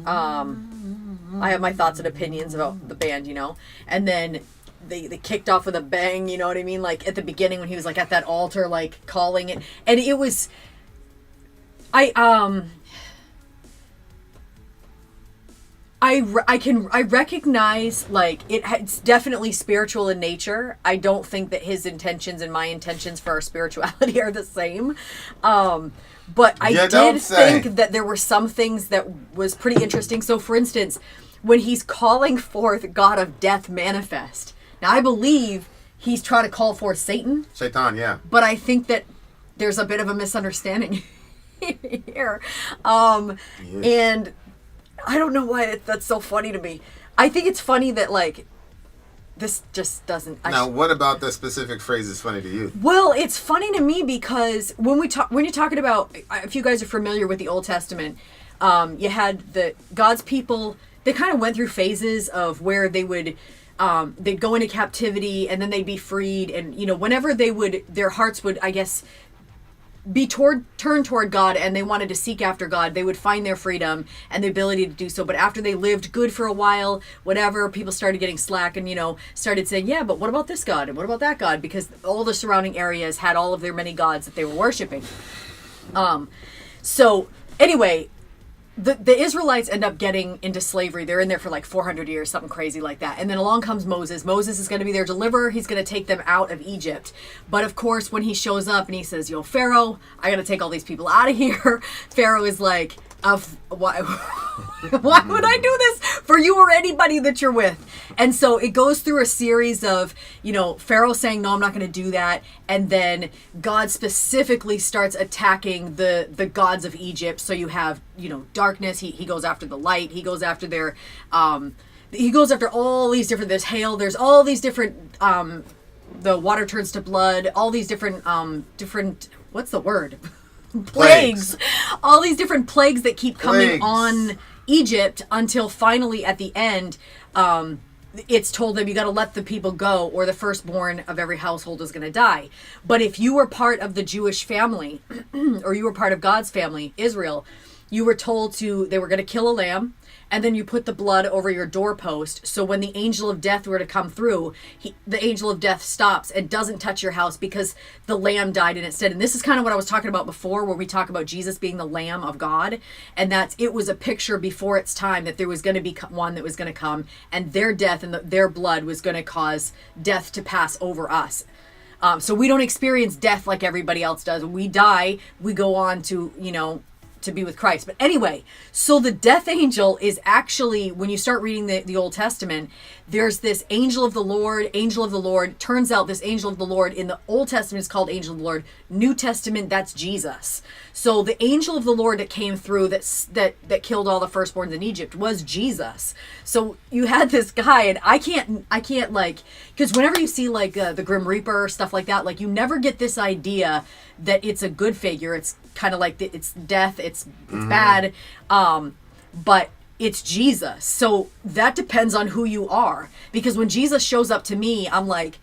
I have my thoughts and opinions about the band, you know, and then they kicked off with a bang, you know what I mean? Like at the beginning when he was like at that altar, like calling it, and it was, I recognize like it's definitely spiritual in nature. I don't think that his intentions and my intentions for our spirituality are the same. But I did think that there were some things that was pretty interesting. So for instance, when he's calling forth God of Death manifest. Now I believe he's trying to call forth Satan. Shaitan, yeah. But I think that there's a bit of a misunderstanding here. And I don't know why that's so funny to me. I think it's funny that, like, this just doesn't... Now, what about the specific phrase is funny to you? Well, it's funny to me because when you're talking about... If you guys are familiar with the Old Testament, you had God's people... They kind of went through phases of where they would... they'd go into captivity and then they'd be freed. And, you know, whenever their hearts would, I guess... be turned toward God and they wanted to seek after God, they would find their freedom and the ability to do so. But after they lived good for a while, whatever, people started getting slack and, you know, started saying, yeah, but what about this God? And what about that God? Because all the surrounding areas had all of their many gods that they were worshiping. So anyway, the Israelites end up getting into slavery. They're in there for like 400 years, something crazy like that. And then along comes Moses. Moses is going to be their deliverer. He's going to take them out of Egypt. But of course, when he shows up and he says, yo, Pharaoh, I got to take all these people out of here. Pharaoh is like, why would I do this for you or anybody that you're with? And so it goes through a series of, you know, Pharaoh saying, no, I'm not going to do that. And then God specifically starts attacking the gods of Egypt. So you have, you know, darkness. He goes after the light. He goes after he goes after all these different, there's hail. There's all these different, the water turns to blood, all these different, what's the word? Plagues. All these different plagues that keep coming on Egypt until finally at the end, it's told them you got to let the people go or the firstborn of every household is going to die. But if you were part of the Jewish family or you were part of God's family, Israel, you were told they were going to kill a lamb. And then you put the blood over your doorpost. So when the angel of death were to come through, the angel of death stops and doesn't touch your house because the lamb died in its stead. And this is kind of what I was talking about before, where we talk about Jesus being the Lamb of God. And it was a picture before its time that there was going to be one that was going to come, and their death and their blood was going to cause death to pass over us. So we don't experience death like everybody else does. When we die, we go on to, you know, to be with Christ. But anyway, so the death angel is actually, when you start reading the Old Testament, there's this angel of the Lord. Turns out this angel of the Lord in the Old Testament is called angel of the Lord. New Testament, that's Jesus. So the angel of the Lord that came through that killed all the firstborns in Egypt was Jesus. So you had this guy, and I can't like, because whenever you see like the Grim Reaper, stuff like that, like you never get this idea that it's a good figure. It's kind of like it's death, it's bad, but it's Jesus. So that depends on who you are, because when Jesus shows up to me, I'm like,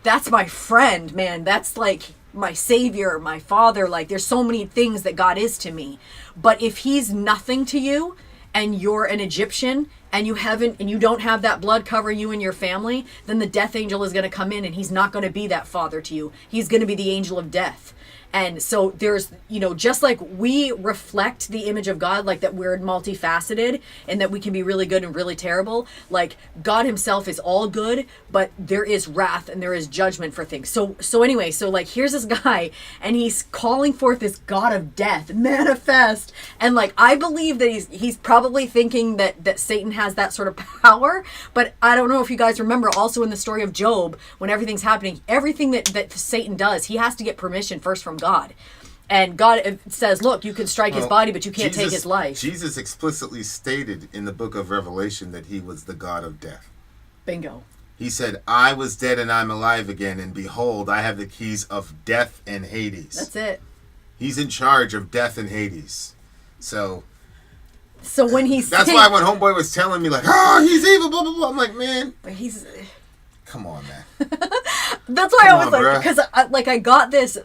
that's my friend, man. That's like my savior, my father. Like there's so many things that God is to me. But if he's nothing to you and you're an Egyptian and you don't have that blood covering you and your family, then the death angel is going to come in and he's not going to be that father to you. He's going to be the angel of death. And so there's, you know, just like we reflect the image of God, like that we're multifaceted and that we can be really good and really terrible. Like God himself is all good, but there is wrath and there is judgment for things. So anyway, so like here's this guy and he's calling forth this God of death, manifest. And like, I believe that he's probably thinking that Satan has that sort of power, but I don't know if you guys remember also in the story of Job, when everything's happening, everything that Satan does, he has to get permission first from God. And God says, look, you can strike his body, but you can't take his life. Jesus explicitly stated in the book of Revelation that he was the God of death. Bingo. He said, I was dead and I'm alive again, and behold, I have the keys of death and Hades. That's it. He's in charge of death and Hades. So when he's... That's why when Homeboy was telling me, like, oh, he's evil, blah, blah, blah. I'm like, man. Come on, man. That's why I was like, because I got this,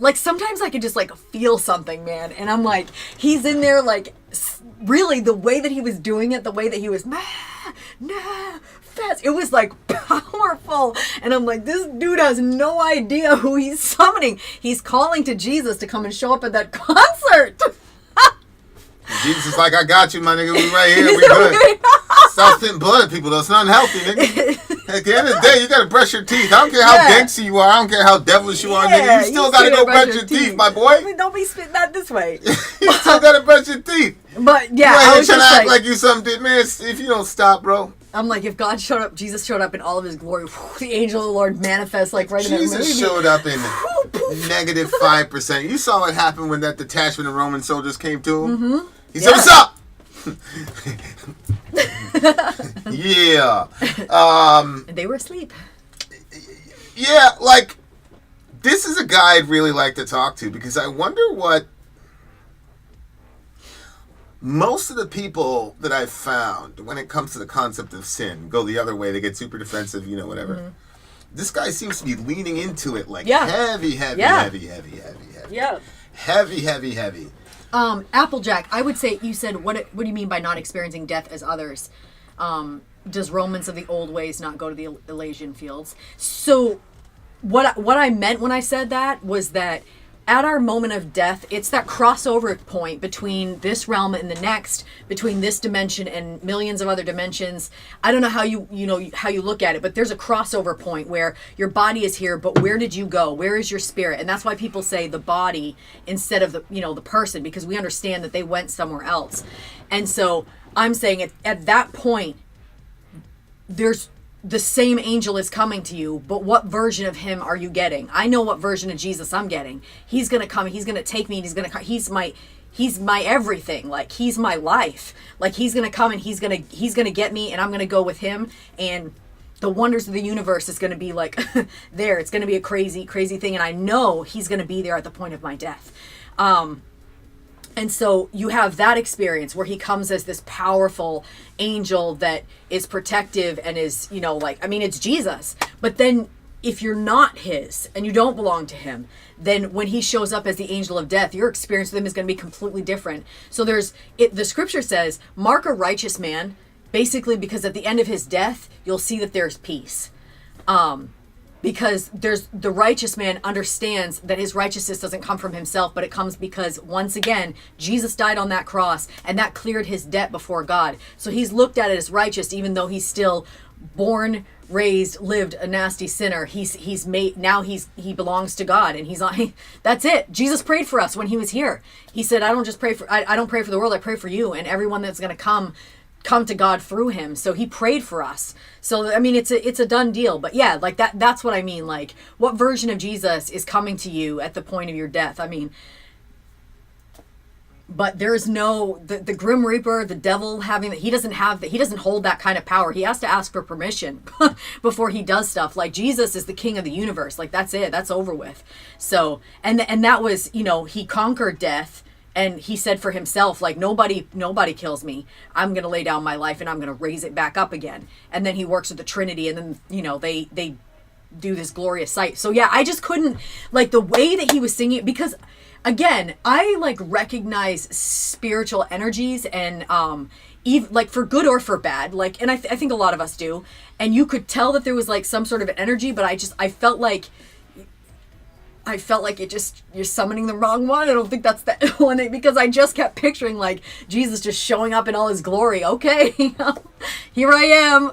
like sometimes I could just like feel something, man. And I'm like, he's in there, like, really the way that he was doing it, the way that he was, fast. It was like powerful. And I'm like, this dude has no idea who he's summoning. He's calling to Jesus to come and show up at that concert. Jesus is like, I got you, my nigga. We right here. We good. Stop spitting blood at people, though. It's not healthy, nigga. At the end of the day, you got to brush your teeth. I don't care how gangster you are. I don't care how devilish you are, nigga. You still got to go brush your teeth, my boy. Don't be spitting that this way. You still got to brush your teeth. But, yeah. I was trying to act like you something. Man, if you don't stop, bro. I'm like, if God showed up, Jesus showed up in all of his glory, the angel of the Lord manifests like right in that movie. Jesus showed up in it. poof. Negative 5%. You saw what happened when that detachment of Roman soldiers came to him? Mm-hmm. He said, what's up? Yeah. And they were asleep. Yeah, like, this is a guy I'd really like to talk to because I wonder what most of the people that I've found when it comes to the concept of sin go the other way. They get super defensive, you know, whatever. Mm-hmm. This guy seems to be leaning into it like heavy. Yeah. Heavy. Applejack, I would say, you said, what do you mean by not experiencing death as others? Does Romans of the old ways not go to the Elysian fields? So what I meant when I said that was that at our moment of death, it's that crossover point between this realm and the next, between this dimension and millions of other dimensions. I don't know how you look at it, but there's a crossover point where your body is here, but where did you go? Where is your spirit? And that's why people say the body instead of the person, because we understand that they went somewhere else. And so I'm saying at that point, there's the same angel is coming to you, but what version of him are you getting? I know what version of Jesus I'm getting. He's going to come, he's going to take me, and he's my everything. Like, he's my life. Like, he's going to come and he's going to get me, and I'm going to go with him, and the wonders of the universe is going to be like there. It's going to be a crazy, crazy thing, and I know he's going to be there at the point of my death. And so you have that experience where he comes as this powerful angel that is protective and is, it's Jesus. But then if you're not his and you don't belong to him, then when he shows up as the angel of death, your experience with him is going to be completely different. So the scripture says, mark a righteous man, basically because at the end of his death, you'll see that there's peace. Because the righteous man understands that his righteousness doesn't come from himself, but it comes because, once again, Jesus died on that cross, and that cleared his debt before God. So he's looked at it as righteous, even though he's still born, raised, lived a nasty sinner. He belongs to God, and he's on. That's it. Jesus prayed for us when he was here. He said, I don't pray for the world, I pray for you and everyone that's going to come to God through him. So he prayed for us. So it's a done deal. But yeah, like that's what I mean. Like, what version of Jesus is coming to you at the point of your death? But there's no the Grim Reaper, the devil he doesn't hold that kind of power. He has to ask for permission before he does stuff. Like, Jesus is the king of the universe. Like, that's it. That's over with. So and that was, he conquered death. And he said for himself, like, nobody kills me. I'm going to lay down my life and I'm going to raise it back up again. And then he works with the Trinity, and then, they do this glorious sight. So yeah, I just couldn't, like, the way that he was singing, because again, I like recognize spiritual energies and, even like for good or for bad, like, and I think a lot of us do. And you could tell that there was like some sort of energy, but I felt like you're summoning the wrong one. I don't think that's the one, because I just kept picturing like Jesus just showing up in all his glory. Okay, here I am.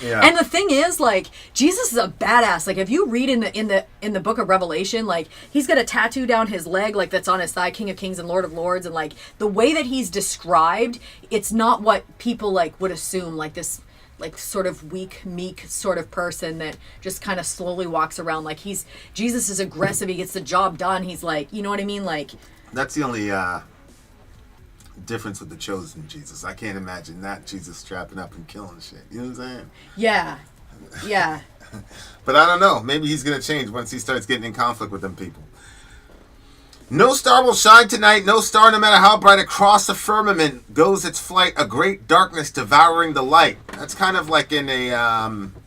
Yeah. And the thing is, like, Jesus is a badass. Like, if you read in the book of Revelation, like, he's got a tattoo down his leg, like, that's on his thigh, King of Kings and Lord of Lords, and like the way that he's described, it's not what people like would assume, like this, like, sort of weak, meek sort of person that just kind of slowly walks around. Like, Jesus is aggressive. He gets the job done. He's like, you know what I mean? Like, that's the only difference with the chosen Jesus. I can't imagine that Jesus strapping up and killing shit. You know what I'm saying? Yeah. But I don't know. Maybe he's going to change once he starts getting in conflict with them people. No star will shine tonight, no star, no matter how bright, across the firmament goes its flight, a great darkness devouring the light. That's kind of like in a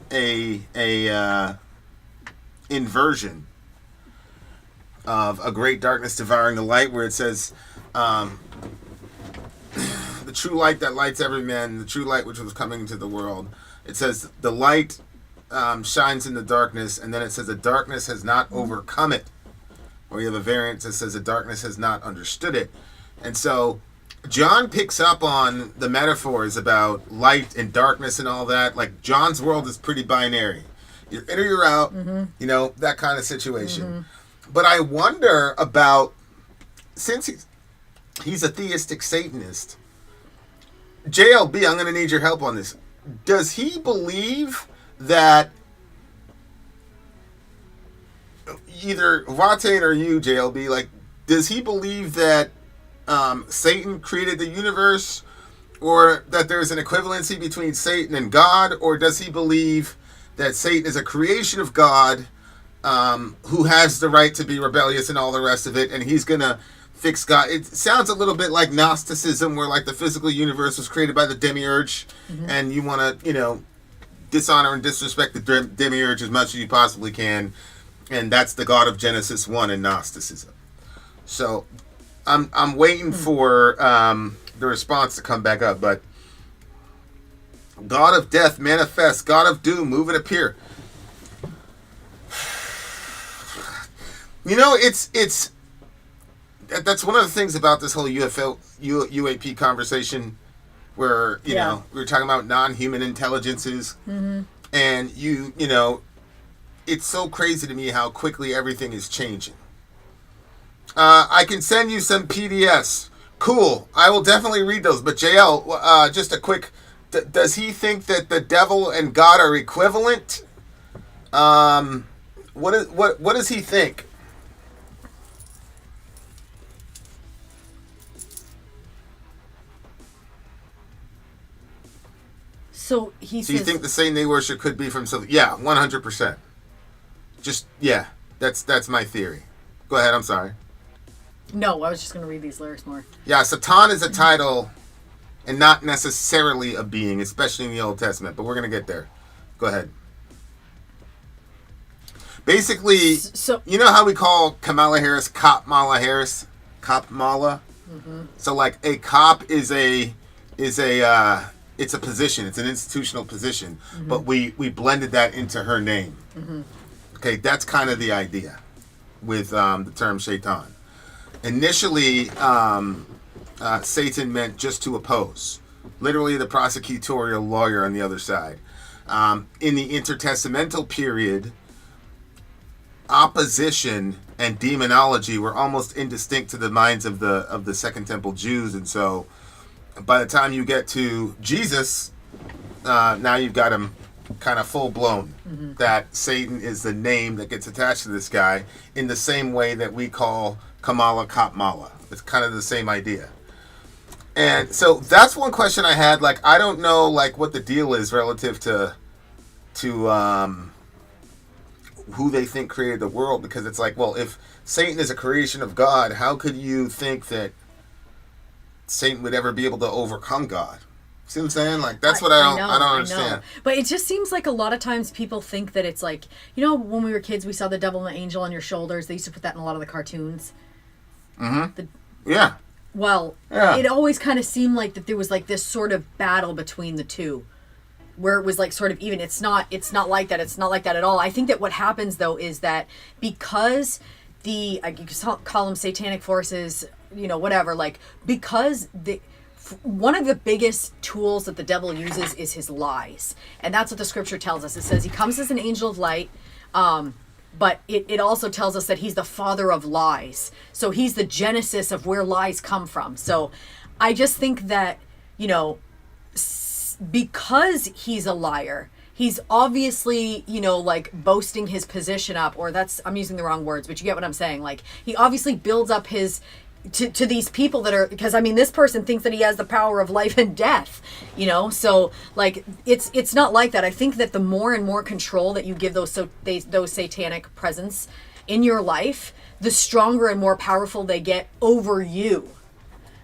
inversion of a great darkness devouring the light, where it says, the true light that lights every man, the true light which was coming into the world. It says the light shines in the darkness, and then it says the darkness has not overcome it. Or you have a variant that says the darkness has not understood it. And so John picks up on the metaphors about light and darkness and all that. Like, John's world is pretty binary. You're in or you're out, that kind of situation. Mm-hmm. But I wonder about, since he's a theistic Satanist, JLB, I'm going to need your help on this. Does he believe that either Watain or you, JLB, like, does he believe that Satan created the universe, or that there's an equivalency between Satan and God, or does he believe that Satan is a creation of God who has the right to be rebellious and all the rest of it, and he's going to fix God? It sounds a little bit like Gnosticism, where like the physical universe was created by the demiurge, and you want to, you know, dishonor and disrespect the demiurge as much as you possibly can, and that's the God of Genesis 1 in Gnosticism. So I'm waiting for the response to come back up, but God of death manifest, God of doom, move and appear. You know, it's that's one of the things about this whole UAP conversation, where you know, we were talking about non-human intelligences, and you know, it's so crazy to me how quickly everything is changing. I can send you some PDFs. Cool. I will definitely read those. But JL, just a quick, does he think that the devil and God are equivalent? What does he think? So he says, do you think the Satan they worship could be from something? Yeah, 100%. Just, yeah, that's my theory. Go ahead, I'm sorry. No, I was just going to read these lyrics more. Yeah, Satan is a title and not necessarily a being, especially in the Old Testament, but we're going to get there. Go ahead. Basically, so, you know how we call Kamala Harris Cop-Mala Harris? Cop-Mala? So, like, a cop is a it's a position. It's an institutional position. But we blended that into her name. Okay, that's kind of the idea with the term Shaitan. Initially, Satan meant just to oppose. Literally the prosecutorial lawyer on the other side. In the intertestamental period, opposition and demonology were almost indistinct to the minds of the Second Temple Jews, and so by the time you get to Jesus, now you've got him kind of full blown. That Satan is the name that gets attached to this guy in the same way that we call Kamala Cop-Mala. It's kind of the same idea. And so that's one question I had. Like, I don't know, like, what the deal is relative to who they think created the world, because it's like, well, if Satan is a creation of God, how could you think that Satan would ever be able to overcome God? See what I'm saying? Like, that's what I don't understand. But it just seems like a lot of times people think that it's like, you know, when we were kids, we saw the devil and the angel on your shoulders. They used to put that in a lot of the cartoons. Yeah. Well, it always kind of seemed like that there was like this sort of battle between the two, where it was like sort of even. It's not like that. It's not like that at all. I think that what happens though is that because you can call them satanic forces, you know, whatever, like, because one of the biggest tools that the devil uses is his lies. And that's what the scripture tells us. It says he comes as an angel of light, but it also tells us that he's the father of lies. So he's the genesis of where lies come from. So I just think that, you know, because he's a liar, he's obviously, you know, like boasting his position up, or I'm using the wrong words, but you get what I'm saying. Like, he obviously builds up his to these people that are, because I mean, this person thinks that he has the power of life and death, you know. So like, it's not like that. I think that the more and more control that you give those satanic presence in your life, the stronger and more powerful they get over you.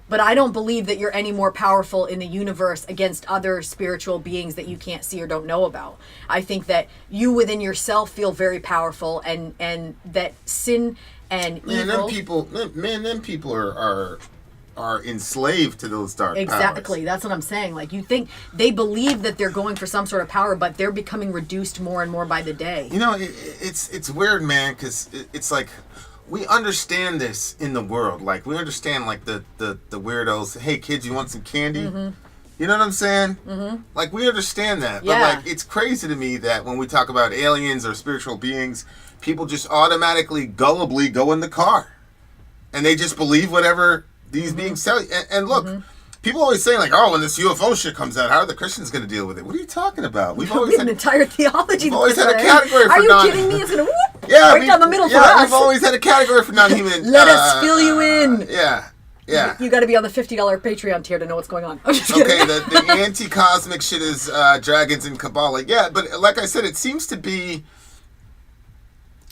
But I don't believe that you're any more powerful in the universe against other spiritual beings that you can't see or don't know about. I think that you within yourself feel very powerful, and that sin and evil. Them people are enslaved to those dark powers. Exactly. That's what I'm saying. Like, you think they believe that they're going for some sort of power, but they're becoming reduced more and more by the day. You know, it's weird, man, because it's like, we understand this in the world. Like, we understand, like, the weirdos. Hey, kids, you want some candy? You know what I'm saying? Like, we understand that. Yeah. But, like, it's crazy to me that when we talk about aliens or spiritual beings, people just automatically, gullibly go in the car. And they just believe whatever these beings tell you. And look, people always say, like, oh, when this UFO shit comes out, how are the Christians going to deal with it? What are you talking about? We've always had an entire theology. We've always had a category for Are you kidding me? It's going to whoop. Yeah, right down the middle for yeah, us. we've always had a category for non-human. Let us fill you in. Yeah. You got to be on the $50 Patreon tier to know what's going on. I'm just Okay, kidding. the anti-cosmic shit is dragons and Kabbalah. Yeah, but like I said, it seems to be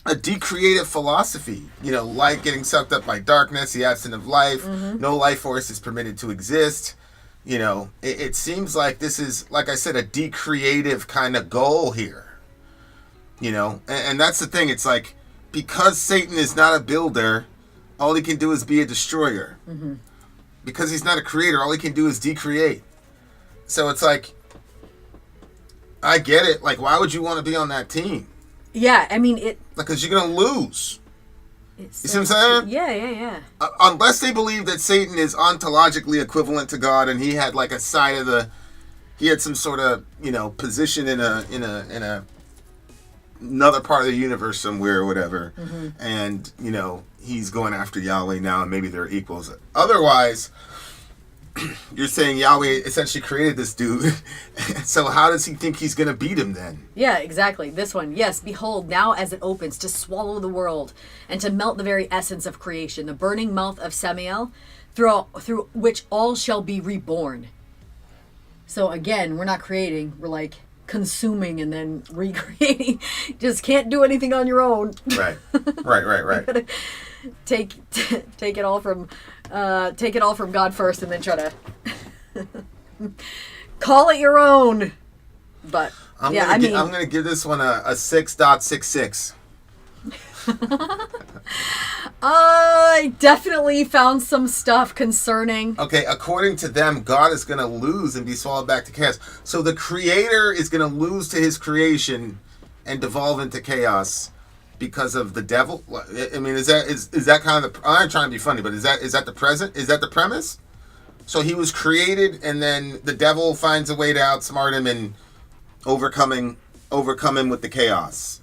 a decreative philosophy. You know, light getting sucked up by darkness, the absence of life, no life force is permitted to exist. You know, it seems like this is, like I said, a decreative kind of goal here. You know, and that's the thing. It's like, because Satan is not a builder, all he can do is be a destroyer. Because he's not a creator, all he can do is decreate. So it's like, I get it. Like, why would you want to be on that team? Yeah, I mean, it... Because you're going to lose. You see what I'm saying? Yeah. Unless they believe that Satan is ontologically equivalent to God, and he had like a side of the... He had some sort of, you know, position in another part of the universe somewhere or whatever. And, you know, he's going after Yahweh now, and maybe they're equals. Otherwise, you're saying Yahweh essentially created this dude. So how does he think he's going to beat him then? Yeah, exactly. This one. Yes, behold, now as it opens to swallow the world and to melt the very essence of creation, the burning mouth of Samael, through which all shall be reborn. So again, we're not creating, we're like consuming and then recreating. Just can't do anything on your own. Right. Take it all from God first, and then try to call it your own. But I'm gonna give this one a 6.66. I definitely found some stuff concerning. Okay, according to them, God is going to lose and be swallowed back to chaos. So the creator is going to lose to his creation and devolve into chaos because of the devil. I mean, is that kind of the... I'm not trying to be funny, but is that the premise? So he was created, and then the devil finds a way to outsmart him and overcome him with the chaos.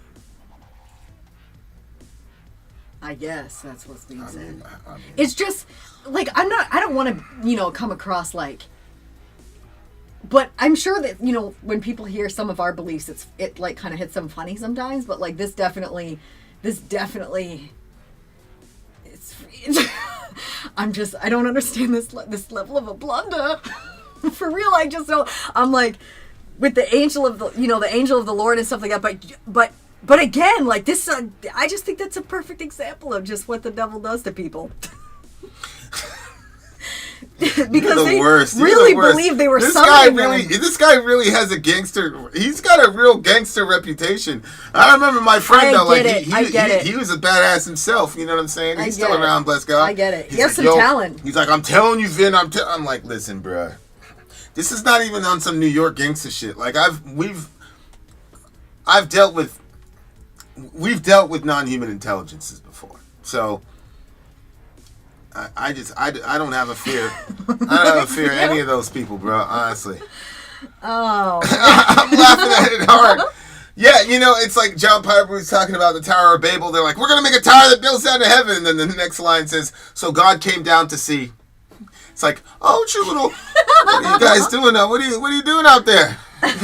I guess that's what's being said. I mean, it's just like I don't want to, come across like, but I'm sure that, when people hear some of our beliefs, it like kind of hits them funny sometimes, but like this definitely it's I don't understand this level of a blunder. For real, I just don't. I'm like, with the angel of the angel of the Lord and stuff like that, but again, like this, I just think that's a perfect example of just what the devil does to people. Because they really believe they were summoning him. This guy really has a gangster. He's got a real gangster reputation. I remember my friend though. He was a badass himself. You know what I'm saying? He's still around, bless God. I get it. He has some talent. He's like, I'm telling you, Vin. I'm like, listen, bruh. This is not even on some New York gangster shit. Like we've dealt with non-human intelligences before, so. I don't have a fear. I don't have a fear of any of those people, bro. Honestly. Oh. I'm laughing at it hard. Yeah, it's like John Piper was talking about the Tower of Babel. They're like, we're going to make a tower that builds down to heaven. And then the next line says, so God came down to see. It's like, oh, little, what are you guys doing now? What are you doing out there?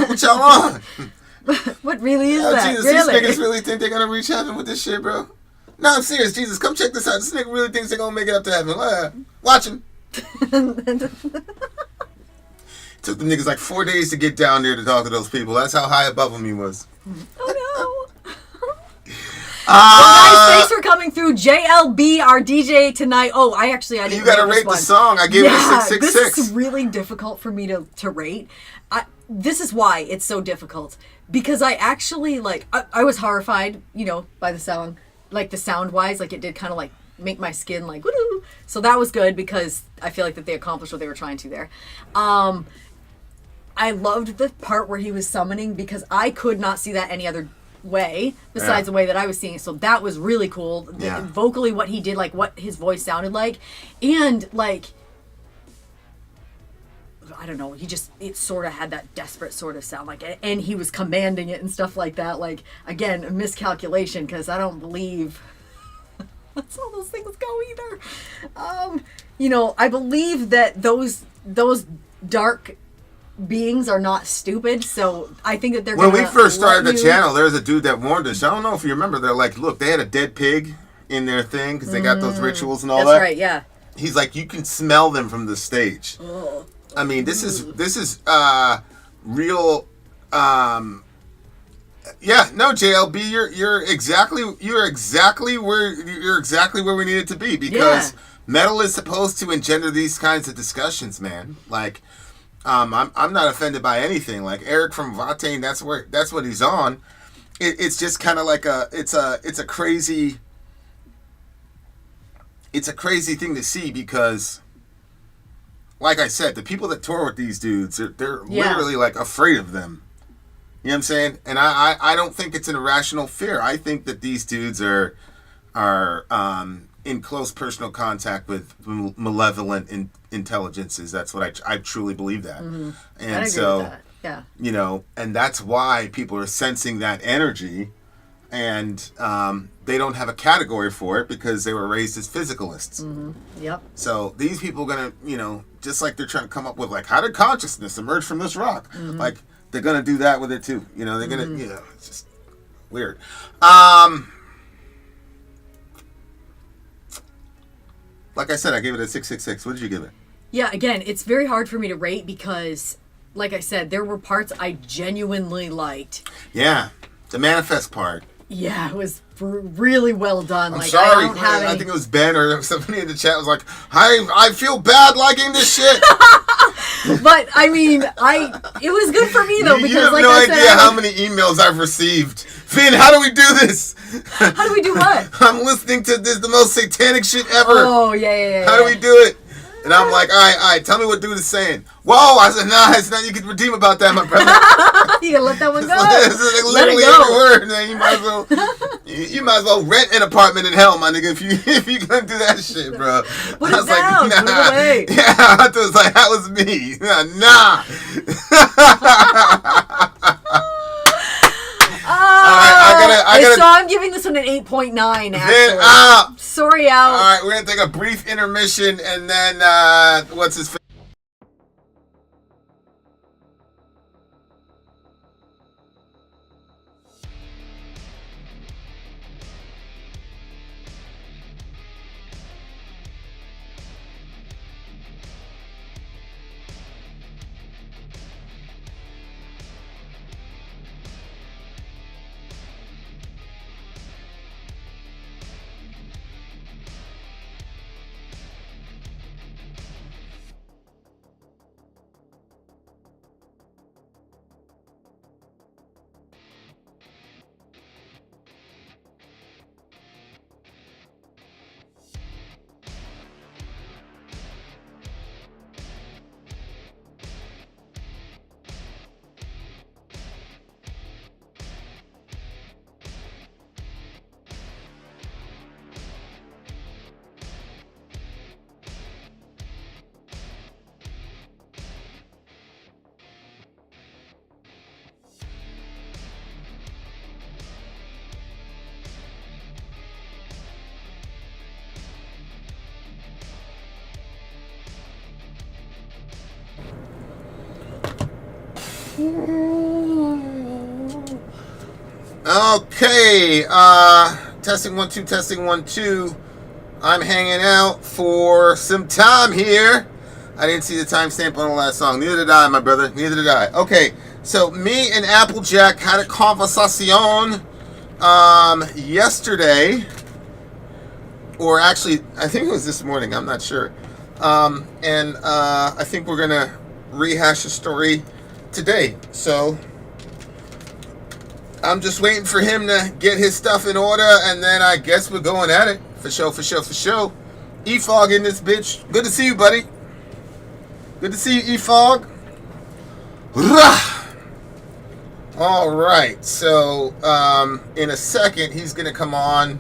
What y'all on? What really is that? Jesus, really? These niggas really think they're going to reach heaven with this shit, bro? No, I'm serious. Jesus, come check this out. This nigga really thinks they're going to make it up to heaven. Watch him. Took the niggas like 4 days to get down there to talk to those people. That's how high above them he was. Oh, no. Well, guys, thanks for coming through. JLB, our DJ tonight. Oh, I didn't You got to rate the song. I gave it a 6.66. This is really difficult for me to rate. This is why it's so difficult. Because I actually, I was horrified, by the song. Like the sound wise, like it did kind of like make my skin like woo. So that was good because I feel like that they accomplished what they were trying to there. I loved the part where he was summoning because I could not see that any other way besides the way that I was seeing it. So that was really cool. Yeah. Vocally, what he did, like what his voice sounded like, and like. I don't know, it sort of had that desperate sort of sound, like, and he was commanding it and stuff like that, like, again, a miscalculation, because I don't believe that's how those things go either. I believe that those dark beings are not stupid, so I think that they're When gonna we first started let the you- channel, there was a dude that warned us. I don't know if you remember. They're like, look, they had a dead pig in their thing because they got those rituals and all That's that. right, yeah. He's like, you can smell them from the stage. Oh. I mean, this is real. Yeah, no, JLB, you're exactly where we need it to be, because metal is supposed to engender these kinds of discussions, man. Like, I'm not offended by anything. Like Eric from Watain, that's what he's on. It's just kind of like it's a crazy thing to see, because, like I said, the people that tour with these dudes, they're literally like afraid of them. You know what I'm saying? And I don't think it's an irrational fear. I think that these dudes are in close personal contact with malevolent intelligences. That's what I truly believe that. Mm-hmm. And I agree so, with that. Yeah. you know, and that's why people are sensing that energy, and they don't have a category for it because they were raised as physicalists. Mm-hmm. Yep. So these people are gonna, you know, just like they're trying to come up with, like, how did consciousness emerge from this rock? Mm-hmm. Like, they're gonna do that with it too. You know, they're gonna, you know, it's just weird. Like I said, I gave it a 666. What did you give it? Yeah, again, it's very hard for me to rate because, like I said, there were parts I genuinely liked. Yeah, the manifest part. Yeah, it was really well done. I'm like, sorry. I don't have I any... think it was Ben or somebody in the chat was like, I feel bad liking this shit. But I mean, it was good for me though, because you have like no I said, idea how many emails I've received. Finn, how do we do this? How do we do what? I'm listening to this, the most satanic shit ever. Oh yeah. How do we do it? And I'm like, all right, tell me what dude is saying. Whoa, I said, nah, it's not. You can redeem about that, my brother. You gotta let that one go. It's literally every word, man. You might as well rent an apartment in hell, my nigga, if you gonna do that shit, bro. Put it down. Put it away. Yeah, I was like, that was me. Nah. I gotta. So I'm giving this one an 8.9. Actually, Then out. Sori out. All right, we're gonna take a brief intermission, and then what's his? Okay, testing 1 2, testing 1 2. I'm hanging out for some time here. I didn't see the timestamp on the last song. Neither did I, my brother. Neither did I. Okay, so me and Applejack had a conversation yesterday, or actually, I think it was this morning. I'm not sure. And I think we're gonna rehash the story today. So I'm just waiting for him to get his stuff in order, and then I guess we're going at it. For sure. E-Fog in this bitch. Good to see you, buddy. Good to see you, E-Fog. All right. So in a second, he's going to come on,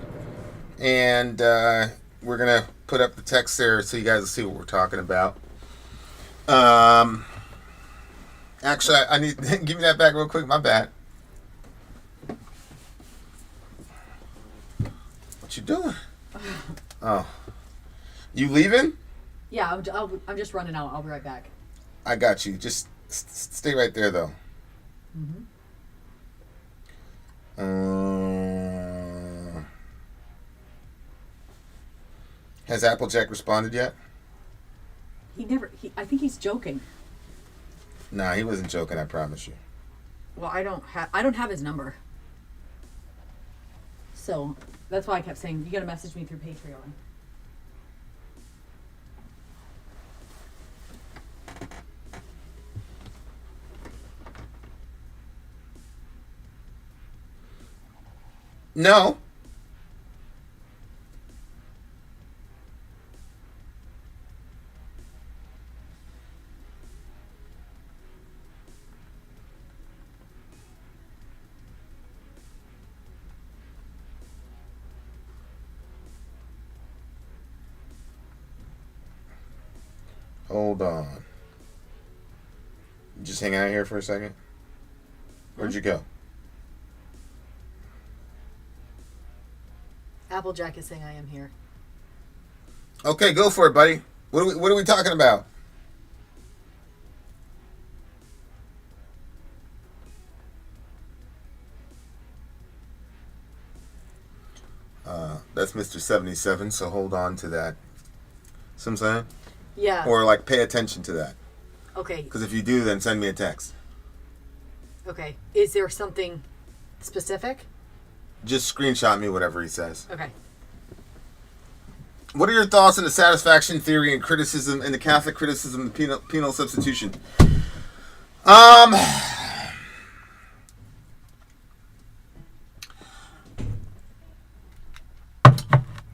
and we're going to put up the text there so you guys will see what we're talking about. Actually, I need give me that back real quick. My bad. What you doing? Oh, you leaving? Yeah, I'm just running out. I'll be right back. I got you. Just Stay right there, though. Has Applejack responded yet? I think he's joking. Nah, he wasn't joking, I promise you. Well, I don't have his number. So that's why I kept saying you gotta message me through Patreon. No. Hold on. You just hang out here for a second? Where'd you go? Applejack is saying I am here. Okay, go for it, buddy. What are we talking about? That's Mr. 77, so hold on to that. See what I'm saying? Yeah. Or, like, pay attention to that. Okay. Because if you do, then send me a text. Okay. Is there something specific? Just screenshot me whatever he says. Okay. What are your thoughts on the satisfaction theory and criticism and the Catholic criticism of penal substitution?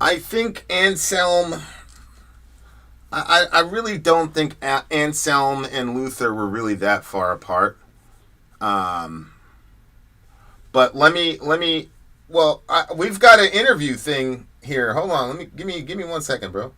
I think Anselm. I really don't think Anselm and Luther were really that far apart. But let me. Well, we've got an interview thing here. Hold on. Give me 1 second, bro.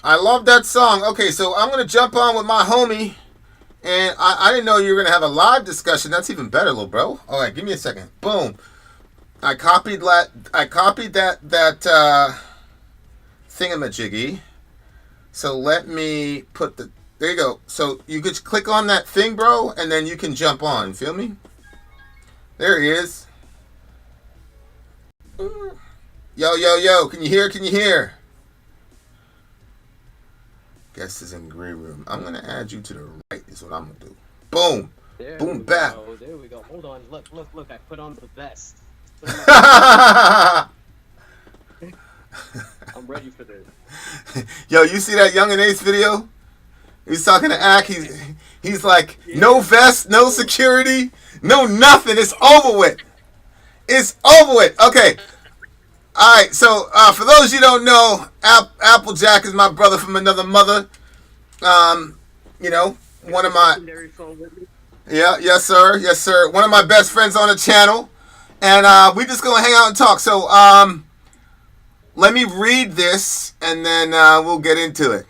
I love that song. Okay, so I'm going to jump on with my homie. And I didn't know you were going to have a live discussion. That's even better, little bro. All right, give me a second. Boom. I copied that thingamajiggy. So let me put the... There you go. So you could click on that thing, bro, and then you can jump on. Feel me? There he is. Yo, yo, yo. Can you hear? Can you hear? Guest is in green room. I'm going to add you to the right is what I'm going to do. Boom. There Boom, bap. There we go. Hold on. Look. I put on the vest. I'm ready for this. Yo, you see that Young and Ace video? He's talking to Ack. He's like, no vest, no security, no nothing. It's over with. It's over with. Okay. All right. So for those you don't know, Applejack is my brother from another mother. You know, one of my... Yeah, yes, sir. Yes, sir. One of my best friends on the channel. And we just going to hang out and talk. So let me read this, and then we'll get into it.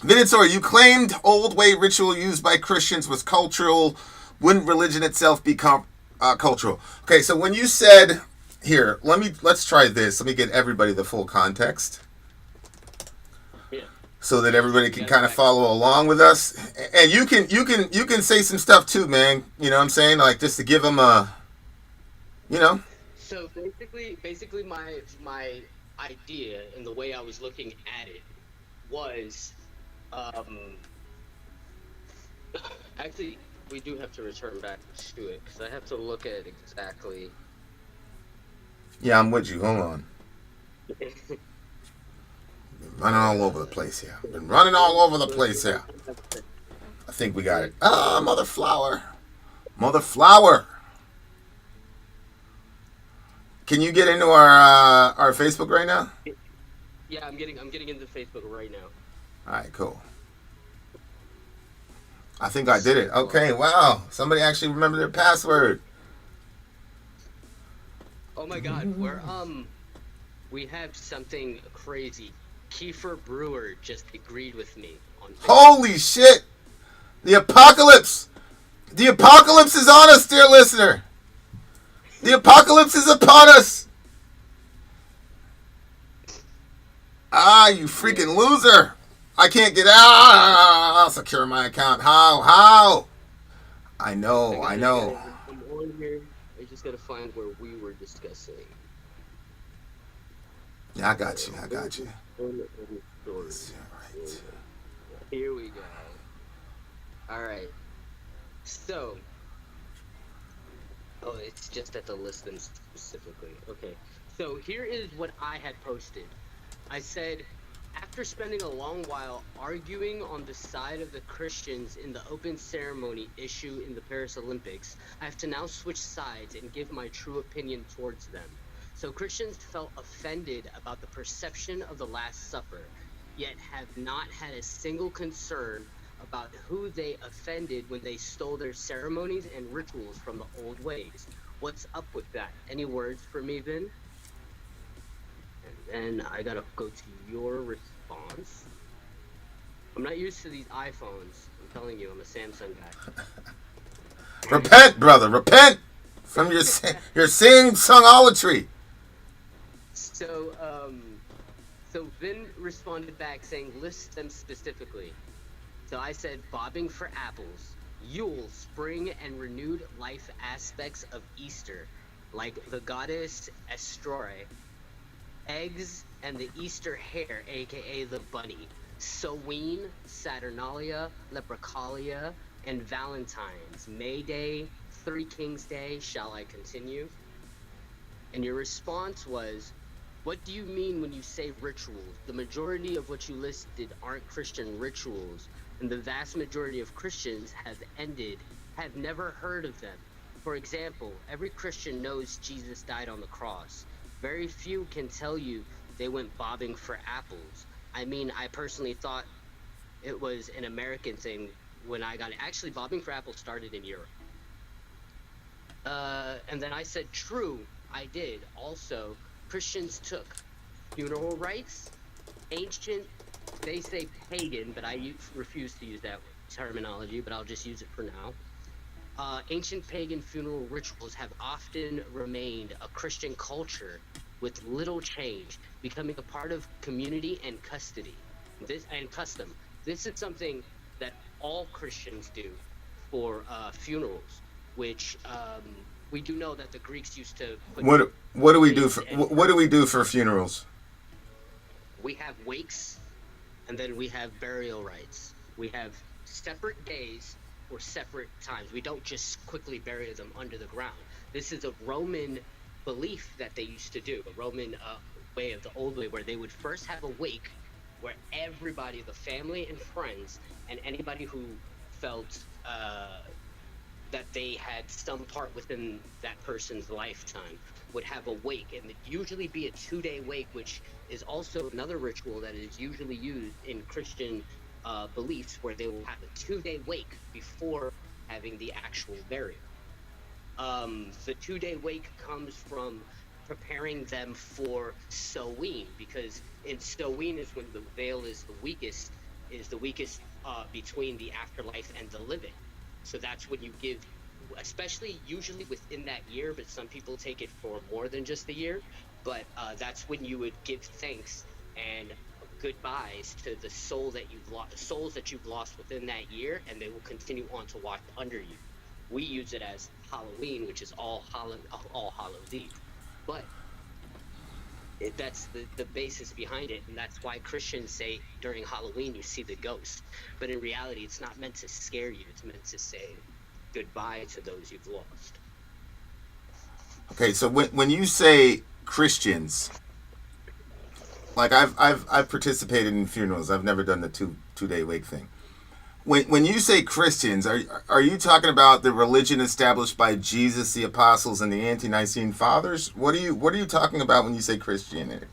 Sori, you claimed old way ritual used by Christians was cultural. Wouldn't religion itself be cultural? Okay, so when you said... Here, let's try this. Let me get everybody the full context. Yeah. So that everybody can kind of follow along with us. And you can say some stuff too, man. You know what I'm saying? Like just to give them a, you know. So basically my idea and the way I was looking at it was actually we do have to return back to it because I have to look at exactly. Yeah, I'm with you. Hold on. Been running all over the place here. Been running all over the place here. I think we got it. Ah, Mother Flower. Mother Flower. Can you get into our Facebook right now? Yeah, I'm getting into Facebook right now. All right, cool. I think I did it. Okay, wow. Somebody actually remembered their password. Oh my God, where we have something crazy. Kiefer Brewer just agreed with me on Facebook. Holy shit! The apocalypse! The apocalypse is on us, dear listener! The apocalypse is upon us! Ah, you freaking loser! I can't get out! I'll secure my account. How? I know. I'm on here. I just gotta find where we were discussing. Yeah, I got you. Right. Here we go. Alright. So. Oh, it's just at the list them specifically. Okay. So here is what I had posted. I said, after spending a long while arguing on the side of the Christians in the open ceremony issue in the Paris Olympics, I have to now switch sides and give my true opinion towards them. So Christians felt offended about the perception of the Last Supper, yet have not had a single concern about who they offended when they stole their ceremonies and rituals from the old ways. What's up with that? Any words for me, Vin? And then I gotta go to your response. I'm not used to these iPhones. I'm telling you, I'm a Samsung guy. Repent, brother. Repent from your sing-songolatry. So Vin responded back saying, list them specifically. So I said, bobbing for apples, Yule, spring, and renewed life aspects of Easter, like the goddess Astrore, eggs, and the Easter hare, aka the bunny, Samhain, Saturnalia, Leprechalia, and Valentine's, May Day, Three Kings Day, shall I continue? And your response was, what do you mean when you say rituals? The majority of what you listed aren't Christian rituals, and the vast majority of Christians have never heard of them. For example, every Christian knows Jesus died on the cross. Very few can tell you they went bobbing for apples. I mean, I personally thought it was an American thing when I got it. Actually, bobbing for apples started in Europe. And then I said, true, I did. Also, Christians took funeral rites, ancient, they say pagan, but I refuse to use that terminology, but I'll just use it for now. Ancient pagan funeral rituals have often remained a Christian culture with little change, becoming a part of community and custom. This is something that all Christians do for funerals, which we do know that the Greeks used to put. What do we do for funerals? We have wakes, and then we have burial rites. We have separate days or separate times. We don't just quickly bury them under the ground. This is a Roman belief that they used to do, a Roman way of the old way, where they would first have a wake where everybody, the family and friends, and anybody who felt that they had some part within that person's lifetime would have a wake, and it'd usually be a 2-day wake, which is also another ritual that is usually used in Christian beliefs, where they will have a 2-day wake before having the actual burial. The 2-day wake comes from preparing them for Samhain, because in Samhain is when the veil is the weakest between the afterlife and the living. So that's when you give, especially usually within that year, but some people take it for more than just the year. But that's when you would give thanks and goodbyes to the souls that you've lost within that year, and they will continue on to watch under you. We use it as Halloween, which is All Hallows Eve, but that's the basis behind it, and that's why Christians say during Halloween you see the ghost. But in reality, it's not meant to scare you. It's meant to say goodbye to those you've lost. Okay, so when you say Christians, like I've participated in funerals. I've never done the two-day wake thing. When you say Christians, are you talking about the religion established by Jesus, the apostles, and the ante-Nicene fathers? What are you talking about when you say Christianity?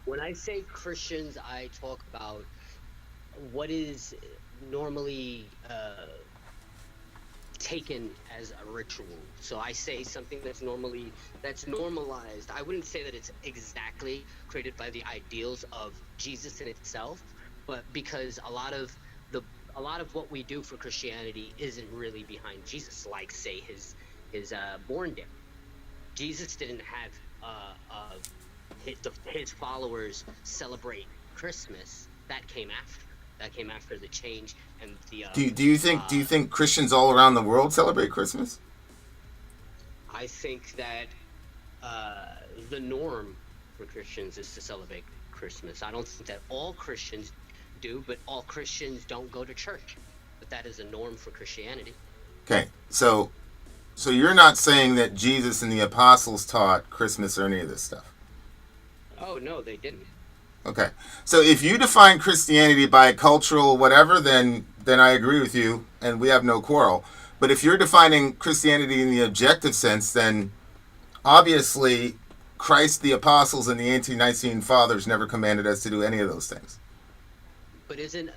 When I say Christians, I talk about what is normally taken as a ritual. So I say something that's normalized. I wouldn't say that it's exactly created by the ideals of Jesus in itself, but because a lot of what we do for Christianity isn't really behind Jesus, like say his born day. Jesus didn't have his followers celebrate Christmas. That came after. That came after the change and the. Do you think Christians all around the world celebrate Christmas? I think that the norm for Christians is to celebrate Christmas. I don't think that all Christians do, but all Christians don't go to church. But that is a norm for Christianity. Okay, so you're not saying that Jesus and the apostles taught Christmas or any of this stuff? Oh no, they didn't. Okay, so if you define Christianity by cultural whatever, then I agree with you, and we have no quarrel. But if you're defining Christianity in the objective sense, then obviously Christ, the apostles, and the ante-Nicene fathers never commanded us to do any of those things. But isn't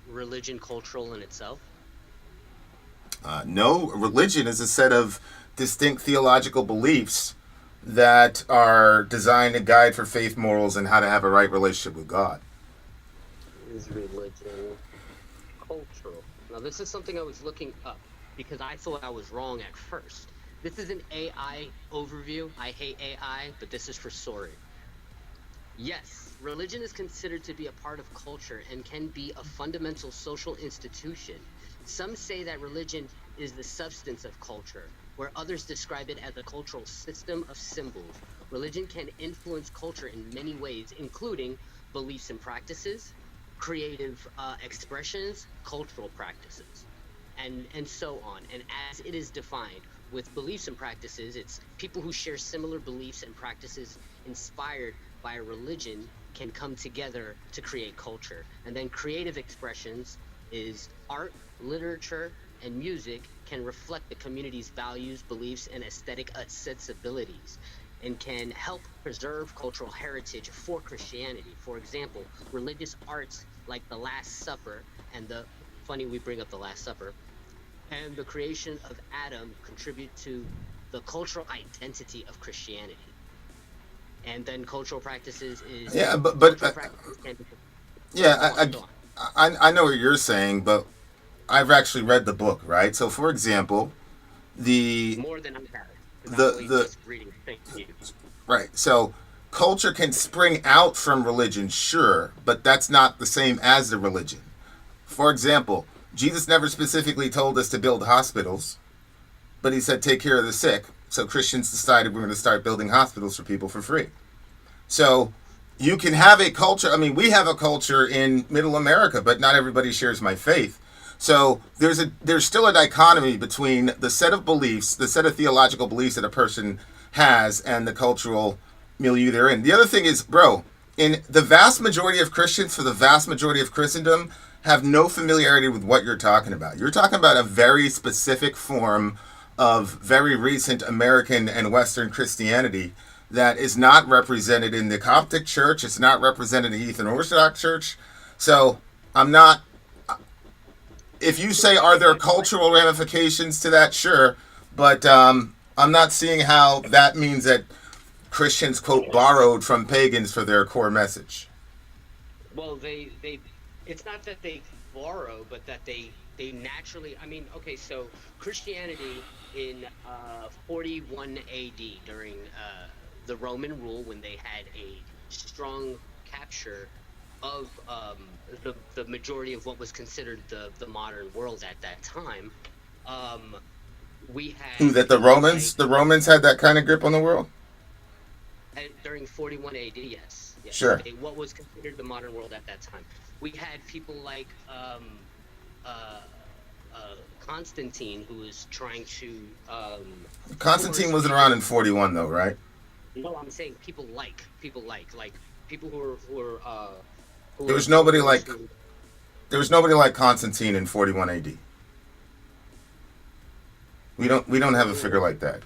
religion cultural in itself? No, religion is a set of distinct theological beliefs that are designed to guide for faith, morals, and how to have a right relationship with God. Is religion cultural? Now, this is something I was looking up because I thought I was wrong at first. This is an AI overview. I hate AI, but this is for Sori. Yes, religion is considered to be a part of culture and can be a fundamental social institution. Some say that religion is the substance of culture, where others describe it as a cultural system of symbols. Religion can influence culture in many ways, including beliefs and practices, creative expressions, cultural practices, and so on. And as it is defined, with beliefs and practices, it's people who share similar beliefs and practices inspired by a religion can come together to create culture. And then creative expressions is art, literature, and music can reflect the community's values, beliefs, and aesthetic sensibilities, and can help preserve cultural heritage for Christianity. For example, religious arts like the Last Supper and funny we bring up the Last Supper, and the creation of Adam contribute to the cultural identity of Christianity. And then cultural practices is yeah, I know what you're saying, but I've actually read the book, right? So, for example, more than I'm just reading. Thank you. Right. So, culture can spring out from religion, sure, but that's not the same as the religion. For example, Jesus never specifically told us to build hospitals, but he said take care of the sick. So Christians decided we're going to start building hospitals for people for free. So you can have a culture. I mean, we have a culture in Middle America, but not everybody shares my faith. So there's still a dichotomy between the set of beliefs, the set of theological beliefs that a person has, and the cultural milieu they're in. The other thing is, bro, in the vast majority of Christians, for the vast majority of Christendom, have no familiarity with what you're talking about. You're talking about a very specific form of very recent American and Western Christianity that is not represented in the Coptic Church. It's not represented in the Eastern Orthodox Church. So I'm not... If you say, are there cultural ramifications to that? Sure. But I'm not seeing how that means that Christians, quote, borrowed from pagans for their core message. Well, it's not that they borrow, but that they naturally, I mean, okay, so Christianity in 41 AD during the Roman rule, when they had a strong capture of the majority of what was considered the modern world at that time, we had... Who, that the Romans? The Romans had that kind of grip on the world? During 41 AD, yes. Sure. What was considered the modern world at that time. We had people like Constantine, who was trying to... Constantine wasn't around in 41, though, right? No, I'm saying people like people who were there was nobody like Constantine in 41 AD. We don't have a figure like that.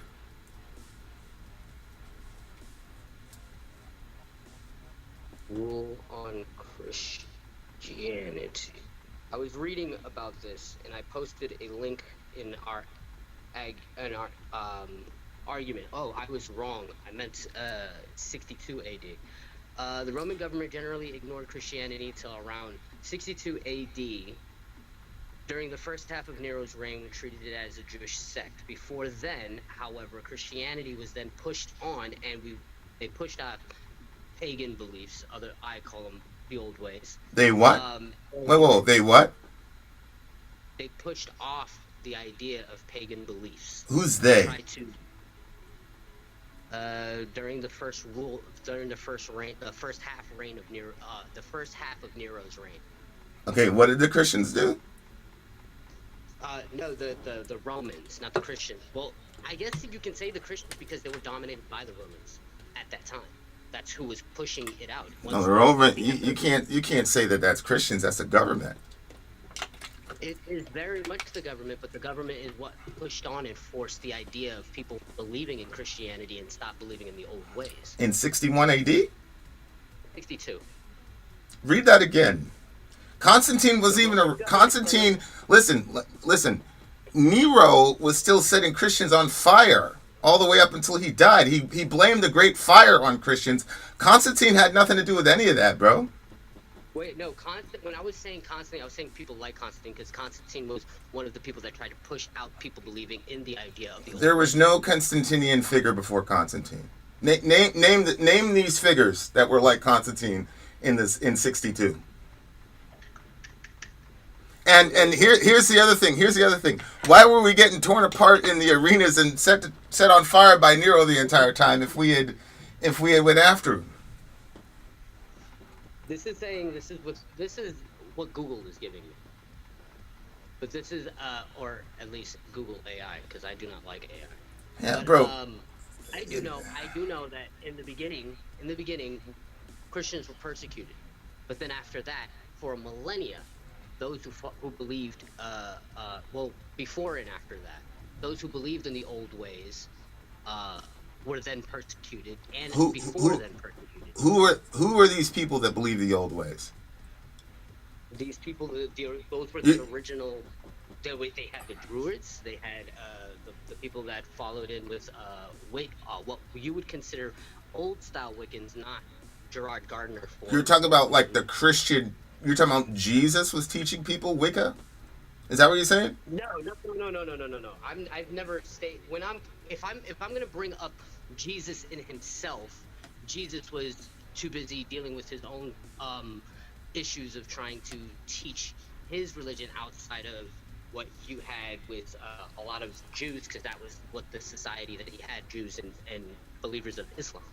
Rule on Christianity. I was reading about this, and I posted a link in our argument. Oh, I was wrong. I meant 62 AD. The Roman government generally ignored Christianity till around 62 AD. During the first half of Nero's reign, we treated it as a Jewish sect. Before then, however, Christianity was then pushed on, and they pushed out pagan beliefs. I call them the old ways. They what? Whoa, they what? They pushed off the idea of pagan beliefs. Who's they? Tried to, during the first half of Nero's reign. Okay, what did the Christians do? No, the Romans, not the Christians. Well, I guess you can say the Christians because they were dominated by the Romans at that time. That's who was pushing it out. No, the Roman. You can't say that that's Christians. That's the government. It is very much the government, but the government is what pushed on and forced the idea of people believing in Christianity and stop believing in the old ways. In 61 AD? 62. Read that again. Constantine was even a... Constantine... Listen. Nero was still setting Christians on fire all the way up until he died. He blamed the Great Fire on Christians. Constantine had nothing to do with any of that, bro. Wait, no, when I was saying Constantine, I was saying people like Constantine because Constantine was one of the people that tried to push out people believing in the idea of the old There was no Constantinian figure before Constantine. Name these figures that were like Constantine in 62. And here's the other thing. Why were we getting torn apart in the arenas and set on fire by Nero the entire time if we had went after him? This is what Google is giving me. But this is or at least Google AI because I do not like AI. Yeah, but, bro. I do know that in the beginning, Christians were persecuted, but then after that, for a millennia, those who believed, before and after that, those who believed in the old ways, were then persecuted, and then persecuted. Who were these people that believed the old ways? These people, those were the original. They had the Druids. They had the people that followed in with what you would consider old style Wiccans, not Gerard Gardner. You're talking about like the Christian. You're talking about Jesus was teaching people Wicca? Is that what you're saying? No. I've never stated if I'm gonna bring up Jesus in himself, Jesus was too busy dealing with his own issues of trying to teach his religion outside of what you had with a lot of Jews, because that was what the society that he had, Jews and believers of Islam.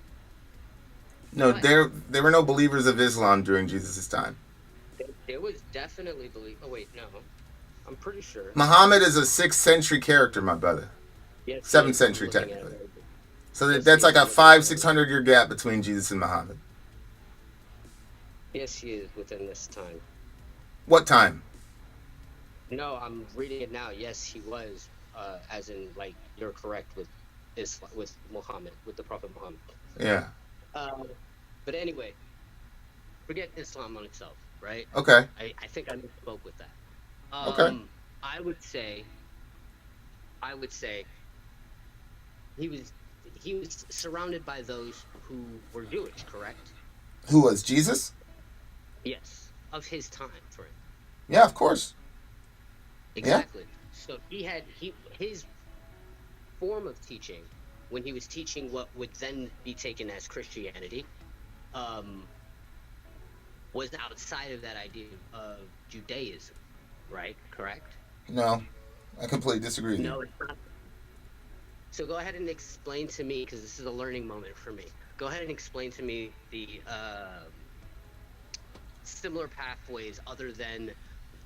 No, there were no believers of Islam during Jesus' time. There was definitely Oh wait, no, I'm pretty sure. Muhammad is a 6th century character, my brother. Yes, 7th century technically. So that's like a 500-600 year gap between Jesus and Muhammad. Yes, he is within this time. What time? No, I'm reading it now. Yes, he was, as in like you're correct with Islam, with Muhammad, with the Prophet Muhammad. Yeah. But anyway, forget Islam on itself, right? Okay. I think I misspoke with that. Okay. I would say he was surrounded by those who were Jewish, correct? Who was Jesus? Yes, of his time, for him. Yeah, of course. Exactly. Yeah. So his form of teaching, when he was teaching what would then be taken as Christianity, was outside of that idea of Judaism, right? Correct? No, I completely disagree. No, it's not. So go ahead and explain to me, because this is a learning moment for me. Go ahead and explain to me the similar pathways other than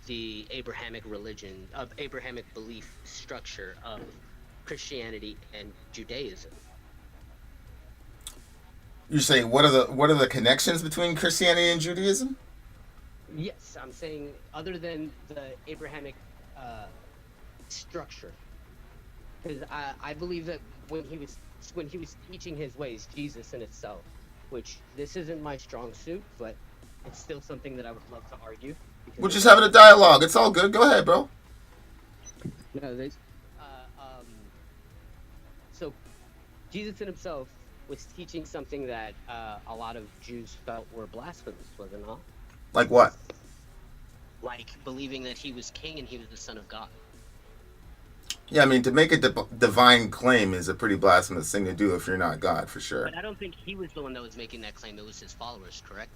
the Abrahamic religion, of Abrahamic belief structure of Christianity and Judaism. You say what are the connections between Christianity and Judaism? Yes, I'm saying other than the Abrahamic structure, because I believe that when he was teaching his ways, Jesus in itself, which this isn't my strong suit, but it's still something that I would love to argue. We're just having a dialogue. It's all good. Go ahead, bro. No, so Jesus in himself was teaching something that a lot of Jews felt were blasphemous, was it not? Like what? Like believing that he was king and he was the son of God. Yeah, I mean, to make a divine claim is a pretty blasphemous thing to do if you're not God, for sure. But I don't think he was the one that was making that claim. It was his followers, correct?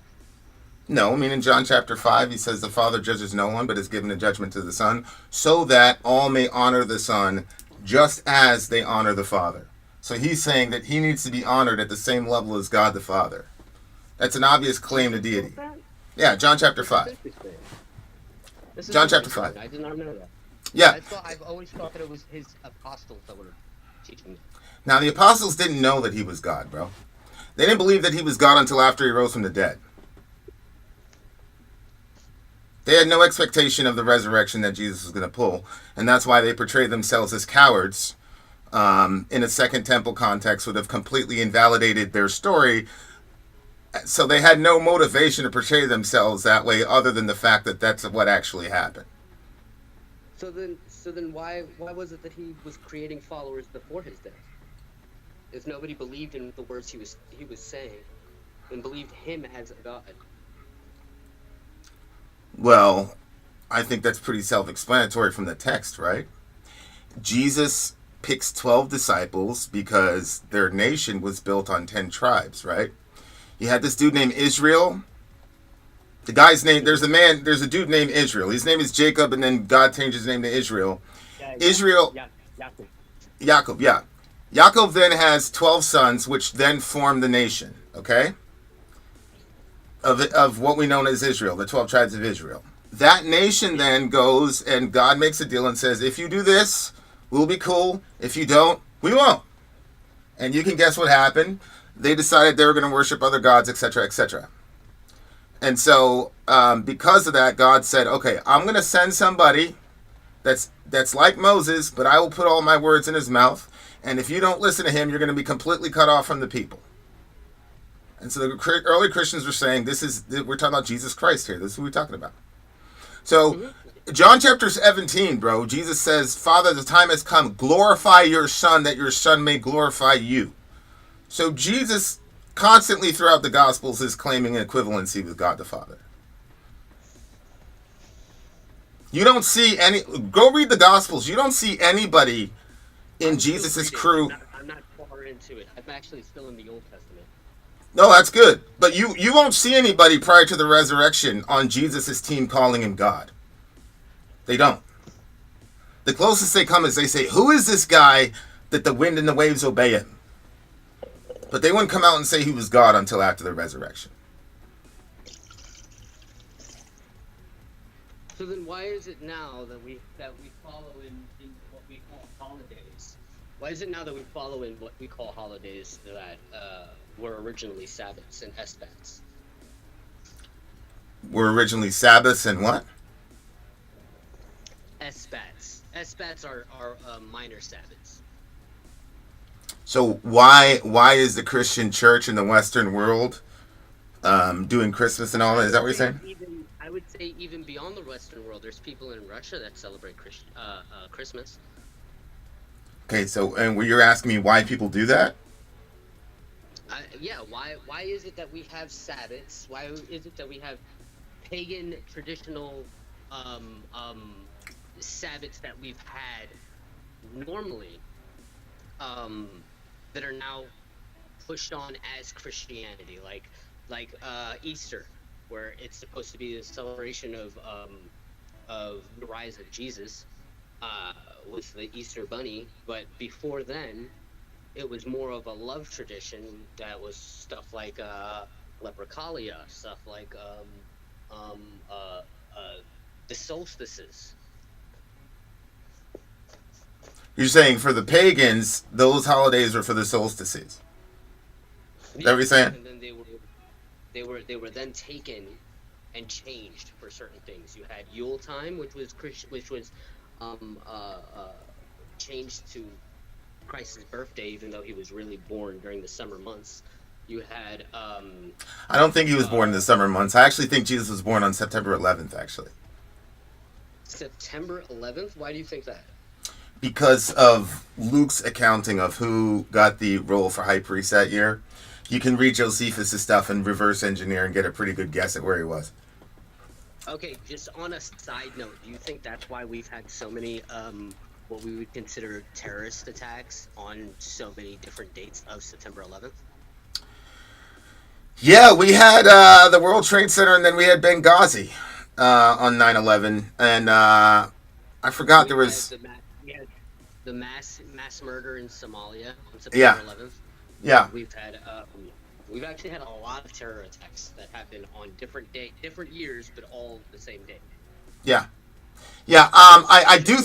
No, I mean, in John chapter 5, he says the Father judges no one, but has given a judgment to the Son, so that all may honor the Son just as they honor the Father. So he's saying that he needs to be honored at the same level as God the Father. That's an obvious claim to deity. Yeah, John chapter 5. John chapter 5. I did not know that. Yeah. I've always thought that it was his apostles that were teaching. Now, the apostles didn't know that he was God, bro. They didn't believe that he was God until after he rose from the dead. They had no expectation of the resurrection that Jesus was going to pull, and that's why they portrayed themselves as cowards. In a Second Temple context, would have completely invalidated their story. So they had no motivation to portray themselves that way, other than the fact that that's what actually happened. So then, why was it that he was creating followers before his death? If nobody believed in the words he was saying, and believed him as a god. Well, I think that's pretty self-explanatory from the text, right? Jesus picks 12 disciples because their nation was built on 10 tribes, right? You had this dude named Israel. The guy's name, there's a dude named Israel. His name is Jacob, and then God changed his name to Israel. Israel. Yaakov, yeah. Yaakov then has 12 sons, which then form the nation, okay? Of what we know as Israel, the 12 tribes of Israel. That nation then goes, and God makes a deal and says, if you do this, we'll be cool. If you don't, we won't. And you can guess what happened. They decided they were going to worship other gods, etc., etc. And so, because of that, God said, okay, I'm going to send somebody that's like Moses, but I will put all my words in his mouth. And if you don't listen to him, you're going to be completely cut off from the people. And so the early Christians were saying, we're talking about Jesus Christ here. This is what we're talking about. So, John chapter 17, bro, Jesus says, Father, the time has come. Glorify your Son, that your Son may glorify you. So Jesus constantly throughout the Gospels is claiming equivalency with God the Father. You don't see go read the Gospels. You don't see anybody in Jesus' crew. I'm not far into it. I'm actually still in the Old Testament. No, that's good. But you won't see anybody prior to the resurrection on Jesus' team calling him God. They don't. The closest they come is they say, who is this guy that the wind and the waves obey him? But they wouldn't come out and say he was God until after the resurrection. So then why is it now that we follow in what we call holidays? Why is it now that we follow in what we call holidays that were originally Sabbaths and Esbats? Were originally Sabbaths and what? Esbats. Esbats are minor Sabbaths. So why is the Christian church in the Western world doing Christmas and all that? Is that what you're saying? I would say even beyond the Western world, there's people in Russia that celebrate Christmas. Okay, so and you're asking me why people do that? Yeah, why is it that we have Sabbaths? Why is it that we have pagan traditional Sabbaths that we've had normally that are now pushed on as Christianity, like Easter, where it's supposed to be a celebration of the rise of Jesus with the Easter bunny, but before then it was more of a love tradition that was stuff like Leprechalia, stuff like the solstices. You're saying for the pagans, those holidays are for the solstices. Is that what you're saying? And then they were then taken and changed for certain things. You had Yule time, which was changed to Christ's birthday, even though he was really born during the summer months. You had I don't think he was born in the summer months. I actually think Jesus was born on September 11th, actually. September 11th? Why do you think that? because of Luke's accounting of who got the role for high priest that year, you can read Josephus' stuff and reverse engineer and get a pretty good guess at where he was. Okay, just on a side note, do you think that's why we've had so many what we would consider terrorist attacks on so many different dates of September 11th? Yeah, we had the World Trade Center, and then we had Benghazi on 9/11, and I forgot there was... We had the mass murder in Somalia on September 11th. Yeah. We've actually had a lot of terror attacks that happen on different years, but all the same day. Yeah. I do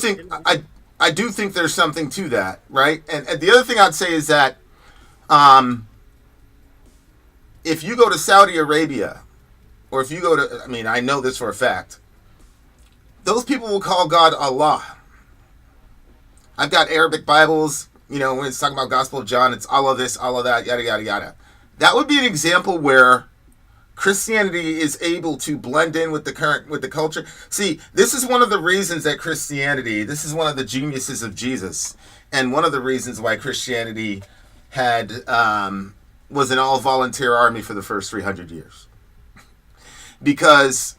think there's something to that, right? And the other thing I'd say is that if you go to Saudi Arabia, or if you go to, I mean, I know this for a fact, those people will call God Allah. I've got Arabic Bibles, you know, when it's talking about Gospel of John, it's Allah this, Allah that, yada, yada, yada. That would be an example where Christianity is able to blend in with the culture. See, this is one of the reasons that this is one of the geniuses of Jesus, and one of the reasons why Christianity was an all-volunteer army for the first 300 years. Because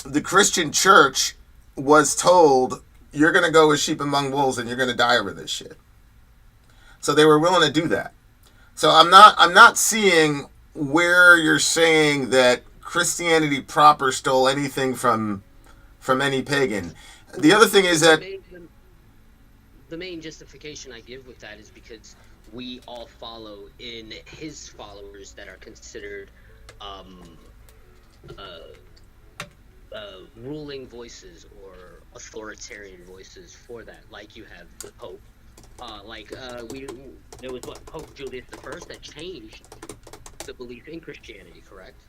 the Christian church was told, you're going to go as sheep among wolves and you're going to die over this shit. So they were willing to do that. So I'm not seeing where you're saying that Christianity proper stole anything from any pagan. The other thing is that the main justification I give with that is because we all follow in his followers that are considered ruling voices or authoritarian voices for that. Like you have the Pope. There was Pope Julius I that changed the belief in Christianity, correct?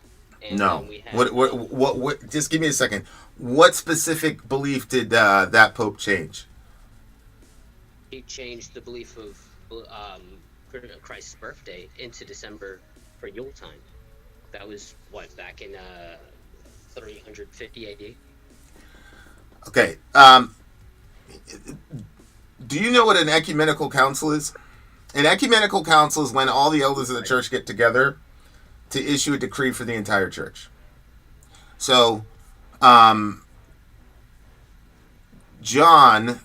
And no. We had, what? Just give me a second. What specific belief did that Pope change? He changed the belief of Christ's birthday into December for Yuletime. That was back in 350 AD. Okay. Do you know what an ecumenical council is? An ecumenical council is when all the elders of the church get together to issue a decree for the entire church. So, John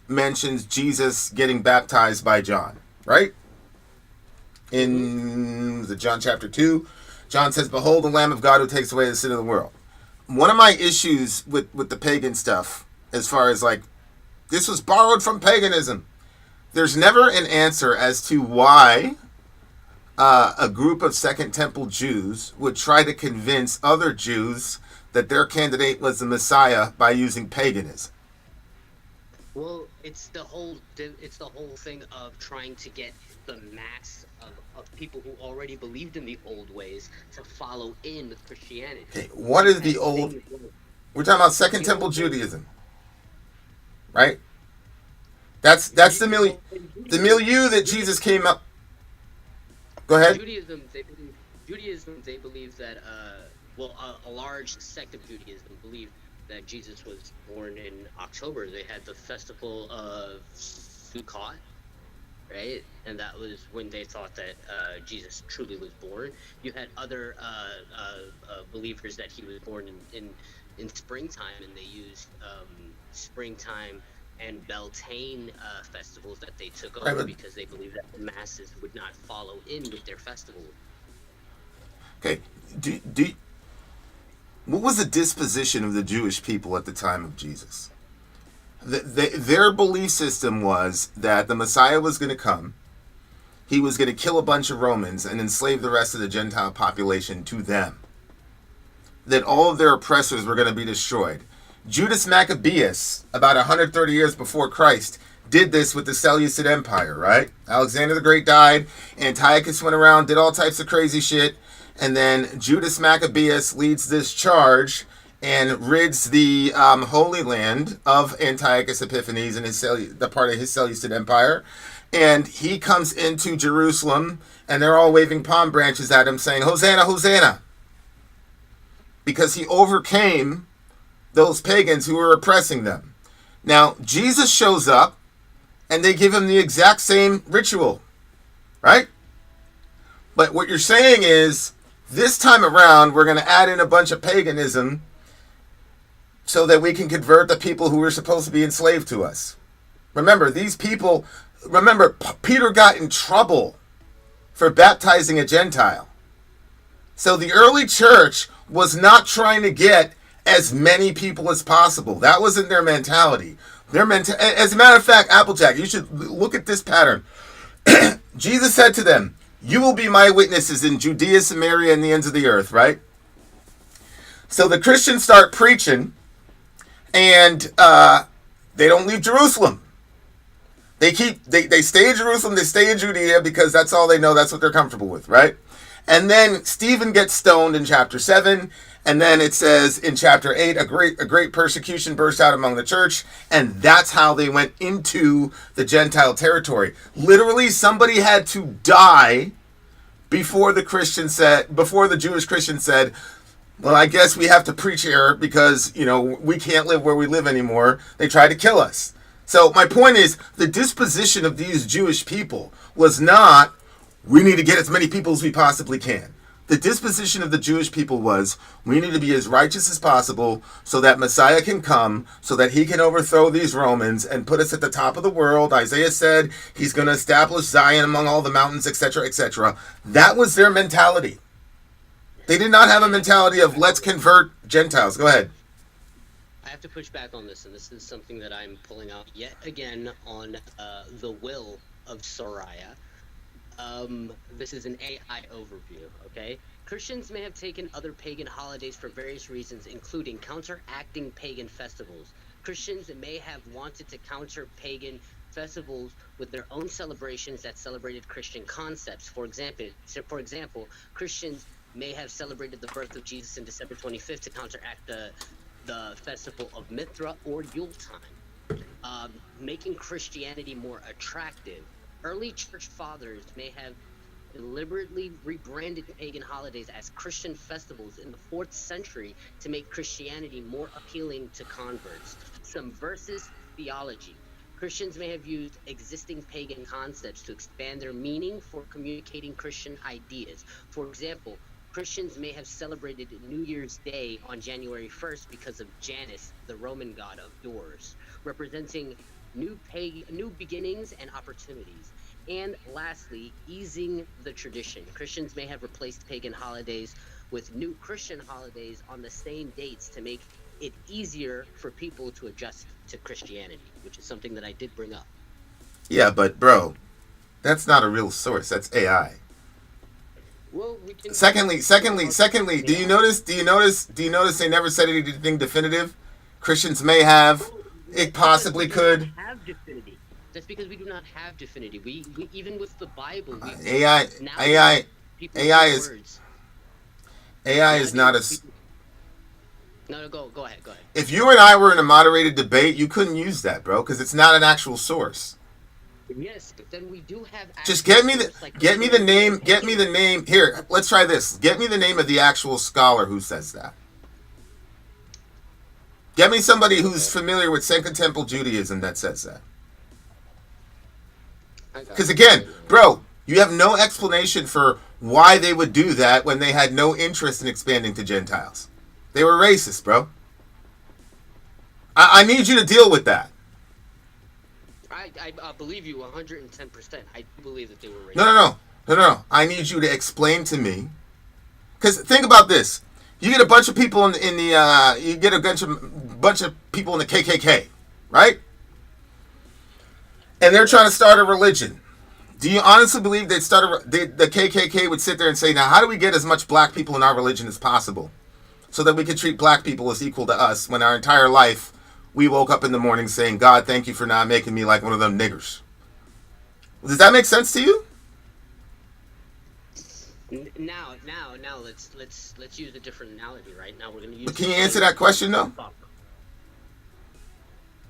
mentions Jesus getting baptized by John, right? In John chapter 2, John says, "Behold the Lamb of God who takes away the sin of the world." One of my issues with the pagan stuff, as far as like, this was borrowed from paganism. There's never an answer as to why a group of Second Temple Jews would try to convince other Jews that their candidate was the Messiah by using paganism. Well, it's the whole thing of trying to get the mass of people who already believed in the old ways to follow in with Christianity. Okay, what is the old? We're talking about Second Temple Judaism, right? That's the milieu that Jesus came up. Go ahead. Judaism, they believe that a large sect of Judaism believed that Jesus was born in October. They had the festival of Sukkot, right? And that was when they thought that Jesus truly was born. You had other believers that he was born in springtime, and they used springtime and Beltane festivals that they took over because they believed that the masses would not follow in with their festival. Okay, what was the disposition of the Jewish people at the time of Jesus? Their belief system was that the Messiah was going to come, he was going to kill a bunch of Romans and enslave the rest of the Gentile population to them. That all of their oppressors were going to be destroyed. Judas Maccabeus, about 130 years before Christ, did this with the Seleucid Empire, right? Alexander the Great died, Antiochus went around, did all types of crazy shit, and then Judas Maccabeus leads this charge and rids the Holy Land of Antiochus Epiphanes and the part of his Seleucid Empire. And he comes into Jerusalem, and they're all waving palm branches at him, saying, "Hosanna, Hosanna!" Because he overcame those pagans who were oppressing them. Now, Jesus shows up, and they give him the exact same ritual, right? But what you're saying is, this time around, we're going to add in a bunch of paganism so that we can convert the people who were supposed to be enslaved to us. Remember, Peter got in trouble for baptizing a Gentile. So the early church was not trying to get as many people as possible. That wasn't their mentality. As a matter of fact, Applejack, you should look at this pattern. Jesus said to them, "You will be my witnesses in Judea, Samaria, and the ends of the earth," right? So the Christians start preaching, and they don't leave Jerusalem. They stay in Jerusalem, they stay in Judea because that's all they know, that's what they're comfortable with, right? And then Stephen gets stoned in chapter 7, and then it says in chapter 8, a great persecution burst out among the church, and that's how they went into the Gentile territory. Literally, somebody had to die before the Jewish Christian said, "Well, I guess we have to preach here because, we can't live where we live anymore. They tried to kill us." So my point is, the disposition of these Jewish people was not, we need to get as many people as we possibly can. The disposition of the Jewish people was, we need to be as righteous as possible so that Messiah can come, so that he can overthrow these Romans and put us at the top of the world. Isaiah said he's going to establish Zion among all the mountains, etc., etc. That was their mentality. They did not have a mentality of, let's convert Gentiles. Go ahead. I have to push back on this, and this is something that I'm pulling out yet again on the will of Soriah. This is an AI overview, okay? Christians may have taken other pagan holidays for various reasons, including counteracting pagan festivals. Christians may have wanted to counter pagan festivals with their own celebrations that celebrated Christian concepts. For example, Christians may have celebrated the birth of Jesus on December 25th to counteract the festival of Mithra or Yuletime, making Christianity more attractive. Early church fathers may have deliberately rebranded pagan holidays as Christian festivals in the 4th century to make Christianity more appealing to converts. Some versus theology. Christians may have used existing pagan concepts to expand their meaning for communicating Christian ideas. For example, Christians may have celebrated New Year's Day on January 1st because of Janus, the Roman god of doors, representing new beginnings and opportunities. And lastly, easing the tradition. Christians may have replaced pagan holidays with new Christian holidays on the same dates to make it easier for people to adjust to Christianity, which is something that I did bring up. Yeah, but bro, that's not a real source. That's AI. Well, we can. Secondly, do you notice they never said anything definitive? Christians may have, it possibly could. Have divinity. That's because we do not have divinity. We even with the Bible, AI is not a. No, go ahead. If you and I were in a moderated debate, you couldn't use that, bro, because it's not an actual source. Yes, but then we do have. Just get me the name. Here, let's try this. Get me the name of the actual scholar who says that. Get me somebody who's familiar with Second Temple Judaism that says that. Because again, bro, you have no explanation for why they would do that when they had no interest in expanding to Gentiles. They were racist, bro. I need you to deal with that. I believe you 110%. I believe that they were racist. No. I need you to explain to me. Because think about this. You get a bunch of people bunch of people in the KKK, right? And they're trying to start a religion. Do you honestly believe the KKK would sit there and say, now how do we get as much black people in our religion as possible so that we can treat black people as equal to us when our entire life we woke up in the morning saying, God, thank you for not making me like one of them niggers? Does that make sense to you? Now, let's use a different analogy, right? Now we're going to use. Can you answer that question though?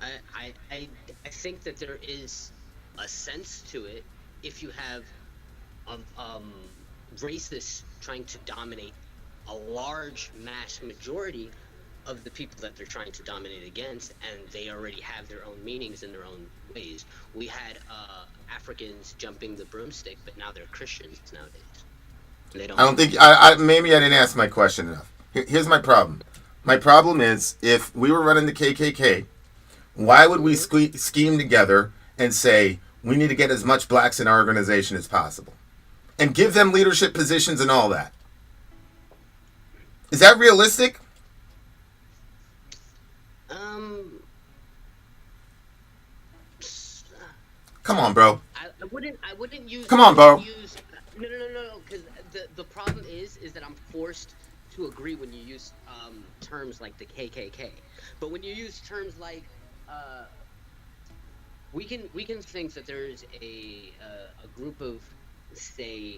I think that there is a sense to it if you have racists trying to dominate a large mass majority of the people that they're trying to dominate against, and they already have their own meanings in their own ways. We had Africans jumping the broomstick, but now they're Christians nowadays. They don't. I don't think maybe I didn't ask my question enough. Here's my problem. My problem is, if we were running the KKK, why would we scheme together and say we need to get as much blacks in our organization as possible and give them leadership positions and all that? Is that realistic? Come on, bro. I wouldn't use. Come on, bro. No. Because the problem is that I'm forced to agree when you use terms like the KKK. But when you use terms like we can think that there's a group of, say,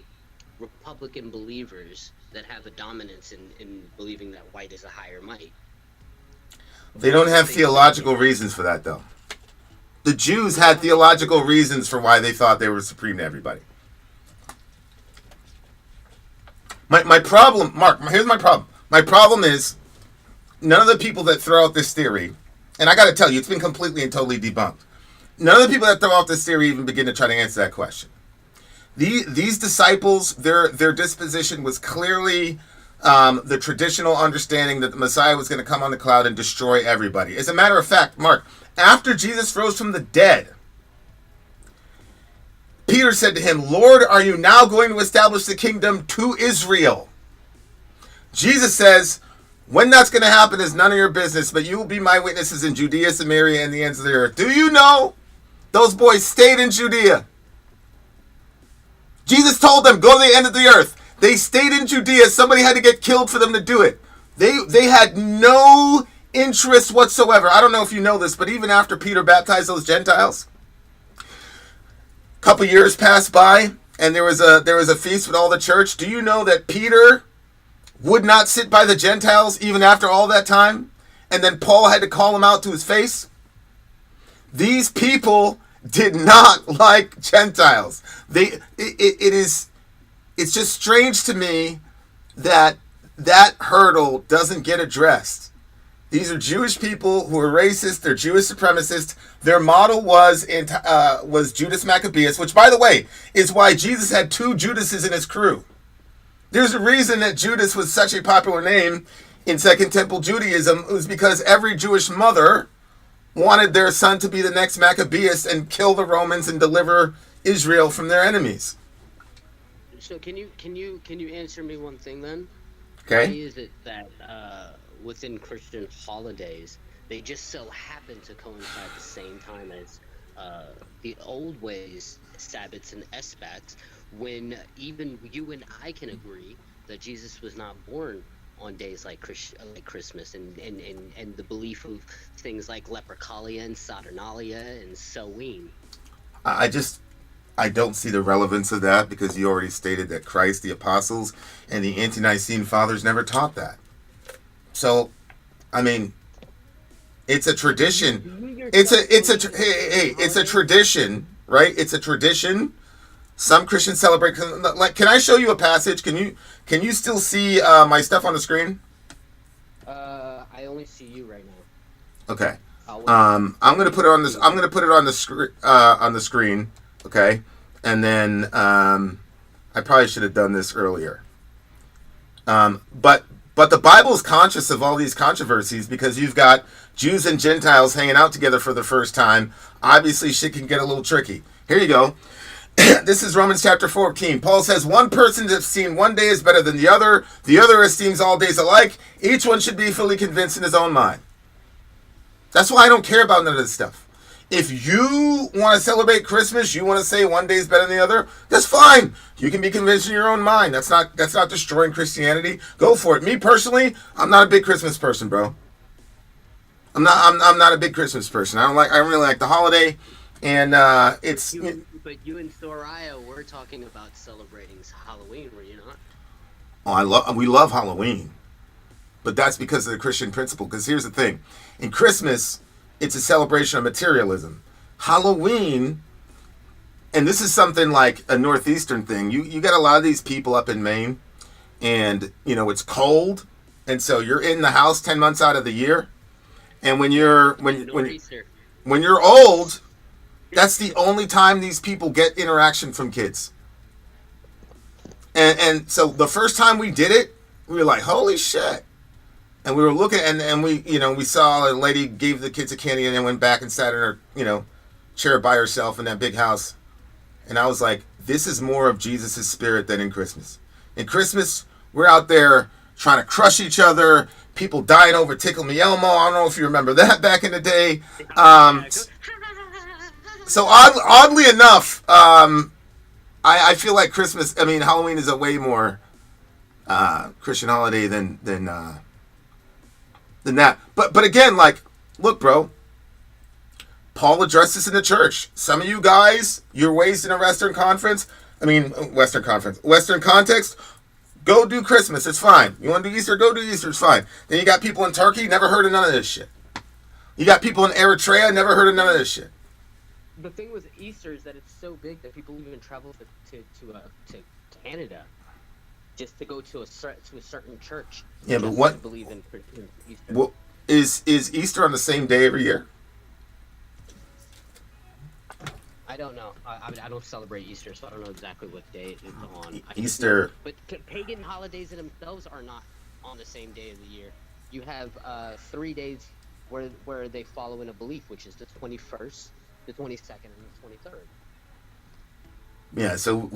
Republican believers that have a dominance in believing that white is a higher might. They don't have theological reasons for that, though. The Jews had theological reasons for why they thought they were supreme to everybody. My problem, Mark, here's my problem. My problem is none of the people that throw out this theory, and I got to tell you, it's been completely and totally debunked. None of the people that throw out this theory even begin to try to answer that question. These disciples, their disposition was clearly the traditional understanding that the Messiah was going to come on the cloud and destroy everybody. As a matter of fact, Mark, after Jesus rose from the dead, Peter said to him, "Lord, are you now going to establish the kingdom to Israel?" Jesus says, "When that's going to happen is none of your business, but you will be my witnesses in Judea, Samaria, and the ends of the earth." Do you know those boys stayed in Judea? Jesus told them, go to the end of the earth. They stayed in Judea. Somebody had to get killed for them to do it. They had no interest whatsoever. I don't know if you know this, but even after Peter baptized those Gentiles, a couple years passed by, and there was a feast with all the church. Do you know that Peter would not sit by the Gentiles even after all that time? And then Paul had to call him out to his face. These people did not like Gentiles. It's just strange to me that hurdle doesn't get addressed. These are Jewish people who are racist. They're Jewish supremacists. Their model was Judas Maccabeus, which, by the way, is why Jesus had 2 Judases in his crew. There's a reason that Judas was such a popular name in Second Temple Judaism. It was because every Jewish mother wanted their son to be the next Maccabeus and kill the Romans and deliver Israel from their enemies. So can you answer me one thing then? Okay. Why is it that within Christian holidays they just so happen to coincide the same time as the old ways, Sabbats and Esbats, when even you and I can agree that Jesus was not born on days like Christmas and the belief of things like Leprechalia and Saturnalia and Samhain? I don't see the relevance of that, because you already stated that Christ, the apostles, and the ante-Nicene fathers never taught that. So, I mean, it's a tradition. It's a tradition, right? It's a tradition. Some Christians celebrate. Like, can I show you a passage? Can you still see my stuff on the screen? I only see you right now. Okay. I'm gonna put it on this. I'm gonna put it on the screen. Okay, and then I probably should have done this earlier. But the Bible is conscious of all these controversies, because you've got Jews and Gentiles hanging out together for the first time. Obviously, shit can get a little tricky. Here you go. This is Romans chapter 14. Paul says, one person has seen one day is better than the other. The other esteems all days alike. Each one should be fully convinced in his own mind. That's why I don't care about none of this stuff. If you want to celebrate Christmas, you want to say one day is better than the other, that's fine. You can be convinced in your own mind. That's not destroying Christianity. Go for it. Me personally, I'm not a big Christmas person, bro. I'm not a big Christmas person. I don't really like the holiday, and it's. But you and Soraya were talking about celebrating Halloween, were you not? Oh, we love Halloween, but that's because of the Christian principle. Because here's the thing: in Christmas, it's a celebration of materialism. Halloween, and this is something like a Northeastern thing. You got a lot of these people up in Maine, and it's cold, And so you're in the house 10 months out of the year. And when you're when you're old, that's the only time these people get interaction from kids. And so the first time we did it, we were like, holy shit. And we were looking, and we, we saw a lady gave the kids a candy and then went back and sat in her, chair by herself in that big house. And I was like, this is more of Jesus' spirit than in Christmas. In Christmas, we're out there trying to crush each other. People dying over Tickle Me Elmo. I don't know if you remember that back in the day. So oddly enough, I feel like Halloween is a way more Christian holiday than that. But again, like, look, bro, Paul addressed this in the church. Some of you guys, you're raised in a Western context. Go do Christmas, it's fine. You want to do Easter, go do Easter, it's fine. Then you got people in Turkey, never heard of none of this shit. You got people in Eritrea, never heard of none of this shit. The thing with Easter is that it's so big that people even travel to Canada just to go to a certain church. Yeah, but what? Believe in Easter. Well, is Easter on the same day every year? I don't know. I don't celebrate Easter, so I don't know exactly what day it's on. Easter. But pagan holidays in themselves are not on the same day of the year. You have 3 days where they follow in a belief, which is the 21st, the 22nd, and the 23rd. Yeah, so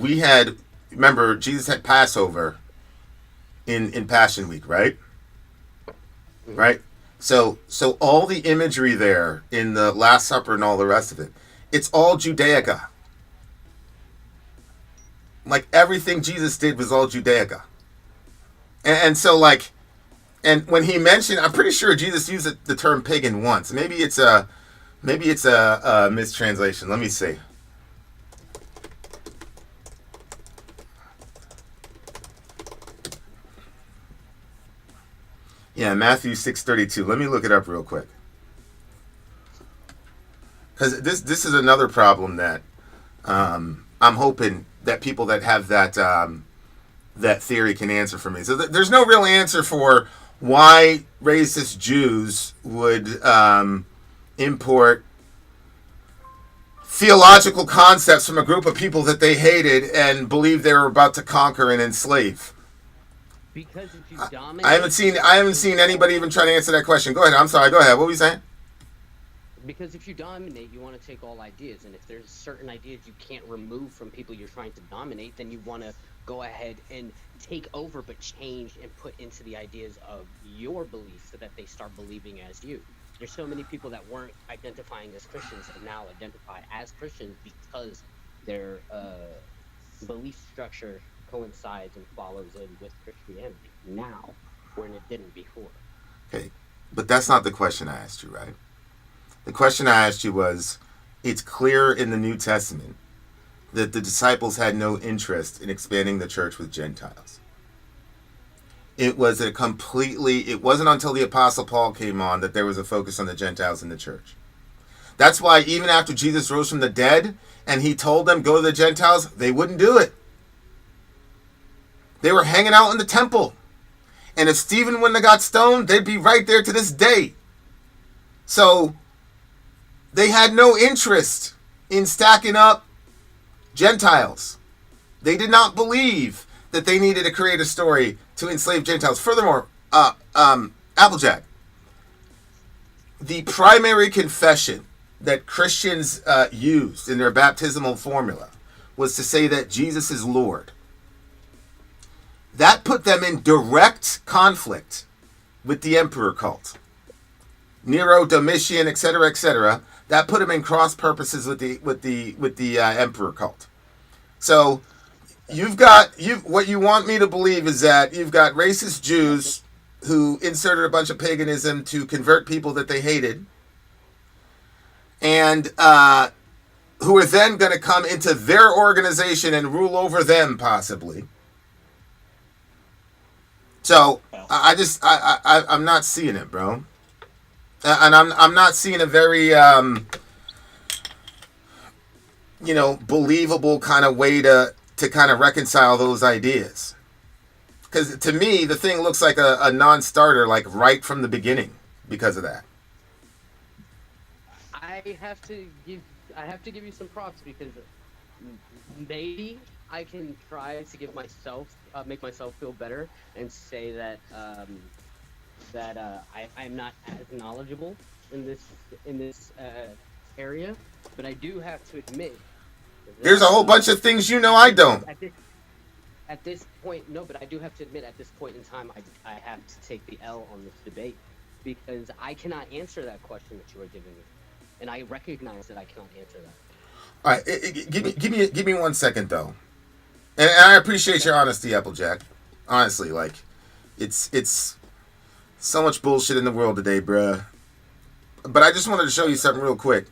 remember, Jesus had Passover in Passion Week, right? Mm-hmm. Right? So all the imagery there in the Last Supper and all the rest of it, it's all Judaica. Like, everything Jesus did was all Judaica. And so, like, and when he mentioned, I'm pretty sure Jesus used the term pagan once. Maybe it's a mistranslation. Let me see. Yeah, Matthew 6:32. Let me look it up real quick. Because this is another problem that I'm hoping that people that have that theory can answer for me. So there's no real answer for why racist Jews would import theological concepts from a group of people that they hated and believed they were about to conquer and enslave. Because if you dominate, I haven't seen anybody even try to answer that question. Go ahead. I'm sorry. Go ahead. What were you saying? Because if you dominate, you want to take all ideas, and if there's certain ideas you can't remove from people you're trying to dominate, then you want to go ahead and take over, but change and put into the ideas of your belief so that they start believing as you. There's so many people that weren't identifying as Christians that now identify as Christians because their belief structure coincides and follows in with Christianity now, when it didn't before. Okay, but that's not the question I asked you, right? The question I asked you was, it's clear in the New Testament that the disciples had no interest in expanding the church with Gentiles. It wasn't until the Apostle Paul came on that there was a focus on the Gentiles in the church. That's why even after Jesus rose from the dead and he told them, go to the Gentiles, they wouldn't do it. They were hanging out in the temple. And if Stephen wouldn't have got stoned, they'd be right there to this day. So they had no interest in stacking up Gentiles. They did not believe that they needed to create a story to enslave Gentiles. Furthermore, Applejack, the primary confession that Christians used in their baptismal formula was to say that Jesus is Lord. That put them in direct conflict with the emperor cult. Nero, Domitian, etc., that put them in cross purposes with the emperor cult. So what you want me to believe is that you've got racist Jews who inserted a bunch of paganism to convert people that they hated, and who are then going to come into their organization and rule over them, possibly. So I'm not seeing it, bro. And I'm not seeing a very believable kind of way to kind of reconcile those ideas. Because to me, the thing looks like a non-starter, like right from the beginning, because of that. I have to give you some props because maybe I can try to give myself make myself feel better and say that I'm not as knowledgeable in this area, but I do have to admit There's a whole bunch of things I don't. At this point, no, but I do have to admit at this point in time, I have to take the L on this debate because I cannot answer that question that you are giving me, and I recognize that I cannot answer that. All right, give me 1 second though, and I appreciate your honesty, Applejack. Honestly, like, it's so much bullshit in the world today, bruh. But I just wanted to show you something real quick.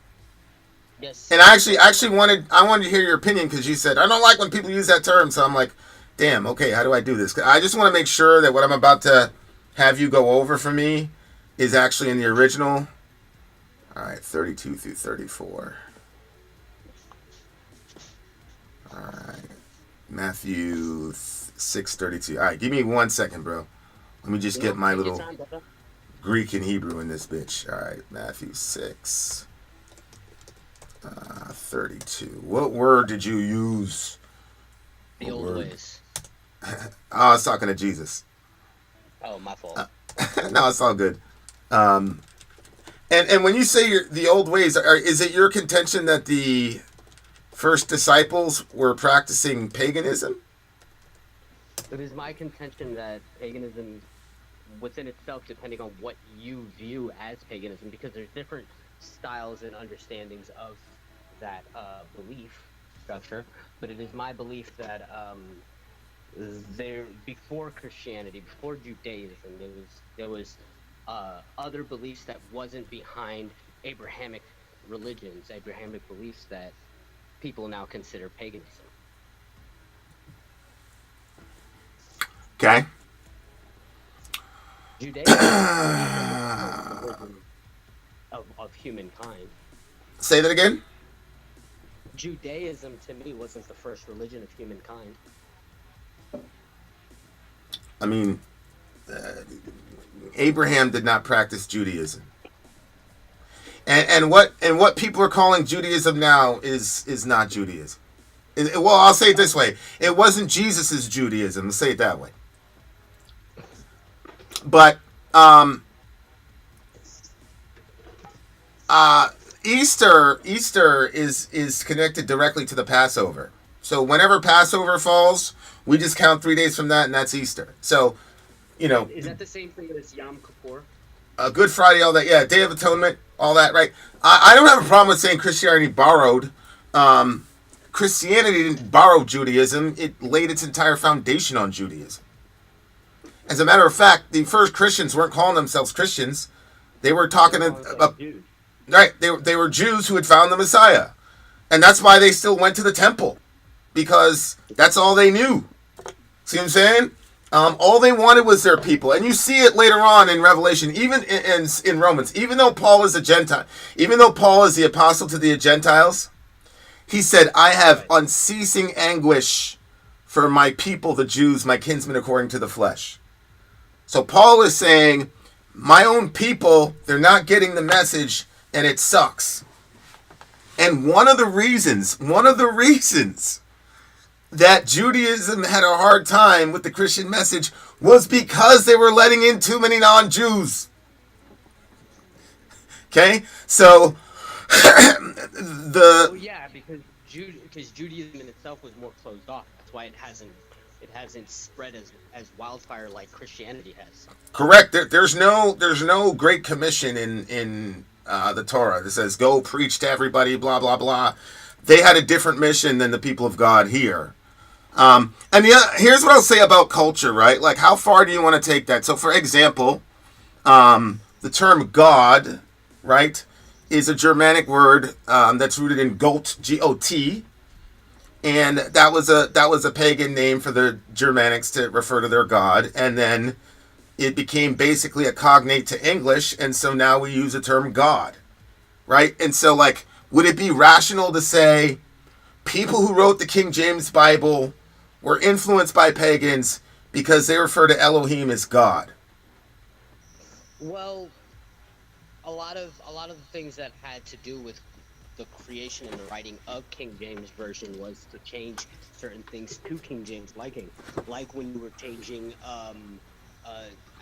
Yes. And I actually wanted to hear your opinion because you said I don't like when people use that term. So I'm like, damn, okay, how do I do this? I just want to make sure that what I'm about to have you go over for me is actually in the original. All right, 32 through 34. All right, Matthew 6:32. All right, give me 1 second, bro. Let me just get my little Greek and Hebrew in this bitch. All right, Matthew 6. 32. What word did you use? The old ways. I was talking to Jesus. Oh, my fault. No, it's all good. And when you say the old ways, is it your contention that the first disciples were practicing paganism? It is my contention that paganism within itself, depending on what you view as paganism, because there's different styles and understandings of that belief structure, but it is my belief that there before Christianity, before Judaism, there was other beliefs that wasn't behind Abrahamic religions, Abrahamic beliefs that people now consider paganism. Okay. Judaism of humankind. Say that again? Judaism, to me, wasn't the first religion of humankind. I mean, Abraham did not practice Judaism. And what people are calling Judaism now is not Judaism. Well, I'll say it this way. It wasn't Jesus' Judaism. Let's say it that way. But Easter is connected directly to the Passover. So whenever Passover falls, we just count 3 days from that, and that's Easter. So, Is that the same thing as Yom Kippur? Good Friday, all that, yeah, Day of Atonement, all that, right? I don't have a problem with saying Christianity borrowed. Christianity didn't borrow Judaism. It laid its entire foundation on Judaism. As a matter of fact, the first Christians weren't calling themselves Christians. They were talking about... Right, they were Jews who had found the Messiah. And that's why they still went to the temple. Because that's all they knew. See what I'm saying? All they wanted was their people. And you see it later on in Revelation, even in Romans. Even though Paul is a Gentile, even though Paul is the apostle to the Gentiles, he said, I have unceasing anguish for my people, the Jews, my kinsmen according to the flesh. So Paul is saying, my own people, they're not getting the message, and it sucks. And one of the reasons that Judaism had a hard time with the Christian message was because they were letting in too many non-Jews. Okay? So, because Judaism in itself was more closed off. That's why it hasn't spread as wildfire like Christianity has. Correct. There's no Great Commission in the Torah that says go preach to everybody, blah blah blah. They had a different mission than the people of God here. Here's what I'll say about culture, right? Like, how far do you want to take that? So, for example, the term God, right, is a Germanic word that's rooted in Got, G-O-T, and that was a pagan name for the Germanics to refer to their god, and then it became basically a cognate to English, and so now we use the term God, right? And so, like, would it be rational to say people who wrote the King James Bible were influenced by pagans because they refer to Elohim as God. Well, a lot of the things that had to do with the creation and the writing of King James version was to change certain things to King James liking, like when you were changing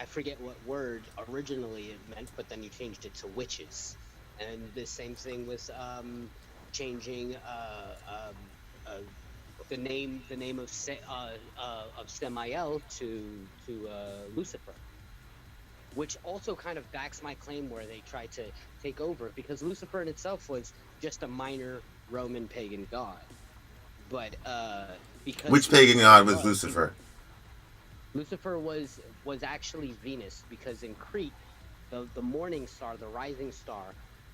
I forget what word originally it meant, but then you changed it to witches, and the same thing with changing the name of Samael to Lucifer, which also kind of backs my claim where they tried to take over, because Lucifer in itself was just a minor Roman pagan god. But because Which pagan god was Lucifer? Lucifer was actually Venus, because in Crete, the morning star, the rising star,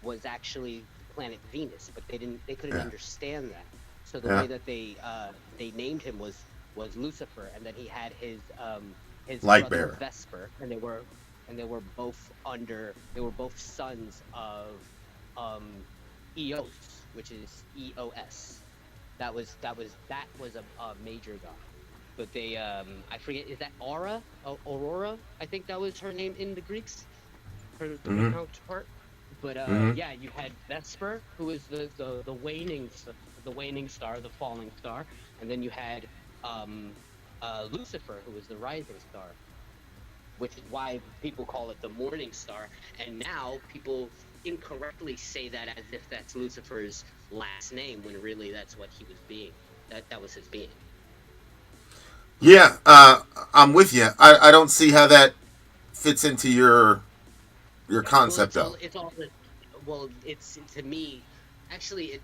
was actually the planet Venus, but they couldn't understand that. So the way that they named him was Lucifer, and then he had his Light brother bearer. Vesper, and they were both sons of Eos, which is EOS. That was a major god. But they I forget, is that Aurora? I think that was her name in the Greeks, her counterpart. But yeah, you had Vesper, who is the waning star, the falling star, and then you had Lucifer, who was the rising star, which is why people call it the morning star. And now people incorrectly say that as if that's Lucifer's last name, when really that's what he was being. That was his being. Yeah, I'm with you. I don't see how that fits into your concept, though. It's to me, actually,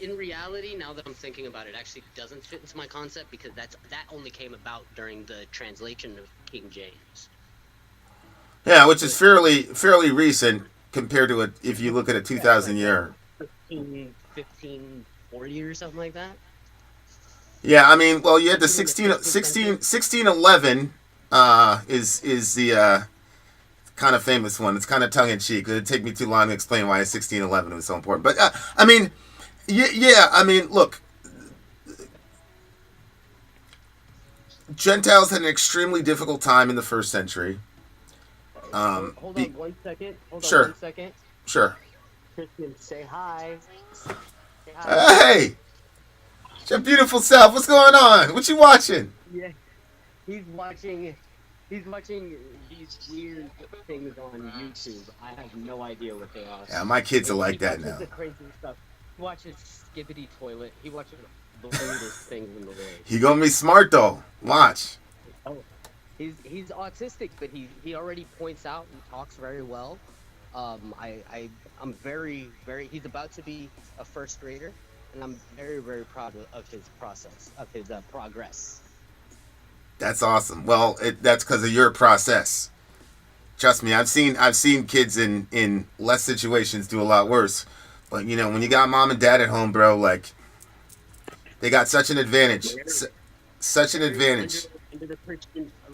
in reality, now that I'm thinking about it, actually doesn't fit into my concept, because that only came about during the translation of King James. Yeah, which is fairly recent compared to if you look at a 2,000 year. 1540 or something like that. Yeah, I mean, well, you had the 1611 is the kind of famous one. It's kind of tongue in cheek. It'd take me too long to explain why 1611 was so important. But I mean, yeah, I mean, look, Gentiles had an extremely difficult time in the first century. Hold on 1 second. Sure. 1 second. Sure. Christian, say hi. Say hi. Hey! Your beautiful self. What's going on? What you watching? Yeah, he's watching these weird things on YouTube. I have no idea what they are. Yeah, my kids are like that now. The crazy stuff. He watches Skibbity Toilet. He watches the weirdest things in the world. He gonna be smart though. Watch. Oh, he's autistic, but he already points out and talks very well. I'm very, very. He's about to be a first grader, and I'm very, very proud of his process, of his progress. That's awesome. Well, that's because of your process. Trust me, I've seen kids in less situations do a lot worse. But you know, when you got mom and dad at home, bro, like they got such an advantage, such an advantage.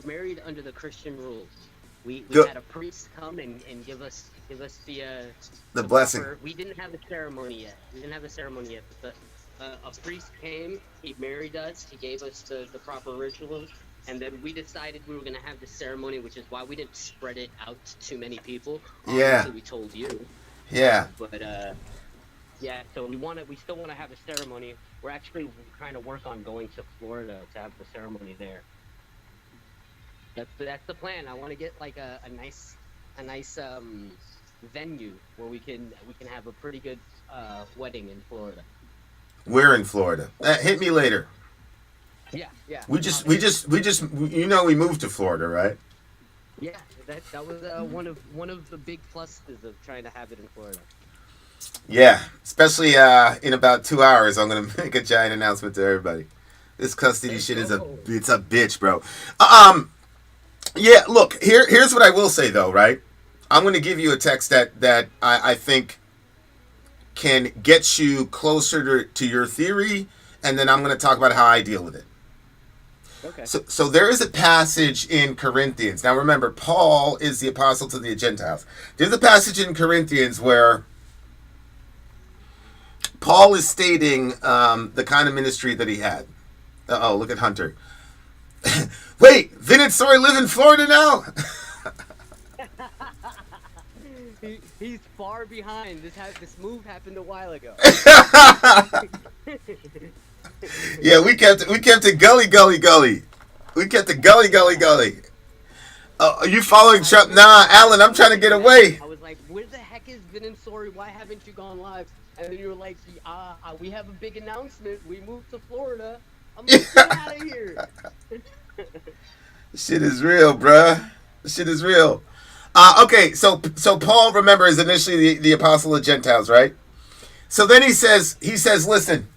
Married under the Christian rules. We had a priest come and give us the blessing. We didn't have a ceremony yet. But a priest came. He married us. He gave us the proper rituals, and then we decided we were going to have the ceremony, which is why we didn't spread it out to too many people. Yeah. Obviously, we told you. Yeah. But yeah. So we still want to have a ceremony. We're actually trying to work on going to Florida to have the ceremony there. That's the plan. I want to get like a nice venue where we can have a pretty good wedding in Florida. We're in Florida. Hit me later. Yeah. We just we moved to Florida, right? Yeah, that was one of the big pluses of trying to have it in Florida. Yeah, especially in about 2 hours, I'm gonna make a giant announcement to everybody. This custody shit is a bitch, bro. Yeah, look, here's what I will say though, right? I'm going to give you a text that I think can get you closer to your theory, and then I'm going to talk about how I deal with it. Okay. So there is a passage in Corinthians. Now remember, Paul is the apostle to the Gentiles. There's a passage in Corinthians where Paul is stating the kind of ministry that he had. Oh, look at Hunter. Wait, Vin and Sori live in Florida now? He's far behind. This move happened a while ago. Yeah, we kept it gully. We kept it gully. Are you following Trump? Nah, Alan, I'm trying to get away. I was like, where the heck is Vin and Sori? Why haven't you gone live? And then you were like, we have a big announcement. We moved to Florida. I'm like, get out of here. Shit is real, bruh. Shit is real. Okay, so Paul, remember, is initially the apostle of Gentiles, right? So then he says, listen,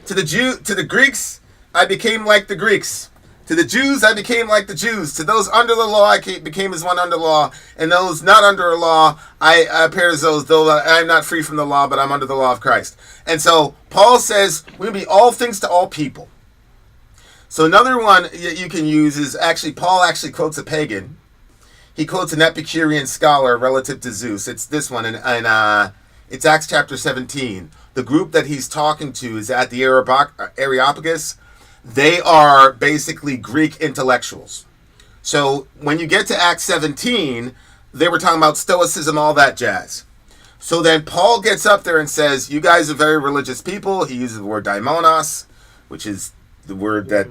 to the Greeks, I became like the Greeks. To the Jews, I became like the Jews. To those under the law, I became as one under law. And those not under a law, I appear as those, though I'm not free from the law, but I'm under the law of Christ. And so Paul says, we're going to be all things to all people. So another one that you can use is Paul actually quotes a pagan. He quotes an Epicurean scholar relative to Zeus. It's this one, and it's Acts chapter 17. The group that he's talking to is at the Areopagus. They are basically Greek intellectuals. So when you get to Acts 17, they were talking about Stoicism, all that jazz. So then Paul gets up there and says, you guys are very religious people. He uses the word daimonos, which is the word that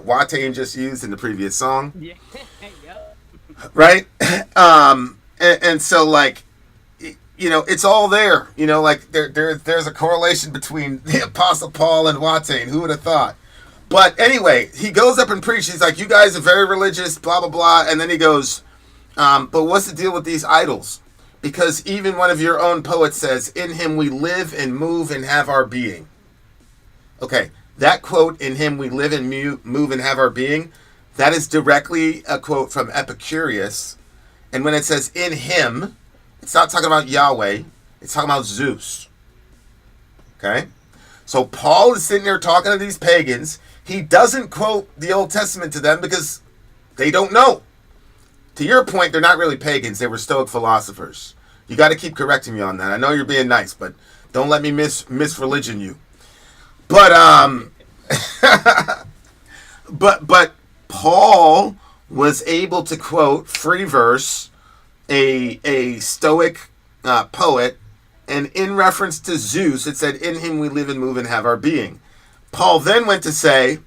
Watain just used in the previous song. Yeah, yep. Right? And so, like, you know, it's all there. You know, like, there's a correlation between the Apostle Paul and Watain. Who would have thought? But anyway, he goes up and preaches. He's like, you guys are very religious, blah, blah, blah. And then he goes, but what's the deal with these idols? Because even one of your own poets says, in him we live and move and have our being. Okay, that quote, in him we live and move and have our being, that is directly a quote from Epicurus. And when it says in him, it's not talking about Yahweh. It's talking about Zeus. Okay? So Paul is sitting there talking to these pagans. He doesn't quote the Old Testament to them because they don't know. To your point, they're not really pagans. They were Stoic philosophers. You got to keep correcting me on that. I know you're being nice, but don't let me misreligion you. But but Paul was able to quote free verse a Stoic poet, and in reference to Zeus, it said, in him we live and move and have our being. Paul then went to say,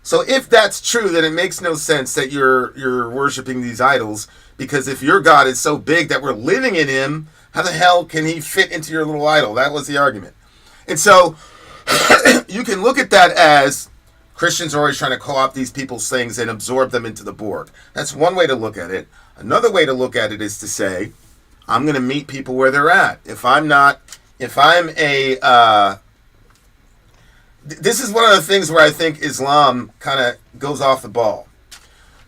so if that's true, then it makes no sense that you're worshiping these idols, because if your God is so big that we're living in him, how the hell can he fit into your little idol? That was the argument. And so you can look at that as Christians are always trying to co-opt these people's things and absorb them into the Borg. That's one way to look at it. Another way to look at it is to say, I'm going to meet people where they're at. This is one of the things where I think Islam kind of goes off the ball.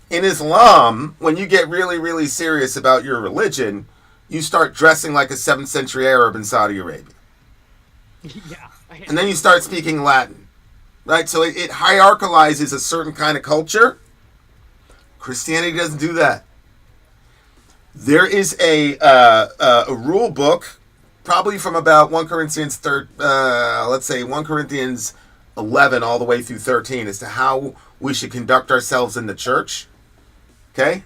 In Islam, when you get really, really serious about your religion, you start dressing like a 7th century Arab in Saudi Arabia. Yeah. And then you start speaking Latin. Right? So it hierarchizes a certain kind of culture. Christianity doesn't do that. There is a rule book, probably from about 1 Corinthians 1 Corinthians 11 all the way through 13 as to how we should conduct ourselves in the church. Okay?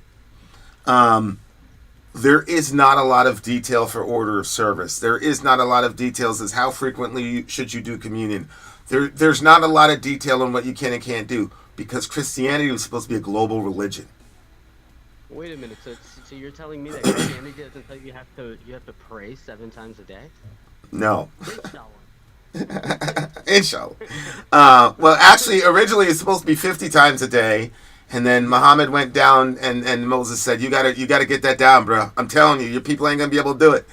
There is not a lot of detail for order of service. There is not a lot of details as how frequently should you do communion. There's not a lot of detail on what you can and can't do, because Christianity was supposed to be a global religion. Wait a minute. So you're telling me that Christianity doesn't tell you have to pray 7 times a day? No. Inshallah. Inshallah. Well, actually, originally it's supposed to be 50 times a day, and then Muhammad went down, and Moses said, "You gotta get that down, bro. I'm telling you, your people ain't gonna be able to do it."